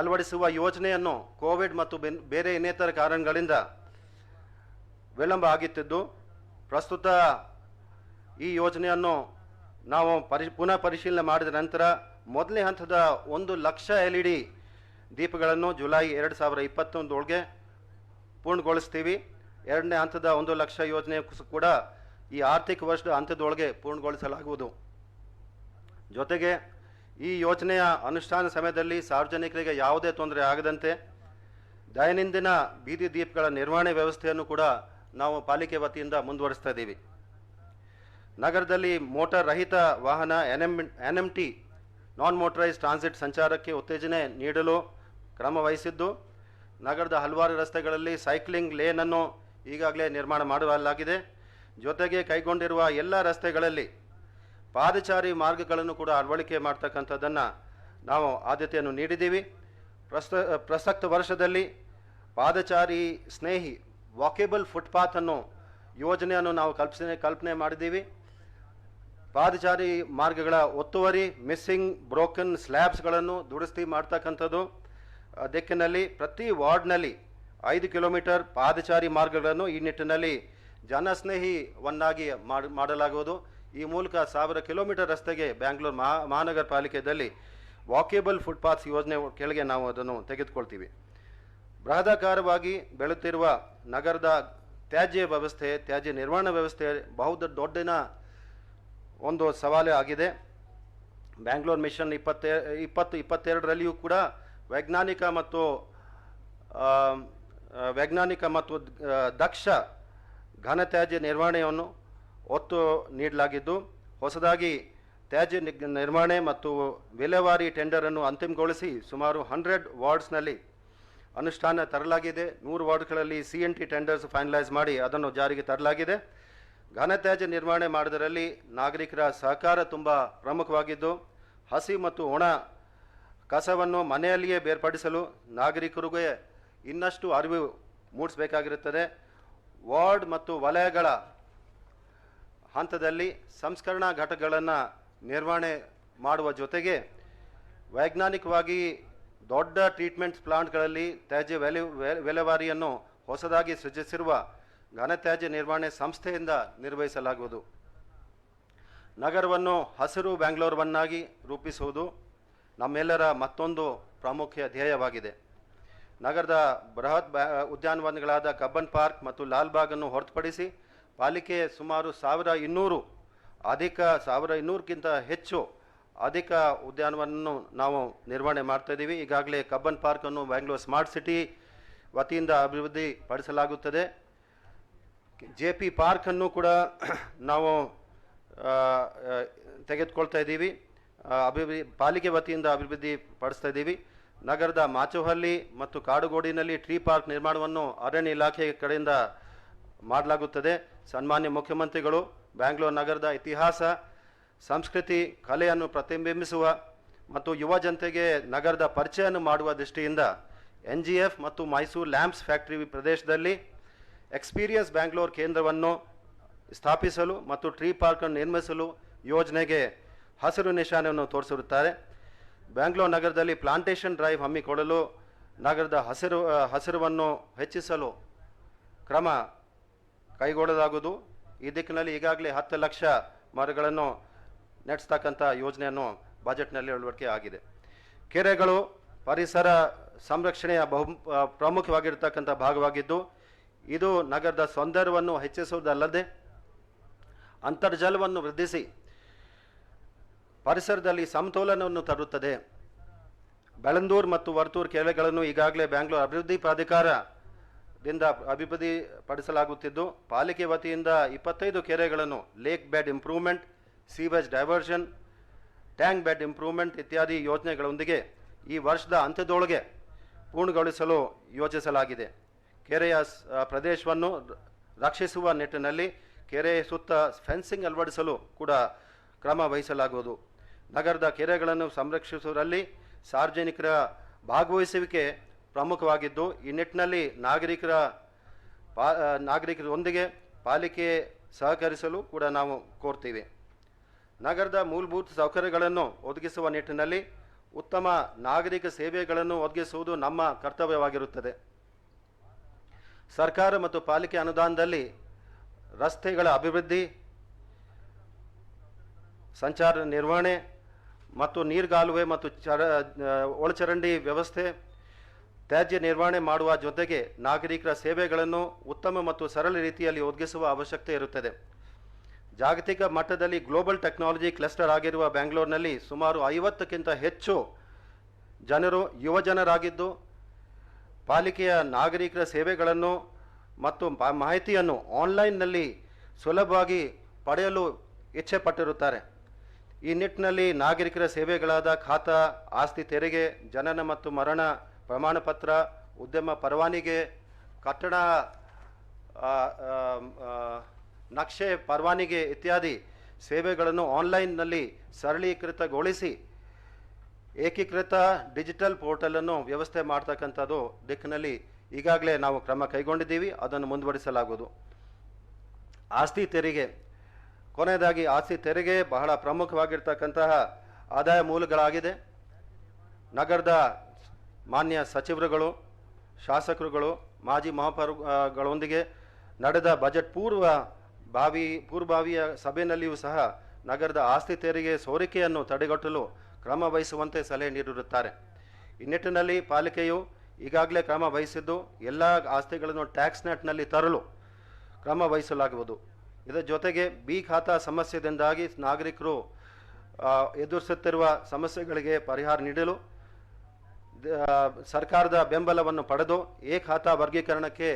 ಅಳವಡಿಸುವ ಯೋಜನೆಯನ್ನು ಕೋವಿಡ್ ಮತ್ತು ಬೇರೆ ಇನ್ನಿತರ ಕಾರಣಗಳಿಂದ ವಿಳಂಬ ಆಗುತ್ತಿದ್ದು, ಪ್ರಸ್ತುತ ಈ ಯೋಜನೆಯನ್ನು ನಾವು ಪುನಃ ಪರಿಶೀಲನೆ ಮಾಡಿದ ನಂತರ ಮೊದಲನೇ ಹಂತದ 1 ಲಕ್ಷ LED ದೀಪಗಳನ್ನು ಜುಲೈ 2021 ಒಳಗೆ ಪೂರ್ಣಗೊಳಿಸ್ತೀವಿ. ಎರಡನೇ ಹಂತದ 1 ಲಕ್ಷ ಯೋಜನೆ ಕೂಡ ಈ ಆರ್ಥಿಕ ವರ್ಷದ ಹಂತದೊಳಗೆ ಪೂರ್ಣಗೊಳಿಸಲಾಗುವುದು. ಜೊತೆಗೆ ಈ ಯೋಜನೆಯ ಅನುಷ್ಠಾನ ಸಮಯದಲ್ಲಿ ಸಾರ್ವಜನಿಕರಿಗೆ ಯಾವುದೇ ತೊಂದರೆ ಆಗದಂತೆ ದೈನಂದಿನ ಬೀದಿ ದೀಪಗಳ ನಿರ್ವಹಣೆ ವ್ಯವಸ್ಥೆಯನ್ನು ಕೂಡ ನಾವು ಪಾಲಿಕೆ ವತಿಯಿಂದ ಮುಂದುವರಿಸ್ತಾ ಇದ್ದೀವಿ. ನಗರದಲ್ಲಿ ಮೋಟಾರ್ ರಹಿತ ವಾಹನ NMT ನಾನ್ ಮೋಟರೈಸ್ ಟ್ರಾನ್ಸಿಟ್ ಸಂಚಾರಕ್ಕೆ ಉತ್ತೇಜನೆ ನೀಡಲು ಕ್ರಮ ವಹಿಸಿದ್ದು, ನಗರದ ಹಲವಾರು ರಸ್ತೆಗಳಲ್ಲಿ ಸೈಕ್ಲಿಂಗ್ ಲೇನನ್ನು ಈಗಾಗಲೇ ನಿರ್ಮಾಣ ಮಾಡಲಾಗಿದೆ. ಜೊತೆಗೆ ಕೈಗೊಂಡಿರುವ ಎಲ್ಲ ರಸ್ತೆಗಳಲ್ಲಿ ಪಾದಚಾರಿ ಮಾರ್ಗಗಳನ್ನು ಕೂಡ ಅಳವಡಿಕೆ ಮಾಡ್ತಕ್ಕಂಥದ್ದನ್ನು ನಾವು ಆದ್ಯತೆಯನ್ನು ನೀಡಿದ್ದೀವಿ. ಪ್ರಸಕ್ತ ವರ್ಷದಲ್ಲಿ ಪಾದಚಾರಿ ಸ್ನೇಹಿ ವಾಕೇಬಲ್ ಫುಟ್ಪಾತ್ ಅನ್ನು ಯೋಜನೆಯನ್ನು ನಾವು ಕಲ್ಪನೆ ಮಾಡಿದ್ದೀವಿ. ಪಾದಚಾರಿ ಮಾರ್ಗಗಳ ಒತ್ತುವರಿ, ಮಿಸ್ಸಿಂಗ್ ಬ್ರೋಕನ್ ಸ್ಲ್ಯಾಬ್ಸ್ಗಳನ್ನು ದುರಸ್ತಿ ಮಾಡ್ತಕ್ಕಂಥದ್ದು ದಿಕ್ಕಿನಲ್ಲಿ ಪ್ರತಿ ವಾರ್ಡ್ನಲ್ಲಿ 5 ಕಿಲೋಮೀಟರ್ ಪಾದಚಾರಿ ಮಾರ್ಗಗಳನ್ನು ಈ ನಿಟ್ಟಿನಲ್ಲಿ ಜನಸ್ನೇಹಿವನ್ನಾಗಿ ಮಾಡಲಾಗುವುದು. ಈ ಮೂಲಕ 1000 ಕಿಲೋಮೀಟರ್ ರಸ್ತೆಗೆ ಬ್ಯಾಂಗ್ಳೂರು ಮಹಾನಗರ ಪಾಲಿಕೆಯಲ್ಲಿ ವಾಕೇಬಲ್ ಫುಟ್ಪಾತ್ಸ್ ಯೋಜನೆ ಕೆಳಗೆ ನಾವು ಅದನ್ನು ತೆಗೆದುಕೊಳ್ತೀವಿ. ಬೃಹದಾಕಾರವಾಗಿ ಬೆಳೆಯುತ್ತಿರುವ ನಗರದ ತ್ಯಾಜ್ಯ ನಿರ್ವಹಣಾ ವ್ಯವಸ್ಥೆ ದೊಡ್ಡಿನ ಒಂದು ಸವಾಲು ಆಗಿದೆ. ಬ್ಯಾಂಗ್ಳೂರು ಮಿಷನ್ 2022ರಲ್ಲಿಯೂ ಕೂಡ ವೈಜ್ಞಾನಿಕ ಮತ್ತು ದಕ್ಷ ಘನತ್ಯಾಜ್ಯ ನಿರ್ವಹಣೆಯನ್ನು ಒತ್ತು ನೀಡಲಾಗಿದ್ದು, ಹೊಸದಾಗಿ ತ್ಯಾಜ್ಯ ನಿರ್ವಹಣೆ ಮತ್ತು ವಿಲೇವಾರಿ ಟೆಂಡರನ್ನು ಅಂತಿಮಗೊಳಿಸಿ ಸುಮಾರು 100 ವಾರ್ಡ್ಸ್ನಲ್ಲಿ ಅನುಷ್ಠಾನ ತರಲಾಗಿದೆ. 100 ವಾರ್ಡ್ಗಳಲ್ಲಿ CNT ಟೆಂಡರ್ಸ್ ಫೈನಲೈಸ್ ಮಾಡಿ ಅದನ್ನು ಜಾರಿಗೆ ತರಲಾಗಿದೆ. ಘನತ್ಯಾಜ್ಯ ನಿರ್ವಹಣೆ ಮಾಡೋದರಲ್ಲಿ ನಾಗರಿಕರ ಸಹಕಾರ ತುಂಬ ಪ್ರಮುಖವಾಗಿದ್ದು, ಹಸಿ ಮತ್ತು ಒಣ ಕಸವನ್ನು ಮನೆಯಲ್ಲಿಯೇ ಬೇರ್ಪಡಿಸಲು ನಾಗರಿಕರಿಗೆ ಇನ್ನಷ್ಟು ಅರಿವು ಮೂಡಿಸಬೇಕಾಗಿರುತ್ತದೆ. ವಾರ್ಡ್ ಮತ್ತು ವಲಯಗಳ ಹಂತದಲ್ಲಿ ಸಂಸ್ಕರಣಾ ಘಟಕಗಳನ್ನು ನಿರ್ವಹಣೆ ಮಾಡುವ ಜೊತೆಗೆ ವೈಜ್ಞಾನಿಕವಾಗಿ ದೊಡ್ಡ ಟ್ರೀಟ್ಮೆಂಟ್ ಪ್ಲಾಂಟ್ಗಳಲ್ಲಿ ತ್ಯಾಜ್ಯ ವಿಲೇವಾರಿಯನ್ನು ಹೊಸದಾಗಿ ಸೃಜಿಸಿರುವ ಘನತ್ಯಾಜ್ಯ ನಿರ್ವಹಣೆ ಸಂಸ್ಥೆಯಿಂದ ನಿರ್ವಹಿಸಲಾಗುವುದು. ನಗರವನ್ನು ಹಸಿರು ಬ್ಯಾಂಗ್ಳೂರವನ್ನಾಗಿ ರೂಪಿಸುವುದು ನಮ್ಮೆಲ್ಲರ ಮತ್ತೊಂದು ಪ್ರಮುಖ ಧ್ಯೇಯವಾಗಿದೆ. ನಗರದ ಬೃಹತ್ ಉದ್ಯಾನವನಗಳಾದ ಕಬ್ಬನ್ ಪಾರ್ಕ್ ಮತ್ತು ಲಾಲ್ಬಾಗ್ ಅನ್ನು ಹೊರತುಪಡಿಸಿ ಪಾಲಿಕೆ ಸುಮಾರು 1200ಕ್ಕಿಂತ ಹೆಚ್ಚು ಅಧಿಕ ಉದ್ಯಾನವನವನ್ನು ನಾವು ನಿರ್ವಹಣೆ ಮಾಡ್ತಾ ಇದ್ದೀವಿ. ಈಗಾಗಲೇ ಕಬ್ಬನ್ ಪಾರ್ಕನ್ನು ಬ್ಯಾಂಗ್ಳೂರ್ ಸ್ಮಾರ್ಟ್ ಸಿಟಿ ವತಿಯಿಂದ ಅಭಿವೃದ್ಧಿ ಪಡಿಸಲಾಗುತ್ತದೆ. JP ಪಾರ್ಕನ್ನು ಕೂಡ ನಾವು ತೆಗೆದುಕೊಳ್ತಾ ಇದ್ದೀವಿ, ಪಾಲಿಕೆ ವತಿಯಿಂದ ಅಭಿವೃದ್ಧಿ ಪಡಿಸ್ತಾ ಇದ್ದೀವಿ. ನಗರದ ಮಾಚೋಹಳ್ಳಿ ಮತ್ತು ಕಾಡುಗೋಡಿನಲ್ಲಿ ಟ್ರೀ ಪಾರ್ಕ್ ನಿರ್ಮಾಣವನ್ನು ಅರಣ್ಯ ಇಲಾಖೆ ಕಡೆಯಿಂದ ಮಾಡಲಾಗುತ್ತದೆ. ಸನ್ಮಾನ್ಯ ಮುಖ್ಯಮಂತ್ರಿಗಳು ಬ್ಯಾಂಗ್ಳೂರು ನಗರದ ಇತಿಹಾಸ, ಸಂಸ್ಕೃತಿ, ಕಲೆಯನ್ನು ಪ್ರತಿಬಿಂಬಿಸುವ ಮತ್ತು ಯುವ ಜನತೆಗೆ ನಗರದ ಪರಿಚಯವನ್ನು ಮಾಡುವ ದೃಷ್ಟಿಯಿಂದ NGF ಮತ್ತು ಮೈಸೂರು ಲ್ಯಾಂಪ್ಸ್ ಫ್ಯಾಕ್ಟರಿ ಪ್ರದೇಶದಲ್ಲಿ ಎಕ್ಸ್ಪೀರಿಯನ್ಸ್ ಬ್ಯಾಂಗ್ಳೂರ್ ಕೇಂದ್ರವನ್ನು ಸ್ಥಾಪಿಸಲು ಮತ್ತು ಟ್ರೀ ಪಾರ್ಕನ್ನು ನಿರ್ಮಿಸಲು ಯೋಜನೆಗೆ ಹಸಿರು ನಿಶಾನೆಯನ್ನು ತೋರಿಸಿರುತ್ತಾರೆ. ಬ್ಯಾಂಗ್ಳೂರು ನಗರದಲ್ಲಿ ಪ್ಲಾಂಟೇಶನ್ ಡ್ರೈವ್ ಹಮ್ಮಿಕೊಳ್ಳಲು ನಗರದ ಹಸಿರುವನ್ನು ಹೆಚ್ಚಿಸಲು ಕ್ರಮ ಕೈಗೊಳ್ಳಲಾಗುವುದು. ಈ ದಿಕ್ಕಿನಲ್ಲಿ ಈಗಾಗಲೇ 10 ಲಕ್ಷ ಮರಗಳನ್ನು ನೆಡೆಸ್ತಕ್ಕಂಥ ಯೋಜನೆಯನ್ನು ಬಜೆಟ್ನಲ್ಲಿ ಅಳವಡಿಕೆ ಆಗಿದೆ. ಕೆರೆಗಳು ಪರಿಸರ ಸಂರಕ್ಷಣೆಯ ಪ್ರಮುಖವಾಗಿರ್ತಕ್ಕಂಥ ಭಾಗವಾಗಿದ್ದು ಇದು ನಗರದ ಸೌಂದರ್ಯವನ್ನು ಹೆಚ್ಚಿಸುವುದಲ್ಲದೆ ಅಂತರ್ಜಲವನ್ನು ವೃದ್ಧಿಸಿ ಪರಿಸರದಲ್ಲಿ ಸಮತೋಲನವನ್ನು ತರುತ್ತದೆ. ಬೆಳಂದೂರು ಮತ್ತು ವರ್ತೂರು ಕೆರೆಗಳನ್ನು ಈಗಾಗಲೇ ಬ್ಯಾಂಗ್ಳೂರು ಅಭಿವೃದ್ಧಿ ಪ್ರಾಧಿಕಾರದಿಂದ ಅಭಿವೃದ್ಧಿ ಪಡಿಸಲಾಗುತ್ತಿದ್ದು ಪಾಲಿಕೆ ವತಿಯಿಂದ 25 ಕೆರೆಗಳನ್ನು lake bed improvement, sewage diversion, tank bed improvement ಇತ್ಯಾದಿ ಯೋಜನೆಗಳೊಂದಿಗೆ ಈ ವರ್ಷದ ಅಂತ್ಯದೊಳಗೆ ಪೂರ್ಣಗೊಳಿಸಲು ಯೋಜಿಸಲಾಗಿದೆ. ಕೆರೆಯ ಪ್ರದೇಶವನ್ನು ರಕ್ಷಿಸುವ ನಿಟ್ಟಿನಲ್ಲಿ ಕೆರೆಯ ಸುತ್ತ ಫೆನ್ಸಿಂಗ್ ಅಳವಡಿಸಲು ಕೂಡ ಕ್ರಮ ವಹಿಸಲಾಗುವುದು. ನಗರದ ಕೆರೆಗಳನ್ನು ಸಂರಕ್ಷಿಸುವಲ್ಲಿ ಸಾರ್ವಜನಿಕರ ಭಾಗವಹಿಸುವಿಕೆ ಪ್ರಮುಖವಾಗಿದ್ದು ಈ ನಿಟ್ಟಿನಲ್ಲಿ ನಾಗರಿಕರೊಂದಿಗೆ ಪಾಲಿಕೆ ಸಹಕರಿಸಲು ಕೂಡ ನಾವು ಕೋರ್ತೀವಿ. ನಗರದ ಮೂಲಭೂತ ಸೌಕರ್ಯಗಳನ್ನು ಒದಗಿಸುವ ನಿಟ್ಟಿನಲ್ಲಿ ಉತ್ತಮ ನಾಗರಿಕ ಸೇವೆಗಳನ್ನು ಒದಗಿಸುವುದು ನಮ್ಮ ಕರ್ತವ್ಯವಾಗಿರುತ್ತದೆ. ಸರ್ಕಾರ ಮತ್ತು ಪಾಲಿಕೆ ಅನುದಾನದಲ್ಲಿ ರಸ್ತೆಗಳ ಅಭಿವೃದ್ಧಿ, ಸಂಚಾರ ನಿರ್ವಹಣೆ ಮತ್ತು ನೀರ್ಗಾಲುವೆ ಮತ್ತು ಒಳಚರಂಡಿ ವ್ಯವಸ್ಥೆ, ತ್ಯಾಜ್ಯ ನಿರ್ವಹಣೆ ಮಾಡುವ ಜೊತೆಗೆ ನಾಗರಿಕರ ಸೇವೆಗಳನ್ನು ಉತ್ತಮ ಮತ್ತು ಸರಳ ರೀತಿಯಲ್ಲಿ ಒದಗಿಸುವ ಅವಶ್ಯಕತೆ ಇರುತ್ತದೆ. ಜಾಗತಿಕ ಮಟ್ಟದಲ್ಲಿ ಗ್ಲೋಬಲ್ ಟೆಕ್ನಾಲಜಿ ಕ್ಲಸ್ಟರ್ ಆಗಿರುವ ಬ್ಯಾಂಗ್ಳೂರಿನಲ್ಲಿ ಸುಮಾರು 50ಕ್ಕಿಂತ ಹೆಚ್ಚು ಜನರು ಯುವಜನರಾಗಿದ್ದು ಪಾಲಿಕೆಯ ನಾಗರಿಕರ ಸೇವೆಗಳನ್ನು ಮತ್ತು ಮಾಹಿತಿಯನ್ನು ಆನ್ಲೈನ್ನಲ್ಲಿ ಸುಲಭವಾಗಿ ಪಡೆಯಲು ಇಚ್ಛೆ ಪಟ್ಟಿರುತ್ತಾರೆ. ಈ ನಿಟ್ಟಿನಲ್ಲಿ ನಾಗರಿಕರ ಸೇವೆಗಳಾದ ಖಾತಾ, ಆಸ್ತಿ ತೆರಿಗೆ, ಜನನ ಮತ್ತು ಮರಣ ಪ್ರಮಾಣಪತ್ರ, ಉದ್ಯಮ ಪರವಾನಿಗೆ, ಕಟ್ಟಡ ನಕ್ಷೆ ಪರವಾನಿಗೆ ಇತ್ಯಾದಿ ಸೇವೆಗಳನ್ನು ಆನ್ಲೈನ್ನಲ್ಲಿ ಸರಳೀಕೃತಗೊಳಿಸಿ ಏಕೀಕೃತ ಡಿಜಿಟಲ್ ಪೋರ್ಟಲನ್ನು ವ್ಯವಸ್ಥೆ ಮಾಡ್ತಕ್ಕಂಥದ್ದು ದಿಕ್ಕಿನಲ್ಲಿ ಈಗಾಗಲೇ ನಾವು ಕ್ರಮ ಕೈಗೊಂಡಿದ್ದೀವಿ, ಅದನ್ನು ಮುಂದುವರಿಸಲಾಗುವುದು. ಆಸ್ತಿ ತೆರಿಗೆ, ಕೊನೆಯದಾಗಿ ಆಸ್ತಿ ತೆರಿಗೆ ಬಹಳ ಪ್ರಮುಖವಾಗಿರ್ತಕ್ಕಂತಹ ಆದಾಯ ಮೂಲಗಳಾಗಿದೆ. ನಗರದ ಮಾನ್ಯ ಸಚಿವರುಗಳು, ಶಾಸಕರುಗಳು, ಮಾಜಿ ಮಹಾಪೌರಗಳೊಂದಿಗೆ ನಡೆದ ಬಜೆಟ್ ಪೂರ್ವಭಾವಿಯ ಸಭೆಯಲ್ಲಿಯೂ ಸಹ ನಗರದ ಆಸ್ತಿ ತೆರಿಗೆ ಸೋರಿಕೆಯನ್ನು ತಡೆಗಟ್ಟಲು ಕ್ರಮ ವಹಿಸುವಂತೆ ಸಲಹೆ ನೀಡಿರುತ್ತಾರೆ. ಈ ನಿಟ್ಟಿನಲ್ಲಿ ಪಾಲಿಕೆಯು ಈಗಾಗಲೇ ಕ್ರಮ ವಹಿಸಿದ್ದು ಎಲ್ಲ ಆಸ್ತಿಗಳನ್ನು ಟ್ಯಾಕ್ಸ್ ನೆಟ್ನಲ್ಲಿ ತರಲು ಕ್ರಮ ವಹಿಸಲಾಗುವುದು. ಇದರ ಜೊತೆಗೆ ಬಿ ಖಾತಾ ಸಮಸ್ಯೆಯಿಂದಾಗಿ ನಾಗರಿಕರು ಎದುರಿಸುತ್ತಿರುವ ಸಮಸ್ಯೆಗಳಿಗೆ ಪರಿಹಾರ ನೀಡಲು ಸರ್ಕಾರದ ಬೆಂಬಲವನ್ನು ಪಡೆದು ಎ ಖಾತಾ ವರ್ಗೀಕರಣಕ್ಕೆ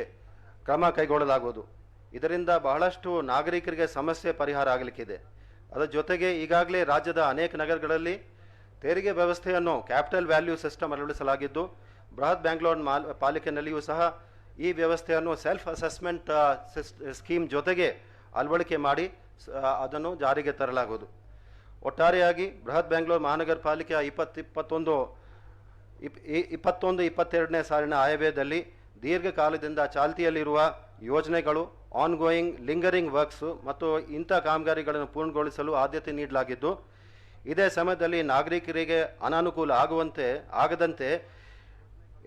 ಕ್ರಮ ಕೈಗೊಳ್ಳಲಾಗುವುದು. ಇದರಿಂದ ಬಹಳಷ್ಟು ನಾಗರಿಕರಿಗೆ ಸಮಸ್ಯೆ ಪರಿಹಾರ ಆಗಲಿಕ್ಕಿದೆ. ಅದರ ಜೊತೆಗೆ ಈಗಾಗಲೇ ರಾಜ್ಯದ ಅನೇಕ ನಗರಗಳಲ್ಲಿ ತೆರಿಗೆ ವ್ಯವಸ್ಥೆಯನ್ನು ಕ್ಯಾಪಿಟಲ್ ವ್ಯಾಲ್ಯೂ ಸಿಸ್ಟಮ್ ಅಳವಡಿಸಲಾಗಿದ್ದು ಬೃಹತ್ ಬ್ಯಾಂಗ್ಳೂರು ಪಾಲಿಕೆಯಲ್ಲಿಯೂ ಸಹ ಈ ವ್ಯವಸ್ಥೆಯನ್ನು ಸೆಲ್ಫ್ ಅಸೆಸ್ಮೆಂಟ್ ಸ್ಕೀಮ್ ಜೊತೆಗೆ ಅಳವಡಿಕೆ ಮಾಡಿ ಅದನ್ನು ಜಾರಿಗೆ ತರಲಾಗುವುದು. ಒಟ್ಟಾರೆಯಾಗಿ ಬೃಹತ್ ಬ್ಯಾಂಗ್ಳೂರು ಮಹಾನಗರ ಪಾಲಿಕೆಯ 2021-22ನೇ ಸಾಲಿನ ಆಯವ್ಯಯದಲ್ಲಿ ದೀರ್ಘಕಾಲದಿಂದ ಚಾಲ್ತಿಯಲ್ಲಿರುವ ಯೋಜನೆಗಳು, ಆನ್ಗೋಯಿಂಗ್ ಲಿಂಗರಿಂಗ್ ವರ್ಕ್ಸು ಮತ್ತು ಇಂಥ ಕಾಮಗಾರಿಗಳನ್ನು ಪೂರ್ಣಗೊಳಿಸಲು ಆದ್ಯತೆ ನೀಡಲಾಗಿದ್ದು ಇದೇ ಸಮಯದಲ್ಲಿ ನಾಗರಿಕರಿಗೆ ಅನಾನುಕೂಲ ಆಗದಂತೆ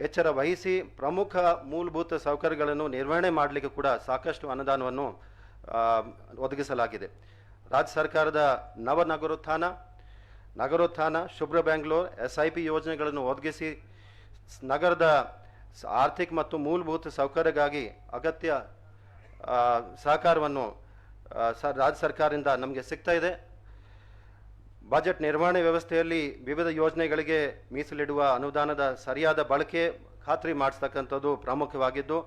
ಎಚ್ಚರ ವಹಿಸಿ ಪ್ರಮುಖ ಮೂಲಭೂತ ಸೌಕರ್ಯಗಳನ್ನು ನಿರ್ವಹಣೆ ಮಾಡಲಿಕ್ಕೆ ಕೂಡ ಸಾಕಷ್ಟು ಅನುದಾನವನ್ನು ಒದಗಿಸಲಾಗಿದೆ. ರಾಜ್ಯ ಸರ್ಕಾರದ ನಗರೋತ್ಥಾನ, ಶುಭ್ರ ಬೆಂಗಳೂರು, SIP ಯೋಜನೆಗಳನ್ನು ಒದಗಿಸಿ ನಗರದ ಆರ್ಥಿಕ ಮತ್ತು ಮೂಲಭೂತ ಸೌಕರ್ಯಕ್ಕಾಗಿ ಅಗತ್ಯ ಸಹಕಾರವನ್ನು ರಾಜ್ಯ ಸರ್ಕಾರದಿಂದ ನಮಗೆ ಸಿಗ್ತಾ ಇದೆ. ಬಜೆಟ್ ನಿರ್ವಹಣೆ ವ್ಯವಸ್ಥೆಯಲ್ಲಿ ವಿವಿಧ ಯೋಜನೆಗಳಿಗೆ ಮೀಸಲಿಡುವ ಅನುದಾನದ ಸರಿಯಾದ ಬಳಕೆ ಖಾತ್ರಿ ಮಾಡಿಸ್ತಕ್ಕಂಥದ್ದು ಪ್ರಮುಖವಾಗಿದ್ದು,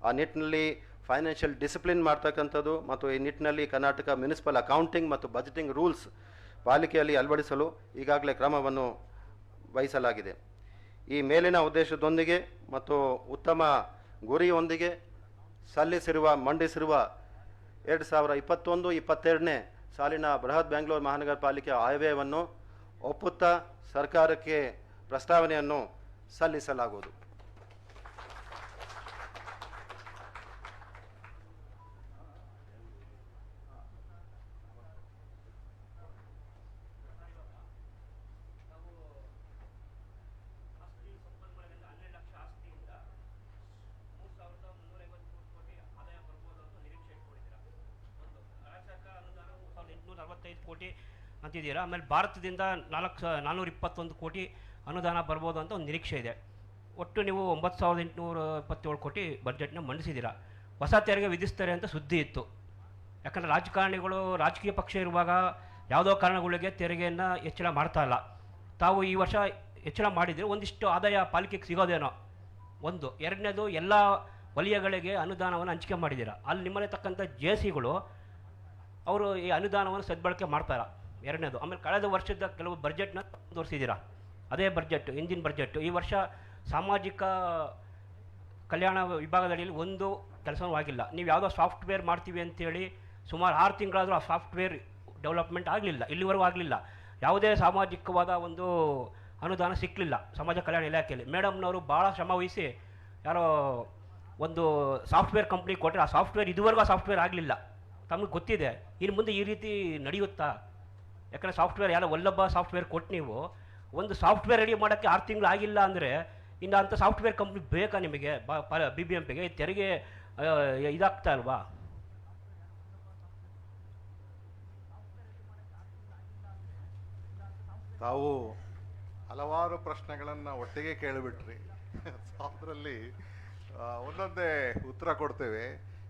ಆ ನಿಟ್ಟಿನಲ್ಲಿ ಫೈನಾನ್ಷಿಯಲ್ ಡಿಸಿಪ್ಲಿನ್ ಮಾಡ್ತಕ್ಕಂಥದ್ದು ಮತ್ತು ಈ ನಿಟ್ಟಿನಲ್ಲಿ ಕರ್ನಾಟಕ ಮುನ್ಸಿಪಲ್ ಅಕೌಂಟಿಂಗ್ ಮತ್ತು ಬಜೆಟಿಂಗ್ ರೂಲ್ಸ್ ಪಾಲಿಕೆಯಲ್ಲಿ ಅಳವಡಿಸಲು ಈಗಾಗಲೇ ಕ್ರಮವನ್ನು ವಹಿಸಲಾಗಿದೆ. ಈ ಮೇಲಿನ ಉದ್ದೇಶದೊಂದಿಗೆ ಮತ್ತು ಉತ್ತಮ ಗುರಿಯೊಂದಿಗೆ ಮಂಡಿಸಿರುವ 2021-22ನೇ ಸಾಲಿನ ಬೃಹತ್ ಬೆಂಗಳೂರು ಮಹಾನಗರ ಪಾಲಿಕೆ ಆಯವ್ಯಯವನ್ನು ಒಪ್ಪುತ್ತಾ ಸರ್ಕಾರಕ್ಕೆ ಪ್ರಸ್ತಾವನೆಯನ್ನು ಸಲ್ಲಿಸಲಾಗುವುದು. ಕೋಟಿ ಅಂತಿದ್ದೀರಾ. ಆಮೇಲೆ ಭಾರತದಿಂದ 421 ಕೋಟಿ ಅನುದಾನ ಬರ್ಬೋದು ಅಂತ ಒಂದು ನಿರೀಕ್ಷೆ ಇದೆ. ಒಟ್ಟು ನೀವು 9,827 ಕೋಟಿ ಬಜೆಟ್ನ ಮಂಡಿಸಿದ್ದೀರಾ. ಹೊಸ ತೆರಿಗೆ ವಿಧಿಸ್ತಾರೆ ಅಂತ ಸುದ್ದಿ ಇತ್ತು. ಯಾಕಂದರೆ ರಾಜಕಾರಣಿಗಳು ರಾಜಕೀಯ ಪಕ್ಷ ಇರುವಾಗ ಯಾವುದೋ ಕಾರಣಗಳಿಗೆ ತೆರಿಗೆಯನ್ನು ಹೆಚ್ಚಳ ಮಾಡ್ತಾ ಇಲ್ಲ. ತಾವು ಈ ವರ್ಷ ಹೆಚ್ಚಳ ಮಾಡಿದರೆ ಒಂದಿಷ್ಟು ಆದಾಯ ಪಾಲಿಕೆಗೆ ಸಿಗೋದೇನೋ ಒಂದು. ಎರಡನೇದು, ಎಲ್ಲ ವಲಯಗಳಿಗೆ ಅನುದಾನವನ್ನು ಹಂಚಿಕೆ ಮಾಡಿದ್ದೀರಾ. ಅಲ್ಲಿ ನಿಮ್ಮನೆ ತಕ್ಕಂಥ JCಗಳು ಅವರು ಈ ಅನುದಾನವನ್ನು ಸದ್ಬಳಕೆ ಮಾಡ್ತಾರ. ಎರಡನೇದು. ಆಮೇಲೆ ಕಳೆದ ವರ್ಷದ ಕೆಲವು ಬಜೆಟ್ನ ತೋರಿಸಿದ್ದೀರಾ. ಅದೇ ಬಜೆಟ್, ಹಿಂದಿನ ಬಜೆಟ್. ಈ ವರ್ಷ ಸಾಮಾಜಿಕ ಕಲ್ಯಾಣ ವಿಭಾಗದಲ್ಲಿ ಒಂದು ಕೆಲಸವೂ ಆಗಿಲ್ಲ. ನೀವು ಯಾವುದೋ ಸಾಫ್ಟ್ವೇರ್ ಮಾಡ್ತೀವಿ ಅಂತೇಳಿ ಸುಮಾರು 6 ತಿಂಗಳಾದರೂ ಆ ಸಾಫ್ಟ್ವೇರ್ ಡೆವಲಪ್ಮೆಂಟ್ ಆಗಲಿಲ್ಲ, ಇಲ್ಲಿವರೆಗೂ ಆಗಲಿಲ್ಲ. ಯಾವುದೇ ಸಾಮಾಜಿಕವಾದ ಒಂದು ಅನುದಾನ ಸಿಕ್ಕಲಿಲ್ಲ ಸಮಾಜ ಕಲ್ಯಾಣ ಇಲಾಖೆಯಲ್ಲಿ. ಮೇಡಮ್ನವರು ಭಾಳ ಶ್ರಮ ವಹಿಸಿ ಯಾರೋ ಒಂದು ಸಾಫ್ಟ್ವೇರ್ ಕಂಪ್ನಿ ಕೊಟ್ಟರೆ ಆ ಸಾಫ್ಟ್ವೇರ್ ಇದುವರೆಗೂ ಆ ಸಾಫ್ಟ್ವೇರ್ ಆಗಲಿಲ್ಲ. ತಮಗೆ ಗೊತ್ತಿದೆ ಇನ್ನು ಮುಂದೆ ಈ ರೀತಿ ನಡೆಯುತ್ತಾ? ಯಾಕಂದರೆ ಸಾಫ್ಟ್ವೇರ್ ಯಾರೋ ಒಲ್ಲೊಬ್ಬ ಸಾಫ್ಟ್ವೇರ್ ಕೊಟ್ಟು ನೀವು ಒಂದು ಸಾಫ್ಟ್ವೇರ್ ರೆಡಿ ಮಾಡೋಕ್ಕೆ 6 ತಿಂಗಳು ಆಗಿಲ್ಲ ಅಂದರೆ ಇನ್ನು ಅಂಥ ಸಾಫ್ಟ್ವೇರ್ ಕಂಪ್ನಿ ಬೇಕಾ ನಿಮಗೆ? BBMPಗೆ ತೆರಿಗೆ ಇದಾಗ್ತಾ ಅಲ್ವಾ? ತಾವು ಹಲವಾರು ಪ್ರಶ್ನೆಗಳನ್ನು ಒಟ್ಟಿಗೆ ಕೇಳಿಬಿಟ್ರಿ. ಅದರಲ್ಲಿ ಒಂದೊಂದೇ ಉತ್ತರ ಕೊಡ್ತೇವೆ.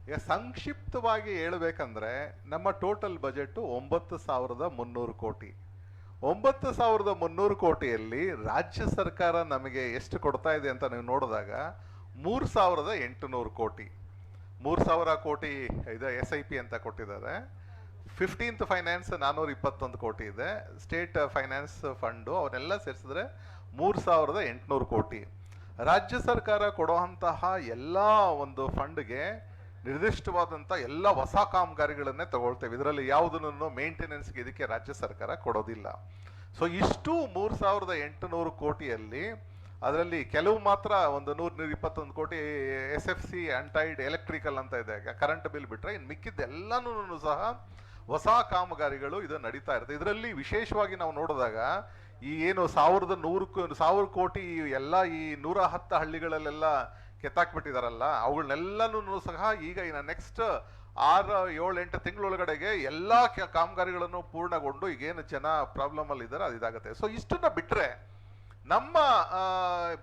ಈಗ ಸಂಕ್ಷಿಪ್ತವಾಗಿ ಹೇಳಬೇಕಂದ್ರೆ ನಮ್ಮ ಟೋಟಲ್ ಬಜೆಟು 9,300 ಕೋಟಿ. 9,300 ಕೋಟಿಯಲ್ಲಿ ರಾಜ್ಯ ಸರ್ಕಾರ ನಮಗೆ ಎಷ್ಟು ಕೊಡ್ತಾ ಇದೆ ಅಂತ ನೀವು ನೋಡಿದಾಗ 3,800 ಕೋಟಿ. 3,000 ಕೋಟಿ ಇದು SIP ಅಂತ ಕೊಟ್ಟಿದ್ದಾರೆ. 15th ಫೈನಾನ್ಸ್ 421 ಕೋಟಿ ಇದೆ. ಸ್ಟೇಟ್ ಫೈನಾನ್ಸ್ ಫಂಡು ಅವನ್ನೆಲ್ಲ ಸೇರಿಸಿದ್ರೆ 3,800 ಕೋಟಿ. ರಾಜ್ಯ ಸರ್ಕಾರ ಕೊಡುವಂತಹ ಎಲ್ಲ ಒಂದು ಫಂಡ್ಗೆ ನಿರ್ದಿಷ್ಟವಾದಂಥ ಎಲ್ಲ ಹೊಸ ಕಾಮಗಾರಿಗಳನ್ನೇ ತಗೊಳ್ತೇವೆ. ಇದರಲ್ಲಿ ಯಾವುದನ್ನು ಮೇಂಟೆನೆನ್ಸ್ಗೆ ಇದಕ್ಕೆ ರಾಜ್ಯ ಸರ್ಕಾರ ಕೊಡೋದಿಲ್ಲ. ಸೊ ಇಷ್ಟು 3,800 ಕೋಟಿಯಲ್ಲಿ ಅದರಲ್ಲಿ ಕೆಲವು ಮಾತ್ರ ಒಂದು 121 ಕೋಟಿ SFC ಅನ್ಟೈಡ್ ಎಲೆಕ್ಟ್ರಿಕಲ್ ಅಂತ ಇದೆ, ಕರೆಂಟ್ ಬಿಲ್ ಬಿಟ್ಟರೆ ಇನ್ನು ಮಿಕ್ಕಿದ್ದೆಲ್ಲನೂ ಸಹ ಹೊಸ ಕಾಮಗಾರಿಗಳು ಇದು ನಡೀತಾ ಇರುತ್ತೆ. ಇದರಲ್ಲಿ ವಿಶೇಷವಾಗಿ ನಾವು ನೋಡಿದಾಗ ಈ ಏನು 1,100 ಕೋಟಿ ಎಲ್ಲ ಈ 110 ಹಳ್ಳಿಗಳಲ್ಲೆಲ್ಲ ಕೆತ್ತಾಕ್ಬಿಟ್ಟಿದಾರಲ್ಲ, ಅವುಗಳನ್ನೆಲ್ಲನೂ ಸಹ ಈಗ ಇನ್ನು ನೆಕ್ಸ್ಟ್ 6, 7, 8 ತಿಂಗಳೊಳಗಡೆಗೆ ಎಲ್ಲ ಕಾಮಗಾರಿಗಳನ್ನು ಪೂರ್ಣಗೊಂಡು ಈಗೇನು ಜನ ಪ್ರಾಬ್ಲಮ್ ಅಲ್ಲಿ ಇದ್ದಾರೆ ಅದು ಇದಾಗುತ್ತೆ. ಸೊ ಇಷ್ಟನ್ನ ಬಿಟ್ಟರೆ ನಮ್ಮ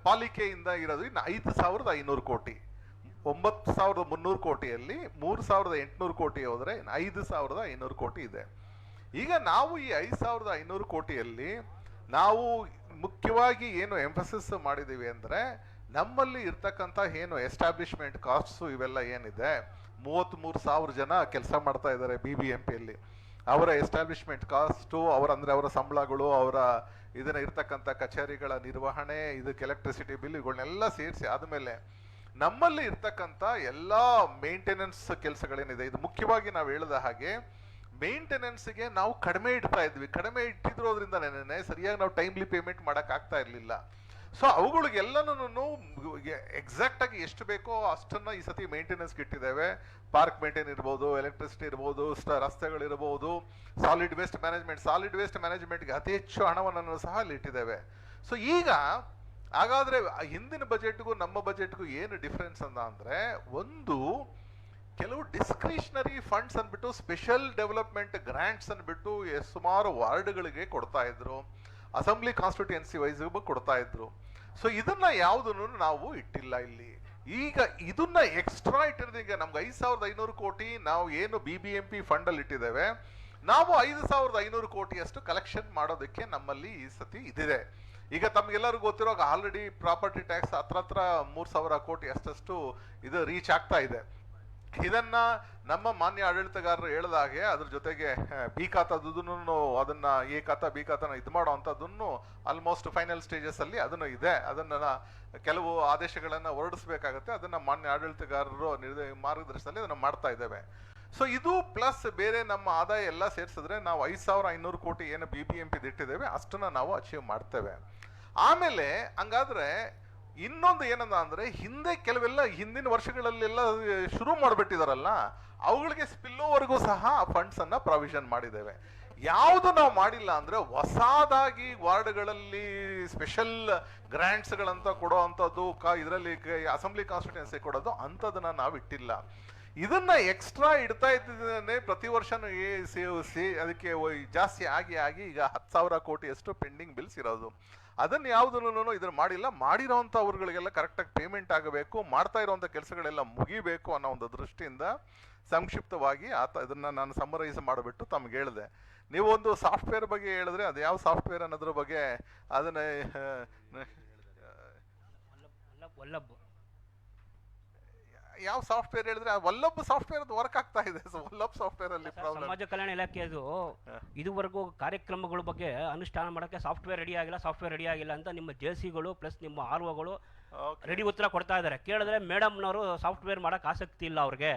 ಪಾಲಿಕೆಯಿಂದ ಇರೋದು ಇನ್ನು 5,500 ಕೋಟಿ. 9,300 ಕೋಟಿಯಲ್ಲಿ 3,800 ಕೋಟಿ ಹೋದರೆ 5,500 ಕೋಟಿ ಇದೆ. ಈಗ ನಾವು ಈ 5,500 ಕೋಟಿಯಲ್ಲಿ ನಾವು ಮುಖ್ಯವಾಗಿ ಏನು ಎಂಫಸಿಸ್ ಮಾಡಿದ್ದೀವಿ ಅಂದರೆ ನಮ್ಮಲ್ಲಿ ಇರ್ತಕ್ಕಂಥ ಏನು ಎಸ್ಟಾಬ್ಲಿಷ್ಮೆಂಟ್ ಕಾಸ್ಟ್ಸು ಇವೆಲ್ಲ ಏನಿದೆ, 33,000 ಜನ ಕೆಲಸ ಮಾಡ್ತಾ ಇದ್ದಾರೆ BBMPಯಲ್ಲಿ. ಅವರ ಎಸ್ಟಾಬ್ಲಿಷ್ಮೆಂಟ್ ಕಾಸ್ಟು ಅವರ ಸಂಬಳಗಳು, ಅವರ ಇದನ್ನ ಇರ್ತಕ್ಕಂಥ ಕಚೇರಿಗಳ ನಿರ್ವಹಣೆ, ಇದಕ್ಕೆ ಎಲೆಕ್ಟ್ರಿಸಿಟಿ ಬಿಲ್ ಇವುಗಳನ್ನೆಲ್ಲ ಸೇರಿಸಿ ಆದಮೇಲೆ ನಮ್ಮಲ್ಲಿ ಇರ್ತಕ್ಕಂಥ ಎಲ್ಲ ಮೇಂಟೆನೆನ್ಸ್ ಕೆಲಸಗಳೇನಿದೆ, ಇದು ಮುಖ್ಯವಾಗಿ ನಾವು ಹೇಳಿದ ಹಾಗೆ ಮೇಂಟೆನೆನ್ಸ್ಗೆ ನಾವು ಕಡಿಮೆ ಇಡ್ತಾ ಇದ್ವಿ. ಕಡಿಮೆ ಇಟ್ಟಿರೋದ್ರಿಂದ ನೆನೆ ಸರಿಯಾಗಿ ನಾವು ಟೈಮ್ಲಿ ಪೇಮೆಂಟ್ ಮಾಡೋಕ್ಕಾಗ್ತಾ ಇರಲಿಲ್ಲ. ಸೊ ಅವುಗಳಿಗೆಲ್ಲನೂ ಎಕ್ಸಾಕ್ಟ್ ಆಗಿ ಎಷ್ಟು ಬೇಕೋ ಅಷ್ಟನ್ನ ಈ ಸತಿ ಮೇಂಟೆನೆನ್ಸ್ಗೆ ಇಟ್ಟಿದ್ದೇವೆ. ಪಾರ್ಕ್ ಮೇಂಟೈನ್ ಇರ್ಬೋದು, ಎಲೆಕ್ಟ್ರಿಸಿಟಿ ಇರ್ಬೋದು, ರಸ್ತೆಗಳಿರ್ಬೋದು, ಸಾಲಿಡ್ ವೇಸ್ಟ್ ಮ್ಯಾನೇಜ್ಮೆಂಟ್ಗೆ ಅತಿ ಹೆಚ್ಚು ಹಣವನ್ನು ಸಹ ಅಲ್ಲಿ ಇಟ್ಟಿದ್ದೇವೆ. ಸೊ ಈಗ ಹಾಗಾದ್ರೆ ಹಿಂದಿನ ಬಜೆಟ್ಗೂ ನಮ್ಮ ಬಜೆಟ್ಗೂ ಏನು ಡಿಫ್ರೆನ್ಸ್ ಅಂತ ಅಂದ್ರೆ, ಒಂದು ಕೆಲವು ಡಿಸ್ಕ್ರಿಷನರಿ ಫಂಡ್ಸ್ ಅಂದ್ಬಿಟ್ಟು ಸ್ಪೆಷಲ್ ಡೆವಲಪ್ಮೆಂಟ್ ಗ್ರಾಂಟ್ಸ್ ಅಂದ್ಬಿಟ್ಟು ಸುಮಾರು ವಾರ್ಡ್ಗಳಿಗೆ ಕೊಡ್ತಾ ಇದ್ರು, ಅಸೆಂಬ್ಲಿ ಕಾನ್ಸ್ಟಿಟ್ಯೂಯೆನ್ಸಿ ವೈಸ್ ಕೊಡ್ತಾ ಇದ್ರು. ಸೊ ಇದನ್ನ ಯಾವುದನ್ನು ನಾವು ಇಟ್ಟಿಲ್ಲ ಇಲ್ಲಿ. ಈಗ ಇದನ್ನ ಎಕ್ಸ್ಟ್ರಾ ಇಟ್ಟಿರೋದು, ಈಗ ನಮ್ಗೆ 5,500 ಕೋಟಿ ನಾವು ಏನು BBMP ಫಂಡ್ ಅಲ್ಲಿ ಇಟ್ಟಿದ್ದೇವೆ, ನಾವು 5,500 ಕೋಟಿಯಷ್ಟು ಕಲೆಕ್ಷನ್ ಮಾಡೋದಕ್ಕೆ ನಮ್ಮಲ್ಲಿ ಈ ಸತಿ ಇದಿದೆ. ಈಗ ತಮ್ಗೆಲ್ಲರಿಗೂ ಗೊತ್ತಿರೋ ಆಲ್ರೆಡಿ ಪ್ರಾಪರ್ಟಿ ಟ್ಯಾಕ್ಸ್ ಹತ್ರ 3,000 ಕೋಟಿ ಅಷ್ಟು ಇದು ರೀಚ್ ಆಗ್ತಾ ಇದೆ. ಇದನ್ನ ನಮ್ಮ ಮಾನ್ಯ ಆಡಳಿತಗಾರರು ಹೇಳಿದಾಗೆ ಅದ್ರ ಜೊತೆಗೆ ಬಿ ಖಾತಾದನ್ನು ಅದನ್ನ ಎ ಖಾತಾ ಬಿ ಖಾತಾನ ಇದು ಮಾಡೋ ಅಂಥದ್ದನ್ನು ಆಲ್ಮೋಸ್ಟ್ ಫೈನಲ್ ಸ್ಟೇಜಸ್ ಅಲ್ಲಿ ಅದನ್ನು ಇದೆ. ಅದನ್ನ ಕೆಲವು ಆದೇಶಗಳನ್ನ ಹೊರಡಿಸ್ಬೇಕಾಗತ್ತೆ. ಅದನ್ನ ಮಾನ್ಯ ಆಡಳಿತಗಾರರು ಮಾರ್ಗದರ್ಶನದಲ್ಲಿ ಅದನ್ನ ಮಾಡ್ತಾ ಇದ್ದೇವೆ. ಸೊ ಇದು ಪ್ಲಸ್ ಬೇರೆ ನಮ್ಮ ಆದಾಯ ಎಲ್ಲ ಸೇರಿಸಿದ್ರೆ ನಾವು 5,500 ಕೋಟಿ ಏನು BBMP ಇಟ್ಟಿದ್ದೇವೆ ಅಷ್ಟನ್ನ ನಾವು ಅಚೀವ್ ಮಾಡ್ತೇವೆ. ಆಮೇಲೆ ಹಂಗಾದ್ರೆ ಇನ್ನೊಂದು ಏನಂದ ಅಂದ್ರೆ, ಹಿಂದೆ ಕೆಲವೆಲ್ಲ ಹಿಂದಿನ ವರ್ಷಗಳಲ್ಲೆಲ್ಲ ಶುರು ಮಾಡಿಬಿಟ್ಟಿದಾರಲ್ಲ, ಅವುಗಳಿಗೆ ಸ್ಪಿಲ್ ಓವರ್ಗೂ ಸಹ ಫಂಡ್ಸ್ ಅನ್ನ ಪ್ರಾವಿಷನ್ ಮಾಡಿದ್ದೇವೆ. ಯಾವುದು ನಾವು ಮಾಡಿಲ್ಲ ಅಂದ್ರೆ, ಹೊಸದಾಗಿ ವಾರ್ಡ್ಗಳಲ್ಲಿ ಸ್ಪೆಷಲ್ ಗ್ರಾಂಟ್ಸ್ ಗಳಂತ ಕೊಡೋ ಅಂಥದ್ದು, ಇದರಲ್ಲಿ ಅಸೆಂಬ್ಲಿ ಕಾನ್ಸ್ಟಿಟ್ಯೂನ್ಸಿ ಕೊಡೋದು ಅಂಥದನ್ನ ನಾವು ಇಟ್ಟಿಲ್ಲ. ಇದನ್ನ ಎಕ್ಸ್ಟ್ರಾ ಇಡ್ತಾ ಇದ್ದಿದ್ದೇನೆ ಪ್ರತಿ ವರ್ಷನೂ ಅದಕ್ಕೆ ಜಾಸ್ತಿ ಆಗಿ ಈಗ 10,000 ಕೋಟಿಯಷ್ಟು ಪೆಂಡಿಂಗ್ ಬಿಲ್ಸ್ ಇರೋದು. ಅದನ್ನ ಯಾವುದನ್ನು ಇದನ್ನ ಮಾಡಿಲ್ಲ. ಮಾಡಿರೋಂಥ ಅವ್ರುಗಳಿಗೆಲ್ಲ ಕರೆಕ್ಟಾಗಿ ಪೇಮೆಂಟ್ ಆಗಬೇಕು, ಮಾಡ್ತಾ ಇರೋಂಥ ಕೆಲಸಗಳೆಲ್ಲ ಮುಗಿಬೇಕು ಅನ್ನೋ ಒಂದು ದೃಷ್ಟಿಯಿಂದ ಸಂಕ್ಷಿಪ್ತವಾಗಿ ಇದನ್ನ ನಾನು ಸಮ್ಮರೈಸ್ ಮಾಡಿಬಿಟ್ಟು ತಮ್ಗೆ ಹೇಳಿದೆ. ನೀವು ಒಂದು ಸಾಫ್ಟ್ವೇರ್ ಬಗ್ಗೆ ಹೇಳಿದ್ರೆ, ಅದು ಯಾವ ಸಾಫ್ಟ್ವೇರ್ ಅನ್ನೋದ್ರ ಬಗ್ಗೆ ಅದನ್ನ ಯಾವ ಸಾಫ್ಟ್ವೇರ್ ಹೇಳಿದ್ರೆ ವಲ್ಲಭ್ ಸಾಫ್ಟ್ವೇರ್ ಅದು ವರ್ಕ್ ಆಗ್ತಾ ಇದೆ. ವಲ್ಲಭ್ ಸಾಫ್ಟ್ವೇರ್ ಅಲ್ಲಿ ಸಮಾಜ ಕಲ್ಯಾಣ ಇಲಾಖೆದು ಇದುವರೆಗೂ ಕಾರ್ಯಕ್ರಮಗಳ ಬಗ್ಗೆ ಅನುಷ್ಠಾನ ಮಾಡೋಕ್ಕೆ ಸಾಫ್ಟ್ವೇರ್ ರೆಡಿ ಆಗಿಲ್ಲ ಅಂತ ನಿಮ್ಮ JCಗಳು ಪ್ಲಸ್ ನಿಮ್ಮ ROಗಳು ರೆಡಿ ಉತ್ತರ ಕೊಡ್ತಾ ಇದ್ದಾರೆ. ಕೇಳಿದ್ರೆ ಮೇಡಮ್ನವರು ಸಾಫ್ಟ್ವೇರ್ ಮಾಡಕ್ ಆಸಕ್ತಿ ಇಲ್ಲ ಅವ್ರಿಗೆ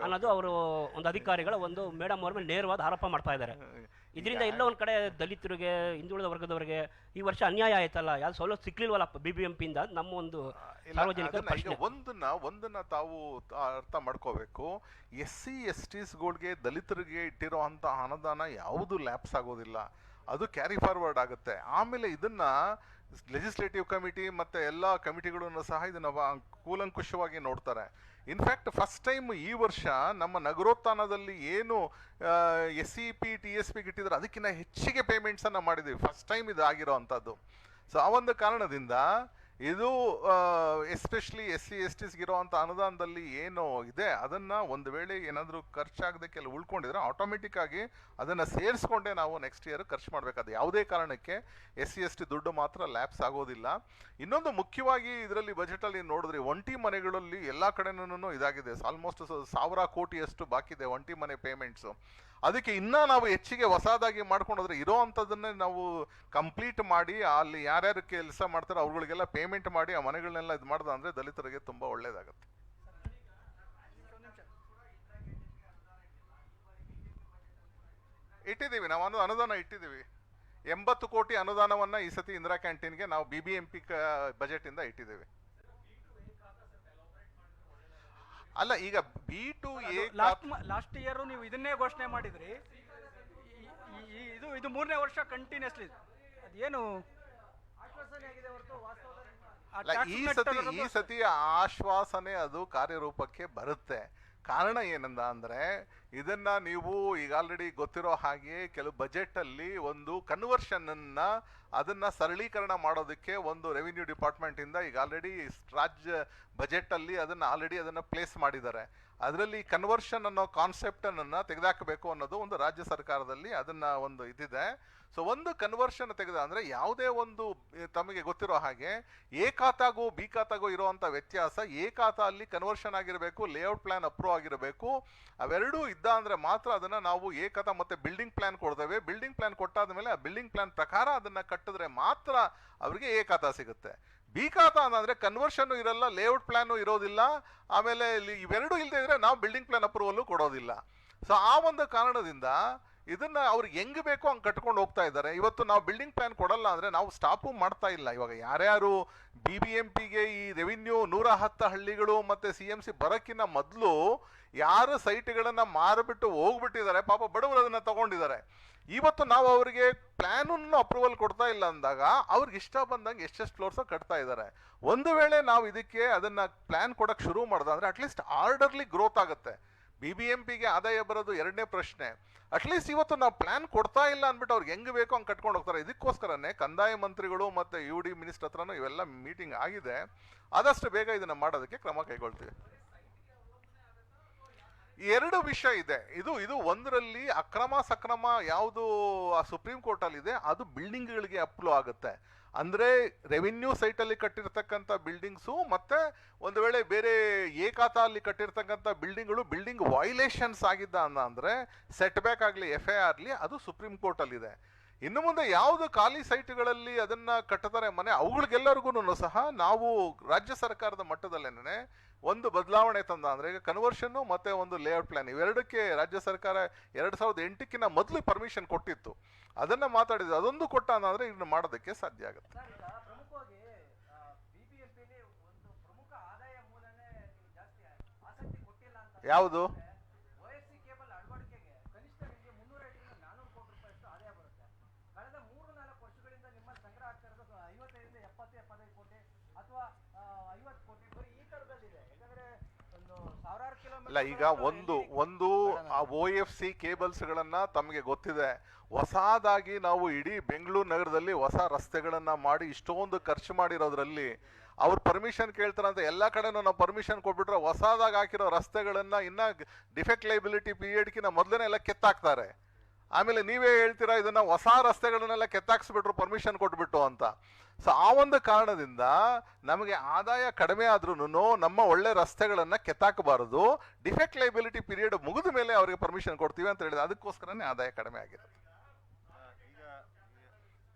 ಅನ್ನೋದು ಅವರು ಒಂದು ಅಧಿಕಾರಿಗಳ ಒಂದು ಮೇಡಮ್ ಅವ್ರ ಮೇಲೆ ನೇರವಾದ ಆರೋಪ ಮಾಡ್ತಾ ಇದ್ದಾರೆ. ಇದರಿಂದ ಎಲ್ಲ ಒಂದ್ ಕಡೆ ದಲಿತರಿಗೆ, ಹಿಂದುಳಿದ ವರ್ಗದವರಿಗೆ ಈ ವರ್ಷ ಅನ್ಯಾಯ ಆಯ್ತಲ್ಲ, ಯಾವ್ದು ಸೌಲಭ್ಯ ಸಿಕ್ಲಿಲ್ವಲ್ಲ BBMP ಇಂದ ನಮ್ಮ ಒಂದು ಸಾರ್ವಜನಿಕ ಪ್ರಶ್ನೆ. ಒಂದನ್ನ ತಾವು ಅರ್ಥ ಮಾಡ್ಕೋಬೇಕು. SC STsಗಳಿಗೆ ದಲಿತರಿಗೆ ಇಟ್ಟಿರೋ ಅಂತ ಅನುದಾನ ಯಾವುದು ಲ್ಯಾಪ್ಸ್ ಆಗೋದಿಲ್ಲ, ಅದು ಕ್ಯಾರಿ ಫಾರ್ವರ್ಡ್ ಆಗುತ್ತೆ. ಆಮೇಲೆ ಇದನ್ನ ಲೆಜಿಸ್ಲೇಟಿವ್ ಕಮಿಟಿ ಮತ್ತೆ ಎಲ್ಲಾ ಕಮಿಟಿಗಳನ್ನು ಸಹ ಇದನ್ನ ಕೂಲಂಕುಷವಾಗಿ ನೋಡ್ತಾರೆ. ಇನ್ಫ್ಯಾಕ್ಟ್ ಫಸ್ಟ್ ಟೈಮ್ ಈ ವರ್ಷ ನಮ್ಮ ನಗರೋತ್ಥಾನದಲ್ಲಿ ಏನು SCP TSP ಇಟ್ಟಿದ್ರೆ ಅದಕ್ಕಿಂತ ಹೆಚ್ಚಿಗೆ ಪೇಮೆಂಟ್ಸ್ ಅನ್ನ ಮಾಡಿದೀವಿ. ಫಸ್ಟ್ ಟೈಮ್ ಇದು ಆಗಿರೋ ಅಂಥದ್ದು. ಸೊ ಆ ಒಂದು ಕಾರಣದಿಂದ ಇದು ಎಸ್ಪೆಷಲಿ SC STs ಇರೋವಂಥ ಅನುದಾನದಲ್ಲಿ ಏನು ಇದೆ ಅದನ್ನ ಒಂದು ವೇಳೆ ಏನಾದರೂ ಖರ್ಚಾಗದೆ ಕೆಲವು ಉಳ್ಕೊಂಡಿದ್ರೆ ಆಟೋಮೆಟಿಕ್ ಆಗಿ ಅದನ್ನ ಸೇರಿಸ್ಕೊಂಡೇ ನಾವು ನೆಕ್ಸ್ಟ್ ಇಯರ್ ಖರ್ಚು ಮಾಡಬೇಕಾದ. ಯಾವುದೇ ಕಾರಣಕ್ಕೆ SC ST ದುಡ್ಡು ಮಾತ್ರ ಲ್ಯಾಪ್ಸ್ ಆಗೋದಿಲ್ಲ. ಇನ್ನೊಂದು ಮುಖ್ಯವಾಗಿ ಇದರಲ್ಲಿ ಬಜೆಟಲ್ಲಿ ನೋಡಿದ್ರೆ, ಒಂಟಿ ಮನೆಗಳಲ್ಲಿ ಎಲ್ಲ ಕಡೆನೂ ಇದಾಗಿದೆ. ಆಲ್ಮೋಸ್ಟ್ 1,000 ಕೋಟಿಯಷ್ಟು ಬಾಕಿ ಇದೆ ಒಂಟಿ ಮನೆ ಪೇಮೆಂಟ್ಸು. ಅದಕ್ಕೆ ಇನ್ನ ನಾವು ಹೆಚ್ಚಿಗೆ ಹೊಸದಾಗಿ ಮಾಡ್ಕೊಂಡೋದ್ರೆ ಇರೋ ಅಂಥದ್ದನ್ನೇ ನಾವು ಕಂಪ್ಲೀಟ್ ಮಾಡಿ ಅಲ್ಲಿ ಯಾರ್ಯಾರು ಕೆಲಸ ಮಾಡ್ತಾರೋ ಅವ್ಗಳಿಗೆಲ್ಲ ಪೇಮೆಂಟ್ ಮಾಡಿ ಆ ಮನೆಗಳನ್ನೆಲ್ಲ ಇದು ಮಾಡ್ದ ಅಂದ್ರೆ ದಲಿತರಿಗೆ ತುಂಬಾ ಒಳ್ಳೇದಾಗತ್ತೆ. ಇಟ್ಟಿದ್ದೀವಿ ನಾವು ಅನುದಾನ ಇಟ್ಟಿದ್ದೀವಿ. 80 ಕೋಟಿ ಅನುದಾನವನ್ನ ಈ ಸತಿ ಇಂದಿರಾ ಕ್ಯಾಂಟೀನ್ಗೆ ನಾವು BBMP ಬಜೆಟ್ ಇಂದ ಇಟ್ಟಿದ್ದೀವಿ. ಅಲ್ಲ, ಈಗ B2A ಲಾಸ್ಟ್ ಇಯರ್ ನೀವು ಇದನ್ನೇ ಘೋಷಣೆ ಮಾಡಿದ್ರಿ. ಇದು 3ನೇ ವರ್ಷ ಕಂಟಿನ್ಯೂಸ್ಲಿ ಅದೇನು ಈ ಸತಿ ಆಶ್ವಾಸನೆ ಅದು ಕಾರ್ಯರೂಪಕ್ಕೆ ಬರುತ್ತೆ. ಕಾರಣ ಏನಂದ ಅಂದ್ರೆ, ಇದನ್ನ ನೀವು ಈಗ ಆಲ್ರೆಡಿ ಗೊತ್ತಿರೋ ಹಾಗೆ ಕೆಲವು ಬಜೆಟ್ ಅಲ್ಲಿ ಒಂದು ಕನ್ವರ್ಷನ್ ಅನ್ನ ಅದನ್ನ ಸರಳೀಕರಣ ಮಾಡೋದಕ್ಕೆ ಒಂದು ರೆವಿನ್ಯೂ ಡಿಪಾರ್ಟ್ಮೆಂಟ್ ಇಂದ ಈಗ ಆಲ್ರೆಡಿ ರಾಜ್ಯ ಬಜೆಟ್ ಅಲ್ಲಿ ಅದನ್ನ ಪ್ಲೇಸ್ ಮಾಡಿದ್ದಾರೆ. ಅದರಲ್ಲಿ ಕನ್ವರ್ಷನ್ ಅನ್ನೋ ಕಾನ್ಸೆಪ್ಟ್ ಅನ್ನ ತೆಗೆದಾಕಬೇಕು ಅನ್ನೋದು ಒಂದು ರಾಜ್ಯ ಸರ್ಕಾರದಲ್ಲಿ ಅದನ್ನ ಒಂದು ಇದಿದೆ. ಸೊ ಒಂದು ಕನ್ವರ್ಷನ್ ತೆಗೆದ ಅಂದ್ರೆ ಯಾವುದೇ ಒಂದು ತಮಗೆ ಗೊತ್ತಿರೋ ಹಾಗೆ ಎ ಖಾತಾಗೂ ಬಿ ಖಾತಾಗೂ ಇರುವಂತ ವ್ಯತ್ಯಾಸ, ಎ ಖಾತಾ ಅಲ್ಲಿ ಕನ್ವರ್ಷನ್ ಆಗಿರಬೇಕು, ಲೇಔಟ್ ಪ್ಲಾನ್ ಅಪ್ರೂವ್ ಆಗಿರಬೇಕು. ಅವೆರಡೂ ಇದ್ದ ಅಂದ್ರೆ ಮಾತ್ರ ಅದನ್ನ ನಾವು ಎ ಖಾತಾ ಮತ್ತೆ ಬಿಲ್ಡಿಂಗ್ ಪ್ಲಾನ್ ಕೊಡ್ತೇವೆ. ಬಿಲ್ಡಿಂಗ್ ಪ್ಲಾನ್ ಕೊಟ್ಟಾದ್ಮೇಲೆ ಆ ಬಿಲ್ಡಿಂಗ್ ಪ್ಲಾನ್ ಪ್ರಕಾರ ಅದನ್ನ ಕಟ್ಟಿದ್ರೆ ಮಾತ್ರ ಅವರಿಗೆ ಎ ಖಾತಾ ಸಿಗುತ್ತೆ. ಬಿ ಖಾತಾ ಅಂದ್ರೆ ಕನ್ವರ್ಷನ್ ಇರಲ್ಲ, ಲೇಔಟ್ ಪ್ಲಾನ್ ಇರೋದಿಲ್ಲ, ಆಮೇಲೆ ಇವೆರಡೂ ಇಲ್ಲದೆ ಇದ್ರೆ ನಾವು ಬಿಲ್ಡಿಂಗ್ ಪ್ಲಾನ್ ಅಪ್ರೂವಲ್ ಕೊಡೋದಿಲ್ಲ. ಸೊ ಆ ಒಂದು ಕಾರಣದಿಂದ ಇದನ್ನ ಅವ್ರಿಗೆ ಹೆಂಗ್ ಬೇಕೋ ಹಂಗೆ ಕಟ್ಕೊಂಡು ಹೋಗ್ತಾ ಇದ್ದಾರೆ. ಇವತ್ತು ನಾವು ಬಿಲ್ಡಿಂಗ್ ಪ್ಲಾನ್ ಕೊಡಲ್ಲ ಅಂದ್ರೆ ನಾವು ಸ್ಟಾಪು ಮಾಡ್ತಾ ಇಲ್ಲ. ಇವಾಗ ಯಾರ್ಯಾರು BBMPಗೆ ಈ ರೆವಿನ್ಯೂ 110 ಹಳ್ಳಿಗಳು ಮತ್ತೆ CMC ಬರೋಕ್ಕಿಂತ ಮೊದಲು ಯಾರು ಸೈಟ್ಗಳನ್ನು ಮಾರಿಬಿಟ್ಟು ಹೋಗ್ಬಿಟ್ಟಿದ್ದಾರೆ, ಪಾಪ ಬಡವರು ಅದನ್ನು ತಗೊಂಡಿದ್ದಾರೆ. ಇವತ್ತು ನಾವು ಅವರಿಗೆ ಪ್ಲ್ಯಾನನ್ನು ಅಪ್ರೂವಲ್ ಕೊಡ್ತಾ ಇಲ್ಲ ಅಂದಾಗ ಅವ್ರಿಗೆ ಇಷ್ಟ ಬಂದಂಗೆ ಎಷ್ಟೆಷ್ಟು ಫ್ಲೋರ್ಸು ಕಟ್ತಾ ಇದ್ದಾರೆ. ಒಂದು ವೇಳೆ ನಾವು ಇದಕ್ಕೆ ಅದನ್ನು ಪ್ಲ್ಯಾನ್ ಕೊಡೋಕ್ಕೆ ಶುರು ಮಾಡ್ದೆ ಅಂದರೆ ಅಟ್ಲೀಸ್ಟ್ ಆರ್ಡರ್ಲಿ ಗ್ರೋತ್ ಆಗುತ್ತೆ. BBMPಗೆ ಆದಾಯ ಬರೋದು ಎರಡನೇ ಪ್ರಶ್ನೆ. ಅಟ್ಲೀಸ್ಟ್ ಇವತ್ತು ನಾವು ಪ್ಲ್ಯಾನ್ ಕೊಡ್ತಾ ಇಲ್ಲ ಅಂದ್ಬಿಟ್ಟು ಅವ್ರಿಗೆ ಹೆಂಗೆ ಬೇಕೋ ಹಂಗೆ ಕಟ್ಕೊಂಡು ಹೋಗ್ತಾರೆ. ಇದಕ್ಕೋಸ್ಕರನೇ ಕಂದಾಯ ಮಂತ್ರಿಗಳು ಮತ್ತು UD ಮಿನಿಸ್ಟರ್ ಹತ್ರನೂ ಇವೆಲ್ಲ ಮೀಟಿಂಗ್ ಆಗಿದೆ. ಆದಷ್ಟು ಬೇಗ ಇದನ್ನು ಮಾಡೋದಕ್ಕೆ ಕ್ರಮ ಕೈಗೊಳ್ತೀವಿ. ಎರಡು ವಿಷಯ ಇದೆ. ಇದು ಒಂದರಲ್ಲಿ ಅಕ್ರಮ ಸಕ್ರಮ ಯಾವುದು ಸುಪ್ರೀಂ ಕೋರ್ಟಲ್ಲಿ ಇದೆ, ಅದು ಬಿಲ್ಡಿಂಗ್ಗಳಿಗೆ ಅಪ್ಲೋ ಆಗುತ್ತೆ. ಅಂದರೆ ರೆವಿನ್ಯೂ ಸೈಟಲ್ಲಿ ಕಟ್ಟಿರ್ತಕ್ಕಂಥ ಬಿಲ್ಡಿಂಗ್ಸು ಮತ್ತು ಒಂದು ವೇಳೆ ಬೇರೆ ಏಕಾತ ಅಲ್ಲಿ ಕಟ್ಟಿರ್ತಕ್ಕಂಥ ಬಿಲ್ಡಿಂಗ್ ವೈಲೇಷನ್ಸ್ ಆಗಿದ್ದ ಅಂದರೆ ಸೆಟ್ ಬ್ಯಾಕ್ ಆಗಲಿ FIR ಆಗಲಿ ಅದು ಸುಪ್ರೀಂ ಕೋರ್ಟಲ್ಲಿದೆ. ಇನ್ನು ಮುಂದೆ ಯಾವುದು ಖಾಲಿ ಸೈಟ್ಗಳಲ್ಲಿ ಅದನ್ನು ಕಟ್ಟುತ್ತಾರೆ ಮನೆ, ಅವುಗಳಿಗೆಲ್ಲರಿಗೂ ಸಹ ನಾವು ರಾಜ್ಯ ಸರ್ಕಾರದ ಮಟ್ಟದಲ್ಲೇನೆ ಒಂದು ಬದಲಾವಣೆ ತಂದ ಅಂದರೆ ಈಗ ಕನ್ವರ್ಷನ್ನು ಮತ್ತು ಒಂದು ಲೇಔಟ್ ಪ್ಲಾನ್ ಇವೆರಡಕ್ಕೆ ರಾಜ್ಯ ಸರ್ಕಾರ 2008ಕ್ಕಿಂತ ಮೊದಲು ಪರ್ಮಿಷನ್ ಕೊಟ್ಟಿತ್ತು. ಅದನ್ನು ಮಾತಾಡಿದ್ರು, ಅದೊಂದು ಕೊಟ್ಟ ಅಂದರೆ ಇದನ್ನು ಮಾಡೋದಕ್ಕೆ ಸಾಧ್ಯ ಆಗುತ್ತೆ. ಪ್ರಮುಖವಾಗಿ BBMPಲಿ ಒಂದು ಪ್ರಮುಖ ಆದಾಯ ಮೂಲನೇ ನೀವು ಜಾಸ್ತಿ ಆಸಕ್ತಿ ಕೊಟ್ಟಿಲ್ಲ ಅಂತ. ಯಾವುದು? OFC ಕೇಬಲ್ ಅಳವಡಿಕೆಗೆ ಕನಿಷ್ಠ ನಿಮಗೆ 350 ರಿಂದ 400 ಕೋಟಿ ರೂಪಾಯಿಯಷ್ಟು ಆದಾಯ ಬರುತ್ತೆ. ಕಳೆದ 3-4 ವರ್ಷಗಳಿಂದ ನಿಮ್ಮ ಸಂಗ್ರಹ ಆಗ್ತಾ ಇರೋದು 55 ರಿಂದ 70-75 ಕೋಟಿ ಅಥವಾ 50 ಕೋಟಿ ಬರೀ ಈ ಥರದಲ್ಲಿದೆ. ಯಾಕಂದ್ರೆ ಒಂದು ಸಾವಿರಾರು ಕಿಲೋಮೀಟರ್ ಅಲ್ಲ, ಈಗ ಒಂದು OFC ಕೇಬಲ್ಸ್ಗಳನ್ನು ತಮಗೆ ಗೊತ್ತಿದೆ, ಹೊಸದಾಗಿ ನಾವು ಇಡೀ ಬೆಂಗಳೂರು ನಗರದಲ್ಲಿ ಹೊಸ ರಸ್ತೆಗಳನ್ನು ಮಾಡಿ ಇಷ್ಟೊಂದು ಖರ್ಚು ಮಾಡಿರೋದ್ರಲ್ಲಿ ಅವ್ರು ಪರ್ಮಿಷನ್ ಕೇಳ್ತಾರಂತ ಎಲ್ಲ ಕಡೆನೂ ನಾವು ಪರ್ಮಿಷನ್ ಕೊಟ್ಬಿಟ್ರೆ ಹೊಸದಾಗಿ ಹಾಕಿರೋ ರಸ್ತೆಗಳನ್ನು ಇನ್ನು ಡಿಫೆಕ್ಟ್ ಲೈಬಿಲಿಟಿ ಪೀರಿಯಡ್ಕಿನ್ನ ಮೊದಲನೇ ಎಲ್ಲ ಕೆತ್ತಾಕ್ತಾರೆ. ಆಮೇಲೆ ನೀವೇ ಹೇಳ್ತೀರಾ ಇದನ್ನು ಹೊಸ ರಸ್ತೆಗಳನ್ನೆಲ್ಲ ಕೆತ್ತಾಕ್ಸ್ಬಿಟ್ರು ಪರ್ಮಿಷನ್ ಕೊಟ್ಬಿಟ್ಟು ಅಂತ. ಸೊ ಆ ಒಂದು ಕಾರಣದಿಂದ ನಮಗೆ ಆದಾಯ ಕಡಿಮೆ ಆದ್ರೂ ನಮ್ಮ ಒಳ್ಳೆ ರಸ್ತೆಗಳನ್ನು ಕೆತ್ತಾಕಬಾರದು, ಡಿಫೆಕ್ಟ್ ಲೈಬಿಲಿಟಿ ಪೀರಿಯಡ್ ಮುಗಿದ ಮೇಲೆ ಅವರಿಗೆ ಪರ್ಮಿಷನ್ ಕೊಡ್ತೀವಿ ಅಂತ ಹೇಳಿದ್ರೆ ಅದಕ್ಕೋಸ್ಕರನೇ ಆದಾಯ ಕಡಿಮೆ ಆಗಿರುತ್ತೆ. ಈಗ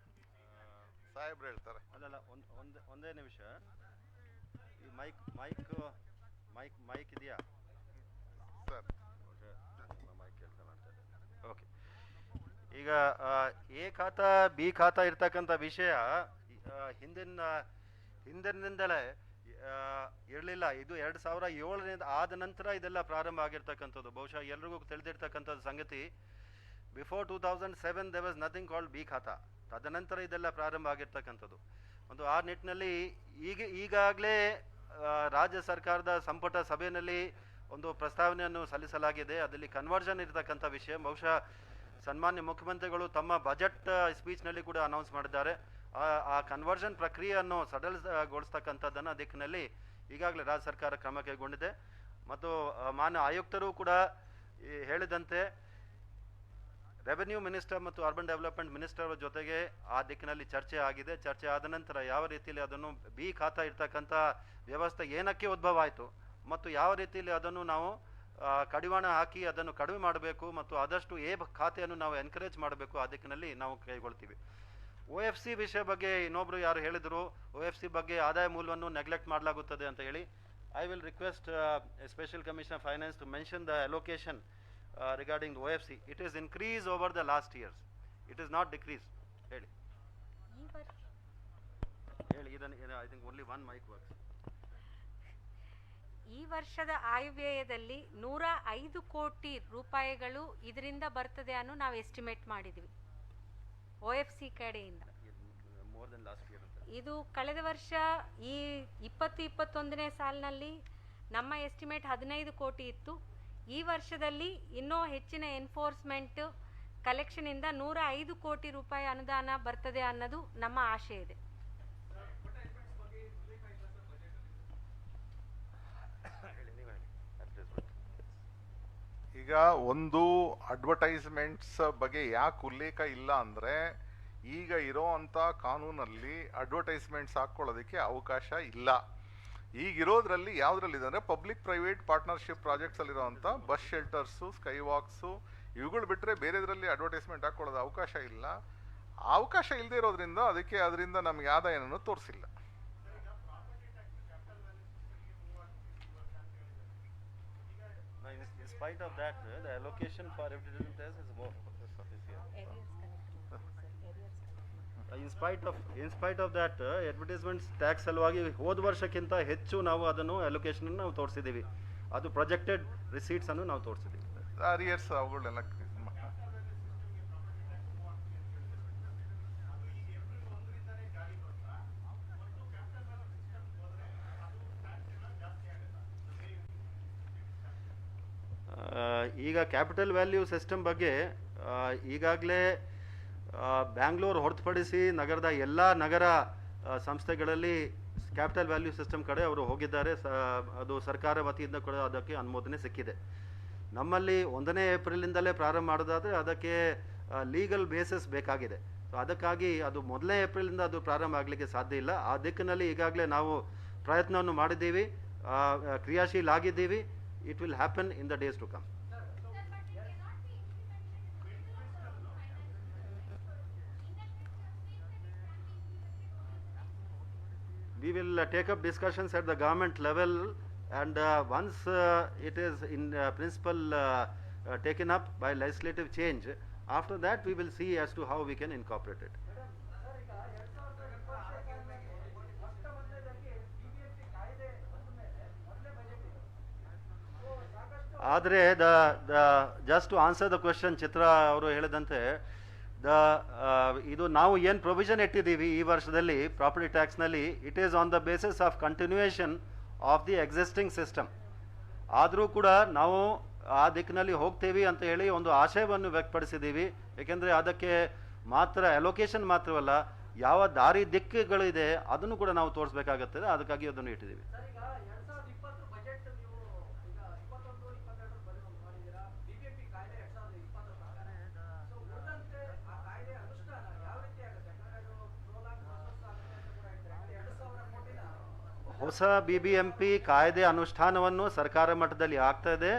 ಸಾಹೇಬ್ರು ಹೇಳ್ತಾರೆ. ಅಲ್ಲಲ್ಲ, ಒಂದೇ ನಿಮಿಷ. ಈ ಮೈಕ್ ಇದೆಯಾ ಸರ್? ಮೈಕ್ ಕೆಲಸ ಮಾಡ್ತಾ ಇದೆ. ಓಕೆ. ಈಗ A ಖಾತಾ B ಖಾತಾ ಇರ್ತಕ್ಕಂಥ ವಿಷಯ ಹಿಂದಿನಿಂದಲೇ ಇರಲಿಲ್ಲ. ಇದು 2007ರಿಂದ ಆದ ನಂತರ ಇದೆಲ್ಲ ಪ್ರಾರಂಭ ಆಗಿರ್ತಕ್ಕಂಥದ್ದು. ಬಹುಶಃ ಎಲ್ರಿಗೂ ತಿಳಿದಿರ್ತಕ್ಕಂಥದ್ದು ಸಂಗತಿ. Before 2007 there was nothing called B ಖಾತಾ. ತದನಂತರ ಇದೆಲ್ಲ ಪ್ರಾರಂಭ ಆಗಿರ್ತಕ್ಕಂಥದ್ದು. ಒಂದು ಆ ನಿಟ್ಟಿನಲ್ಲಿ ಈಗಾಗಲೇ ರಾಜ್ಯ ಸರ್ಕಾರದ ಸಂಪುಟ ಸಭೆಯಲ್ಲಿ ಒಂದು ಪ್ರಸ್ತಾವನೆಯನ್ನು ಸಲ್ಲಿಸಲಾಗಿದೆ. ಅದರಲ್ಲಿ ಕನ್ವರ್ಷನ್ ಇರತಕ್ಕಂಥ ವಿಷಯ ಬಹುಶಃ ಸನ್ಮಾನ್ಯ ಮುಖ್ಯಮಂತ್ರಿಗಳು ತಮ್ಮ ಬಜೆಟ್ ಸ್ಪೀಚ್ನಲ್ಲಿ ಕೂಡ ಅನೌನ್ಸ್ ಮಾಡಿದ್ದಾರೆ. ಆ ಕನ್ವರ್ಷನ್ ಪ್ರಕ್ರಿಯೆಯನ್ನು ಸಡಲಗೊಳಿಸ್ತಕ್ಕಂಥದ್ದನ್ನು ದಿಕ್ಕಿನಲ್ಲಿ ಈಗಾಗಲೇ ರಾಜ್ಯ ಸರ್ಕಾರ ಕ್ರಮ ಕೈಗೊಂಡಿದೆ. ಮತ್ತು ಮಾನ್ಯ ಆಯುಕ್ತರು ಕೂಡ ಹೇಳಿದಂತೆ ರೆವೆನ್ಯೂ ಮಿನಿಸ್ಟರ್ ಮತ್ತು ಅರ್ಬನ್ ಡೆವಲಪ್ಮೆಂಟ್ ಮಿನಿಸ್ಟರ್ ಜೊತೆಗೆ ಆ ದಿಕ್ಕಿನಲ್ಲಿ ಚರ್ಚೆ ಆಗಿದೆ. ಚರ್ಚೆ ಆದ ನಂತರ ಯಾವ ರೀತಿಯಲ್ಲಿ ಅದನ್ನು B ಖಾತಾ ಇರ್ತಕ್ಕಂಥ ವ್ಯವಸ್ಥೆ ಏನಕ್ಕೆ ಉದ್ಭವ ಆಯಿತು ಮತ್ತು ಯಾವ ರೀತಿಯಲ್ಲಿ ಅದನ್ನು ನಾವು ಕಡಿವಾಣ ಹಾಕಿ ಅದನ್ನು ಕಡಿಮೆ ಮಾಡಬೇಕು ಮತ್ತು ಆದಷ್ಟು A ಖಾತೆಯನ್ನು ನಾವು ಎನ್ಕರೇಜ್ ಮಾಡಬೇಕು, ಆ ದಿಕ್ಕಿನಲ್ಲಿ ನಾವು ಕೈಗೊಳ್ತೀವಿ. OFC ವಿಷಯ ಬಗ್ಗೆ ಇನ್ನೊಬ್ರು ಯಾರು ಹೇಳಿದ್ರು, OFC ಬಗ್ಗೆ ಆದಾಯ ಮೂಲವನ್ನು ನೆಗ್ಲೆಕ್ಟ್ ಮಾಡಲಾಗುತ್ತದೆ ಅಂತ ಹೇಳಿ. I will request special commissioner finance to mention the allocation regarding the OFC. It is increased over the last years. It is not decreased. ಹೇಳಿ ಇದನ್ನು I think only one mic works. ಈ ವರ್ಷದ ಆಯವ್ಯಯದಲ್ಲಿ 105 ಕೋಟಿ ರೂಪಾಯಿಗಳು ಇದರಿಂದ ಬರ್ತದೆ ಅನ್ನೋ ನಾವು ಎಸ್ಟಿಮೇಟ್ ಮಾಡಿದ್ವಿ OFC ಕಡೆಯಿಂದ. More than last year. ಇದು ಕಳೆದ ವರ್ಷ ಈ 2021ನೇ ಸಾಲಿನಲ್ಲಿ ನಮ್ಮ ಎಸ್ಟಿಮೇಟ್ 15 ಕೋಟಿ ಇತ್ತು. ಈ ವರ್ಷದಲ್ಲಿ ಇನ್ನೂ ಹೆಚ್ಚಿನ ಎನ್ಫೋರ್ಸ್ಮೆಂಟ್ ಕಲೆಕ್ಷನಿಂದ 105 ಕೋಟಿ ರೂಪಾಯಿ ಅನುದಾನ ಬರ್ತದೆ ಅನ್ನೋದು ನಮ್ಮ ಆಶೆ ಇದೆ. ಈಗ ಒಂದು ಅಡ್ವರ್ಟೈಸ್ಮೆಂಟ್ಸ್ ಬಗ್ಗೆ ಯಾಕೆ ಉಲ್ಲೇಖ ಇಲ್ಲ ಅಂದರೆ, ಈಗ ಇರೋ ಅಂಥ ಕಾನೂನಲ್ಲಿ ಅಡ್ವರ್ಟೈಸ್ಮೆಂಟ್ಸ್ ಹಾಕ್ಕೊಳ್ಳೋದಕ್ಕೆ ಅವಕಾಶ ಇಲ್ಲ. ಈಗಿರೋದ್ರಲ್ಲಿ ಯಾವುದ್ರಲ್ಲಿದೆ ಅಂದರೆ ಪಬ್ಲಿಕ್ ಪ್ರೈವೇಟ್ ಪಾರ್ಟ್ನರ್ಶಿಪ್ ಪ್ರಾಜೆಕ್ಟ್ಸಲ್ಲಿರೋವಂಥ ಬಸ್ ಶೆಲ್ಟರ್ಸು, ಸ್ಕೈ ವಾಕ್ಸು ಇವುಗಳು ಬಿಟ್ಟರೆ ಬೇರೆದರಲ್ಲಿ ಅಡ್ವರ್ಟೈಸ್ಮೆಂಟ್ ಹಾಕ್ಕೊಳ್ಳೋದು ಅವಕಾಶ ಇಲ್ಲ. ಅವಕಾಶ ಇಲ್ಲದೆ ಇರೋದ್ರಿಂದ ಅದರಿಂದ ನಮಗೆ ಆದಾಯನೂ ತೋರಿಸಿಲ್ಲ. In spite of that, the allocation for advertisement tax is more this year. In spite of that, advertisement tax ಸಲುವಾಗಿ ಹೋದ ವರ್ಷಕ್ಕಿಂತ ಹೆಚ್ಚು ನಾವು ಅದನ್ನು ಅಲೋಕೇಶನ್ ನಾವು ತೋರಿಸಿದ್ದೀವಿ. ಅದು ಪ್ರೊಜೆಕ್ಟೆಡ್ ರಿಸೀಟ್ಸನ್ನು ನಾವು ತೋರಿಸಿದ್ದೀವಿ. ಅರಿಯರ್ಸ್ ಅವುಗಳೆಲ್ಲ ಈಗ ಕ್ಯಾಪಿಟಲ್ ವ್ಯಾಲ್ಯೂ ಸಿಸ್ಟಮ್ ಬಗ್ಗೆ ಈಗಾಗಲೇ ಬ್ಯಾಂಗ್ಳೂರು ಹೊರತುಪಡಿಸಿ ನಗರದ ಎಲ್ಲ ನಗರ ಸಂಸ್ಥೆಗಳಲ್ಲಿ ಕ್ಯಾಪಿಟಲ್ ವ್ಯಾಲ್ಯೂ ಸಿಸ್ಟಮ್ ಕಡೆ ಅವರು ಹೋಗಿದ್ದಾರೆ. ಅದು ಸರ್ಕಾರ ವತಿಯಿಂದ ಕೂಡ ಅದಕ್ಕೆ ಅನುಮೋದನೆ ಸಿಕ್ಕಿದೆ. ನಮ್ಮಲ್ಲಿ 1ನೇ ಏಪ್ರಿಲಿಂದಲೇ ಪ್ರಾರಂಭ ಮಾಡೋದಾದರೆ ಅದಕ್ಕೆ ಲೀಗಲ್ ಬೇಸಿಸ್ ಬೇಕಾಗಿದೆ. ಸೊ ಅದಕ್ಕಾಗಿ ಅದು 1ನೇ ಏಪ್ರಿಲಿಂದ ಅದು ಪ್ರಾರಂಭ ಆಗಲಿಕ್ಕೆ ಸಾಧ್ಯ ಇಲ್ಲ. ಆ ದಿಕ್ಕಿನಲ್ಲಿ ಈಗಾಗಲೇ ನಾವು ಪ್ರಯತ್ನವನ್ನು ಮಾಡಿದ್ದೀವಿ, ಕ್ರಿಯಾಶೀಲ ಆಗಿದ್ದೀವಿ. It will happen in the days to come. We will take up discussions at the government level, and once it is in principle taken up by legislative change, after that we will see as to how we can incorporate it. ಆದರೆ just to answer the question, Chitra ಅವರು ಹೇಳಿದಂತೆ ಇದು ನಾವು ಏನು ಪ್ರೊವಿಷನ್ ಇಟ್ಟಿದ್ದೀವಿ ಈ ವರ್ಷದಲ್ಲಿ ಪ್ರಾಪರ್ಟಿ ಟ್ಯಾಕ್ಸ್ನಲ್ಲಿ, it is on the basis of continuation of the existing system. ಆದರೂ ಕೂಡ ನಾವು ಆ ದಿಕ್ಕಿನಲ್ಲಿ ಹೋಗ್ತೇವೆ ಅಂತ ಹೇಳಿ ಒಂದು ಆಶಯವನ್ನು ವ್ಯಕ್ತಪಡಿಸಿದ್ದೀವಿ. ಏಕೆಂದರೆ ಅದಕ್ಕೆ ಮಾತ್ರ ಅಲೋಕೇಶನ್ ಮಾತ್ರವಲ್ಲ, ಯಾವ ದಾರಿ ದಿಕ್ಕುಗಳಿದೆ ಅದನ್ನು ಕೂಡ ನಾವು ತೋರಿಸಬೇಕಾಗುತ್ತದೆ. ಅದಕ್ಕಾಗಿ ಅದನ್ನು ಇಟ್ಟಿದ್ದೀವಿ. ಹೊಸ BBMP ಕಾಯ್ದೆ ಅನುಷ್ಠಾನವನ್ನು ಸರ್ಕಾರ ಮಟ್ಟದಲ್ಲಿ ಆಗ್ತಾ ಇದೆ.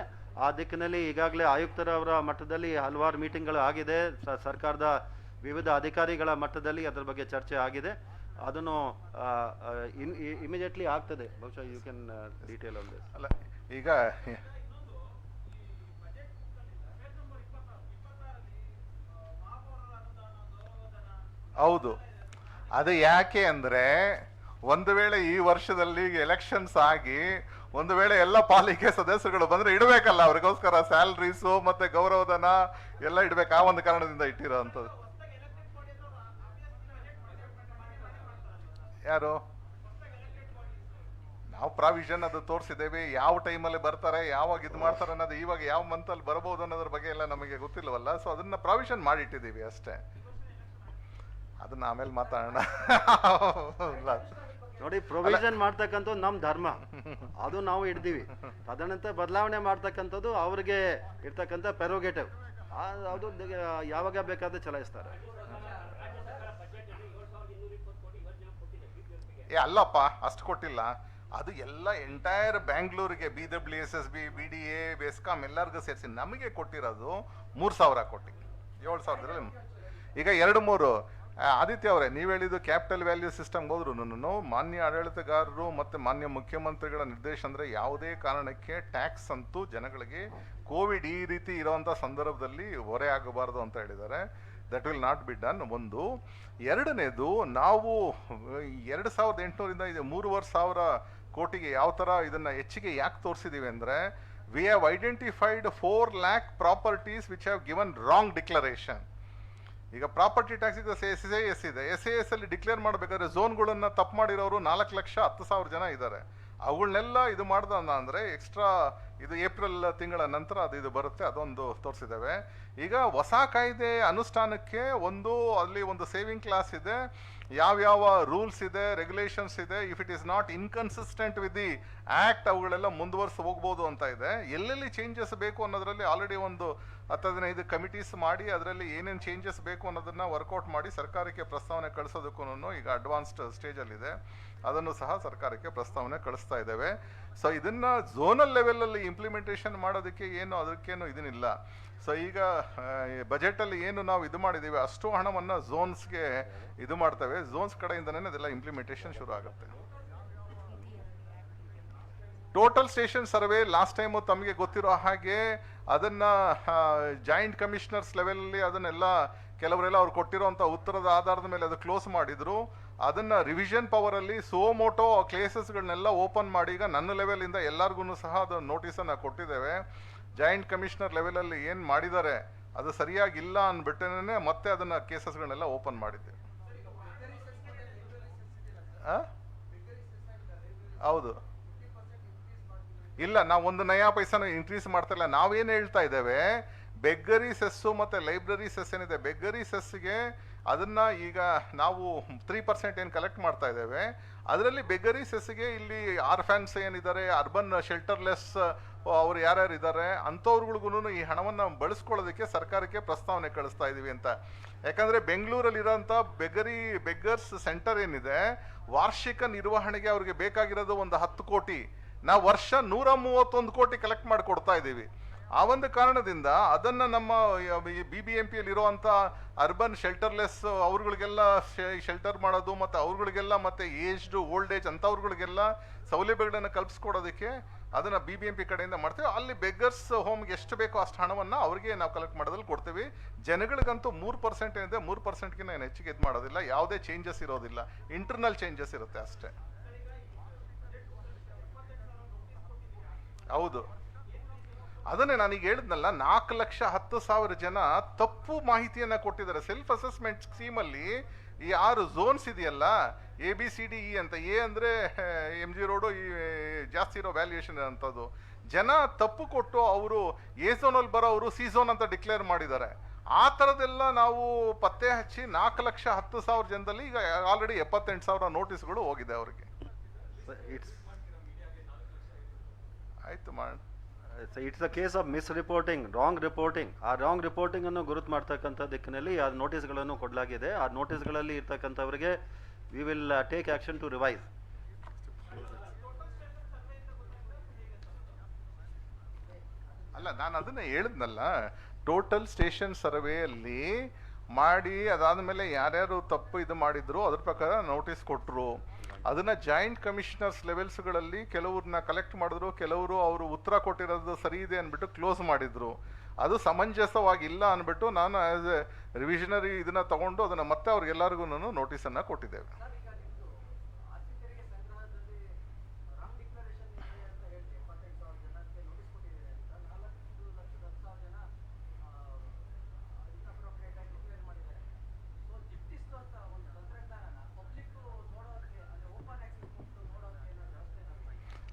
ಆ ದಿಕ್ಕಿನಲ್ಲಿ ಈಗಾಗಲೇ ಆಯುಕ್ತರವರ ಮಟ್ಟದಲ್ಲಿ ಹಲವಾರು ಮೀಟಿಂಗ್ಗಳು ಆಗಿದೆ. ಸರ್ಕಾರದ ವಿವಿಧ ಅಧಿಕಾರಿಗಳ ಮಟ್ಟದಲ್ಲಿ ಅದರ ಬಗ್ಗೆ ಚರ್ಚೆ ಆಗಿದೆ. ಅದನ್ನು ಇಮಿಡಿಯೇಟ್ಲಿ ಆಗ್ತದೆ. ಬಹುಶಃ you can detail on this. ಅಲ್ಲ, ಈಗ ಹೌದು, ಅದು ಯಾಕೆ ಅಂದರೆ ಒಂದು ವೇಳೆ ಈ ವರ್ಷದಲ್ಲಿ ಎಲೆಕ್ಷನ್ಸ್ ಆಗಿ ಒಂದು ವೇಳೆ ಎಲ್ಲ ಪಾಲಿಕೆ ಸದಸ್ಯರುಗಳು ಬಂದ್ರೆ ಇಡಬೇಕಲ್ಲ, ಅವ್ರಿಗೋಸ್ಕರ ಸ್ಯಾಲರೀಸು ಮತ್ತೆ ಗೌರವಧನ ಎಲ್ಲ ಇಡ್ಬೇಕು. ಆ ಒಂದು ಕಾರಣದಿಂದ ಇಟ್ಟಿರೋ ಅಂಥದ್ದು. ಯಾರು? ನಾವು ಪ್ರಾವಿಷನ್ ಅದು ತೋರಿಸಿದ್ದೇವೆ. ಯಾವ ಟೈಮಲ್ಲಿ ಬರ್ತಾರೆ, ಯಾವಾಗ ಇದು ಮಾಡ್ತಾರೆ ಅನ್ನೋದು, ಇವಾಗ ಯಾವ ಮಂತಲ್ಲಿ ಬರ್ಬೋದು ಅನ್ನೋದ್ರ ಬಗ್ಗೆ ಎಲ್ಲ ನಮಗೆ ಗೊತ್ತಿಲ್ವಲ್ಲ. ಸೊ ಅದನ್ನ ಪ್ರಾವಿಷನ್ ಮಾಡಿಟ್ಟಿದ್ದೀವಿ ಅಷ್ಟೇ. ಅದನ್ನ ಆಮೇಲೆ ಮಾತಾಡೋಣ. ನೋಡಿ, ಪ್ರೊವಿಷನ್ ಮಾಡ್ತಕ್ಕಂಥದ್ದು ನಮ್ಮ ಧರ್ಮ, ಅದು ನಾವು ಹಿಡ್ದೀವಿ. ತದನಂತರ ಬದಲಾವಣೆ ಮಾಡ್ತಕ್ಕಂಥದ್ದು ಅವ್ರಿಗೆ ಇರ್ತಕ್ಕಂಥ ಪೆರೋಗೇಟಿವ್. ಅದು ಯಾವಾಗ ಬೇಕಾದ್ರೆ ಚಲಾಯಿಸ್ತಾರೆ. ಅಲ್ಲಪ್ಪ, ಅಷ್ಟು ಕೊಟ್ಟಿಲ್ಲ. ಅದು ಎಲ್ಲ ಎಂಟೈರ್ ಬ್ಯಾಂಗ್ಳೂರಿಗೆ BWSSB, BDA, ಬೆಸ್ಕಾಂ ಎಲ್ಲರಿಗೂ ಸೇರಿಸಿ ನಮಗೆ ಕೊಟ್ಟಿರೋದು 3,000 ಕೋಟಿ. 7,000 ಈಗ 2-3 ಆದಿತ್ಯ ಅವರೇ, ನೀವು ಹೇಳಿದ್ದು ಕ್ಯಾಪಿಟಲ್ ವ್ಯಾಲ್ಯೂ ಸಿಸ್ಟಮ್ಗೆ ಹೋದ್ರು ಮಾನ್ಯ ಆಡಳಿತಗಾರರು ಮತ್ತು ಮಾನ್ಯ ಮುಖ್ಯಮಂತ್ರಿಗಳ ನಿರ್ದೇಶ ಅಂದರೆ ಯಾವುದೇ ಕಾರಣಕ್ಕೆ ಟ್ಯಾಕ್ಸ್ ಅಂತೂ ಜನಗಳಿಗೆ ಕೋವಿಡ್ ಈ ರೀತಿ ಇರೋವಂಥ ಸಂದರ್ಭದಲ್ಲಿ ಹೊರೆ ಆಗಬಾರ್ದು ಅಂತ ಹೇಳಿದ್ದಾರೆ. That will not be done. ಒಂದು. ಎರಡನೇದು, ನಾವು 2,800ರಿಂದ ಇದು 3,500 ಕೋಟಿಗೆ ಯಾವ ಥರ ಇದನ್ನು ಹೆಚ್ಚಿಗೆ ಯಾಕೆ ತೋರಿಸಿದ್ದೀವಿ ಅಂದರೆ, we have identified 4 lakh properties which have given wrong declaration. ಈಗ ಪ್ರಾಪರ್ಟಿ ಟ್ಯಾಕ್ಸ್ ಇದೆ, SAS ಇದೆ. SAS ಅಲ್ಲಿ ಡಿಕ್ಲೇರ್ ಮಾಡಬೇಕಾದ್ರೆ ಝೋನ್ಗಳನ್ನು ತಪ್ಪು ಮಾಡಿರೋರು 4,10,000 ಜನ ಇದ್ದಾರೆ. ಅವುಗಳನ್ನೆಲ್ಲ ಇದು ಮಾಡ್ದ ಅಂದರೆ ಎಕ್ಸ್ಟ್ರಾ ಇದು ಏಪ್ರಿಲ್ ತಿಂಗಳ ನಂತರ ಇದು ಬರುತ್ತೆ. ಅದೊಂದು ತೋರಿಸಿದ್ದೇವೆ. ಈಗ ಹೊಸ ಕಾಯ್ದೆ ಅನುಷ್ಠಾನಕ್ಕೆ ಅಲ್ಲಿ ಒಂದು ಸೇವಿಂಗ್ ಕ್ಲಾಸ್ ಇದೆ, ಯಾವ್ಯಾವ ರೂಲ್ಸ್ ಇದೆ, ರೆಗ್ಯುಲೇಷನ್ಸ್ ಇದೆ. If it is not inconsistent with the act ಅವುಗಳೆಲ್ಲ ಮುಂದುವರ್ಸಿ ಹೋಗ್ಬೋದು ಅಂತ ಇದೆ. ಎಲ್ಲೆಲ್ಲಿ ಚೇಂಜಸ್ ಬೇಕು ಅನ್ನೋದ್ರಲ್ಲಿ ಆಲ್ರೆಡಿ ಒಂದು 10-15 ಕಮಿಟೀಸ್ ಮಾಡಿ ಅದರಲ್ಲಿ ಏನೇನು ಚೇಂಜಸ್ ಬೇಕು ಅನ್ನೋದನ್ನ ವರ್ಕೌಟ್ ಮಾಡಿ ಸರ್ಕಾರಕ್ಕೆ ಪ್ರಸ್ತಾವನೆ ಕಳಿಸೋದಕ್ಕೂ ಈಗ ಅಡ್ವಾನ್ಸ್ಡ್ ಸ್ಟೇಜಲ್ಲಿದೆ. ಅದನ್ನು ಸಹ ಸರ್ಕಾರಕ್ಕೆ ಪ್ರಸ್ತಾವನೆ ಕಳಿಸ್ತಾ ಇದ್ದೇವೆ. ಸೊ ಇದನ್ನ ಝೋನಲ್ ಲೆವೆಲಲ್ಲಿ ಇಂಪ್ಲಿಮೆಂಟೇಷನ್ ಮಾಡೋದಕ್ಕೆ ಅದಕ್ಕೇನು ಇದನ್ನಿಲ್ಲ. ಸೊ ಈಗ ಬಜೆಟಲ್ಲಿ ಏನು ನಾವು ಇದು ಮಾಡಿದ್ದೀವಿ ಅಷ್ಟು ಹಣವನ್ನು ಝೋನ್ಸ್ಗೆ ಇದು ಮಾಡ್ತೇವೆ. ಝೋನ್ಸ್ ಕಡೆಯಿಂದನೇ ಅದೆಲ್ಲ ಇಂಪ್ಲಿಮೆಂಟೇಷನ್ ಶುರು ಆಗುತ್ತೆ. Total station survey last time ತಮಗೆ ಗೊತ್ತಿರೋ ಹಾಗೆ ಅದನ್ನು ಜಾಯಿಂಟ್ ಕಮಿಷನರ್ಸ್ ಲೆವೆಲಲ್ಲಿ ಅದನ್ನೆಲ್ಲ ಕೆಲವರೆಲ್ಲ ಅವ್ರು ಕೊಟ್ಟಿರೋಂಥ ಉತ್ತರದ ಆಧಾರದ ಮೇಲೆ ಅದು ಕ್ಲೋಸ್ ಮಾಡಿದ್ರು. ಅದನ್ನು ರಿವಿಷನ್ ಪವರಲ್ಲಿ ಸೋಮೋಟೋ ಕೇಸಸ್ಗಳನ್ನೆಲ್ಲ ಓಪನ್ ಮಾಡಿ ಈಗ ನನ್ನ ಲೆವೆಲಿಂದ ಎಲ್ಲರಿಗೂ ಸಹ ಅದು ನೋಟಿಸನ್ನು ಕೊಟ್ಟಿದ್ದೇವೆ. ಜಾಯಿಂಟ್ ಕಮಿಷನರ್ ಲೆವೆಲಲ್ಲಿ ಏನು ಮಾಡಿದ್ದಾರೆ ಅದು ಸರಿಯಾಗಿಲ್ಲ ಅಂದ್ಬಿಟ್ಟೇ ಮತ್ತೆ ಅದನ್ನು ಕೇಸಸ್ಗಳನ್ನೆಲ್ಲ ಓಪನ್ ಮಾಡಿದ್ದೇವೆ. ಹೌದು, ಇಲ್ಲ, ನಾವು ಒಂದು ನಯಾ ಪೈಸಾನ ಇನ್ಕ್ರೀಸ್ ಮಾಡ್ತಾ ಇಲ್ಲ. ನಾವೇನು ಹೇಳ್ತಾ ಇದ್ದೇವೆ, ಬೆಗ್ಗರಿ ಸೆಸ್ಸು ಮತ್ತು ಲೈಬ್ರರಿ ಸೆಸ್ ಏನಿದೆ, ಬೆಗ್ಗರಿ ಸೆಸ್ಗೆ ಅದನ್ನ ಈಗ ನಾವು 3% ಏನು ಕಲೆಕ್ಟ್ ಮಾಡ್ತಾ ಇದ್ದೇವೆ, ಅದರಲ್ಲಿ ಬೆಗ್ಗರಿ ಸೆಸ್ಗೆ ಇಲ್ಲಿ ಆರ್ಫ್ಯಾನ್ಸ್ ಏನಿದ್ದಾರೆ, ಅರ್ಬನ್ ಶೆಲ್ಟರ್ಲೆಸ್ ಅವ್ರು ಯಾರ್ಯಾರು ಇದ್ದಾರೆ ಅಂಥವ್ರುಗಳಿಗೂ ಈ ಹಣವನ್ನು ಬಳಸ್ಕೊಳ್ಳೋದಕ್ಕೆ ಸರ್ಕಾರಕ್ಕೆ ಪ್ರಸ್ತಾವನೆ ಕಳಿಸ್ತಾ ಇದ್ದೀವಿ ಅಂತ. ಯಾಕಂದರೆ ಬೆಂಗಳೂರಲ್ಲಿರೋಂಥ ಬೆಗ್ಗರ್ಸ್ ಸೆಂಟರ್ ಏನಿದೆ, ವಾರ್ಷಿಕ ನಿರ್ವಹಣೆಗೆ ಅವ್ರಿಗೆ ಬೇಕಾಗಿರೋದು ಒಂದು 10 ಕೋಟಿ, ನಾವು ವರ್ಷ 131 ಕೋಟಿ ಕಲೆಕ್ಟ್ ಮಾಡಿ ಕೊಡ್ತಾ ಇದ್ದೀವಿ. ಆ ಒಂದು ಕಾರಣದಿಂದ ಅದನ್ನು ನಮ್ಮ BBMP ಇರುವಂಥ ಅರ್ಬನ್ ಶೆಲ್ಟರ್ಲೆಸ್ ಅವ್ರುಗಳಿಗೆಲ್ಲ ಶೆಲ್ಟರ್ ಮಾಡೋದು ಮತ್ತು ಅವ್ರುಗಳಿಗೆಲ್ಲ ಮತ್ತು ಏಜ್ಡು ಓಲ್ಡ್ ಏಜ್ ಅಂಥವ್ರುಗಳಿಗೆಲ್ಲ ಸೌಲಭ್ಯಗಳನ್ನು ಕಲ್ಪಿಸ್ಕೊಡೋದಕ್ಕೆ ಅದನ್ನು BBMP ಕಡೆಯಿಂದ ಮಾಡ್ತೀವಿ. ಅಲ್ಲಿ ಬೆಗ್ಗರ್ಸ್ ಹೋಮ್ಗೆ ಎಷ್ಟು ಬೇಕೋ ಅಷ್ಟು ಹಣವನ್ನು ಅವ್ರಿಗೆ ನಾವು ಕಲೆಕ್ಟ್ ಮಾಡೋದ್ರಲ್ಲಿ ಕೊಡ್ತೀವಿ. ಜನಗಳಿಗಂತೂ 3% ಏನಿದೆ, 3%ಗಿಂತ ಏನು ಹೆಚ್ಚಿಗೆ ಇದು ಮಾಡೋದಿಲ್ಲ, ಯಾವುದೇ ಚೇಂಜಸ್ ಇರೋದಿಲ್ಲ, ಇಂಟರ್ನಲ್ ಚೇಂಜಸ್ ಇರುತ್ತೆ ಅಷ್ಟೇ. ಹೌದು, ಅದನ್ನೇ ನಾನೀಗ ಹೇಳಿದ್ನಲ್ಲ, 4,10,000 ಜನ ತಪ್ಪು ಮಾಹಿತಿಯನ್ನು ಕೊಟ್ಟಿದ್ದಾರೆ. ಸೆಲ್ಫ್ ಅಸೆಸ್ಮೆಂಟ್ ಸ್ಕೀಮಲ್ಲಿ ಈ 6 ಝೋನ್ಸ್ ಇದೆಯಲ್ಲ, ABCDE ಅಂತ. ಎ ಅಂದರೆ MG ರೋಡು, ಈ ಜಾಸ್ತಿ ಇರೋ ವ್ಯಾಲ್ಯೂಯೇಷನ್ ಅಂಥದ್ದು. ಜನ ತಪ್ಪು ಕೊಟ್ಟು ಅವರು ಎ ಝೋನಲ್ಲಿ ಬರೋವರು ಸಿ ಝೋನ್ ಅಂತ ಡಿಕ್ಲೇರ್ ಮಾಡಿದ್ದಾರೆ. ಆ ಥರದ್ದೆಲ್ಲ ನಾವು ಪತ್ತೆ ಹಚ್ಚಿ 4,10,000 ಜನದಲ್ಲಿ ಈಗ ಆಲ್ರೆಡಿ 78,000 ನೋಟಿಸ್ಗಳು ಹೋಗಿದೆ ಅವರಿಗೆ. ಆಯಿತು ಮಾಡಿ. It's a case of misreporting, wrong reporting. ಆ ರಾಂಗ್ ರಿಪೋರ್ಟಿಂಗ್ ಅನ್ನು ಗುರುತು ಮಾಡ್ತಕ್ಕಂಥ ದಿಕ್ಕಿನಲ್ಲಿ ಆ ನೋಟಿಸ್ಗಳನ್ನು ಕೊಡಲಾಗಿದೆ. ಆ ನೋಟಿಸ್ಗಳಲ್ಲಿ ಇರ್ತಕ್ಕಂಥವರಿಗೆ we will take action to revise. ಅಲ್ಲ, ನಾನು ಅದನ್ನೇ ಹೇಳಿದ್ನಲ್ಲ, ಟೋಟಲ್ ಸ್ಟೇಷನ್ ಸರ್ವೆಯಲ್ಲಿ ಮಾಡಿ ಅದಾದಮೇಲೆ ಯಾರ್ಯಾರು ತಪ್ಪು ಇದು ಮಾಡಿದ್ರು ಅದ್ರ ಪ್ರಕಾರ ನೋಟಿಸ್ ಕೊಟ್ಟರು. ಅದನ್ನ ಜಾಯಿಂಟ್ ಕಮಿಷನರ್ಸ್ ಲೆವೆಲ್ಸ್ಗಳಲ್ಲಿ ಕೆಲವ್ರನ್ನ ಕಲೆಕ್ಟ್ ಮಾಡಿದ್ರು, ಕೆಲವರು ಅವರು ಉತ್ತರ ಕೊಟ್ಟಿರೋದು ಸರಿ ಇದೆ ಅಂದ್ಬಿಟ್ಟು ಕ್ಲೋಸ್ ಮಾಡಿದ್ರು. ಅದು ಸಮಂಜಸವಾಗಿಲ್ಲ ಅಂದ್ಬಿಟ್ಟು ನಾನು ಆ್ಯಸ್ ಎ ರಿವಿಷನರಿ ಇದನ್ನ ತಗೊಂಡು ಅದನ್ನು ಮತ್ತೆ ಅವ್ರಿಗೆಲ್ಲರಿಗೂ ನೋಟಿಸನ್ನು ಕೊಟ್ಟಿದ್ದೇವೆ.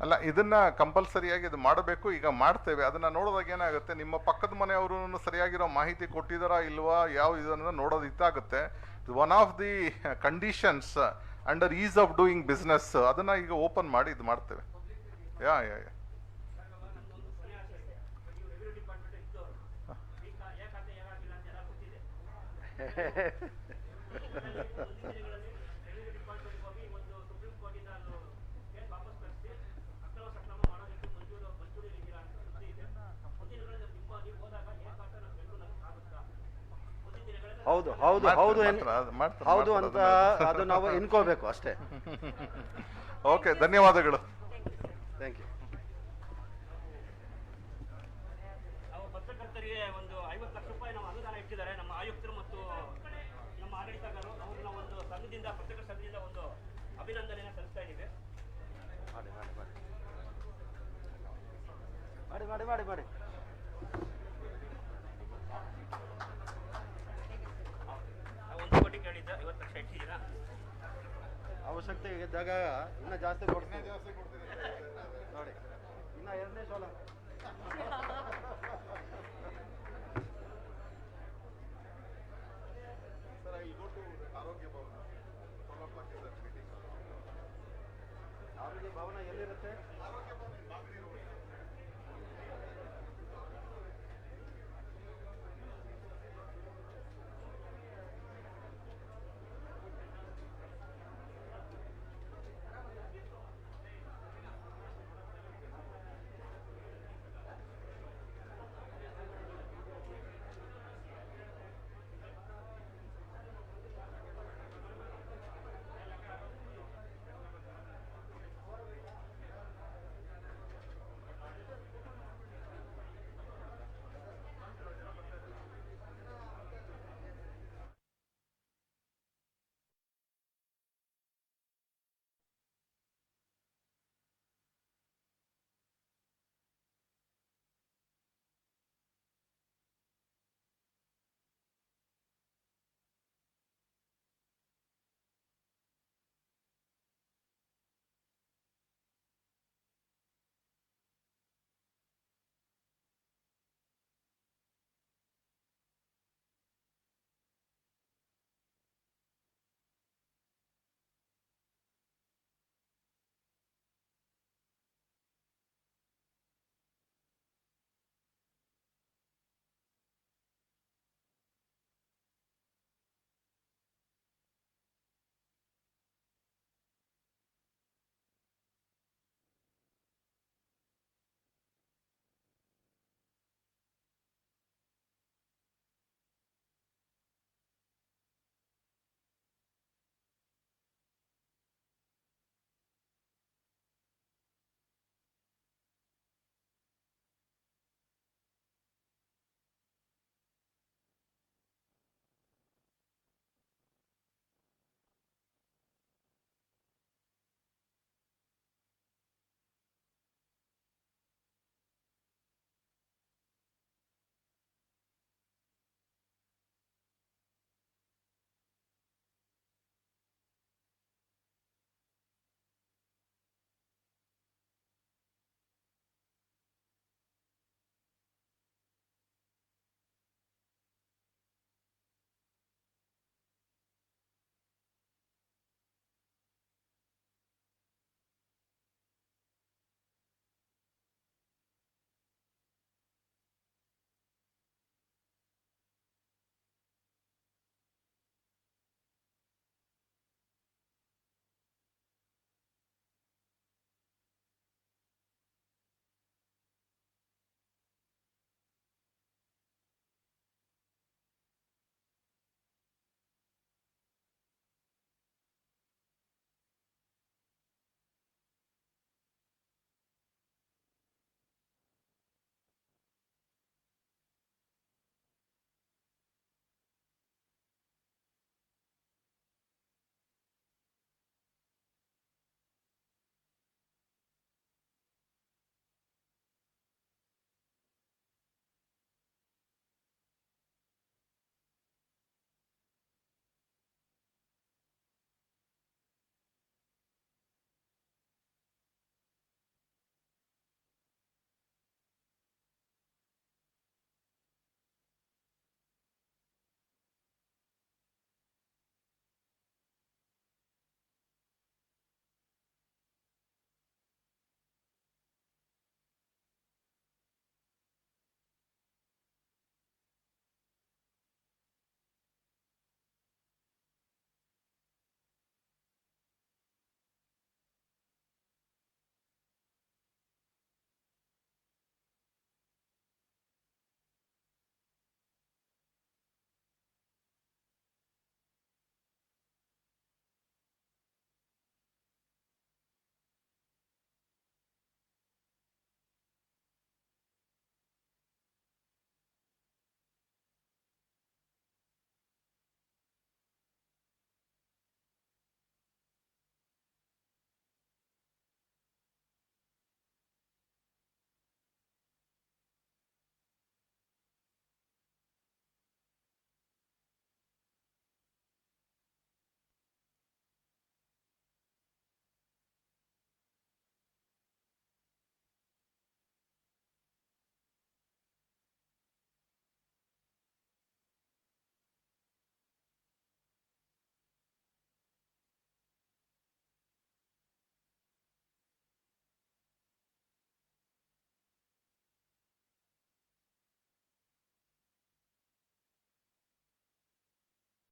ಅಲ್ಲ, ಇದನ್ನ ಕಂಪಲ್ಸರಿಯಾಗಿ ಇದು ಮಾಡಬೇಕು. ಈಗ ಮಾಡ್ತೇವೆ. ಅದನ್ನ ನೋಡಿದಾಗ ಏನಾಗುತ್ತೆ, ನಿಮ್ಮ ಪಕ್ಕದ ಮನೆಯವರು ಸರಿಯಾಗಿರೋ ಮಾಹಿತಿ ಕೊಟ್ಟಿದಾರಾ ಇಲ್ವಾ, ಯಾವ ಇದನ್ನ ನೋಡೋದು ಇತ್ತಾಗುತ್ತೆ. One of the conditions under ease of doing business, ಅದನ್ನ ಈಗ ಓಪನ್ ಮಾಡಿ ಇದು ಮಾಡ್ತೇವೆ. ಯಾ ಯಾ ಯಾ ಹೌದು ಹೌದು ಹೌದು ಹೌದು ಅಂತ ಅದು ನಾವು ಎನ್ಕೋಬೇಕು ಅಷ್ಟೇ. ಓಕೆ, ಧನ್ಯವಾದಗಳು. Thank you. ನಾವು ಪತ್ರಕರ್ತರಿಗೆ ಒಂದು 50 ಲಕ್ಷ ರೂಪಾಯಿ ನಾವು ಅನುದಾನ ಇಟ್ಟಿದ್ದಾರೆ ನಮ್ಮ ಆಯುಕ್ತರು ಮತ್ತು ನಮ್ಮ ಆಡಳಿತಗಾರರು. ಅವ್ರನ್ನ ಒಂದು ಸಂಘದಿಂದ, ಪತ್ರಕರ್ತರ ಸಂಘದಿಂದ ಒಂದು ಅಭಿನಂದನೆಯನ್ನು ಸಲ್ಲಿಸ್ತಾ ಇದ್ದೀವಿ. ಮಾಡಿ ಮಾಡಿ ಮಾಡಿ ಮಾಡಿ. ಅವಶ್ಯಕತೆ ಇದ್ದಾಗ ಇನ್ನೂ ಜಾಸ್ತಿ ಕೊಡ್ತೀನಿ ನೋಡಿ. ಇನ್ನು 2ನೇ ಸೋಲ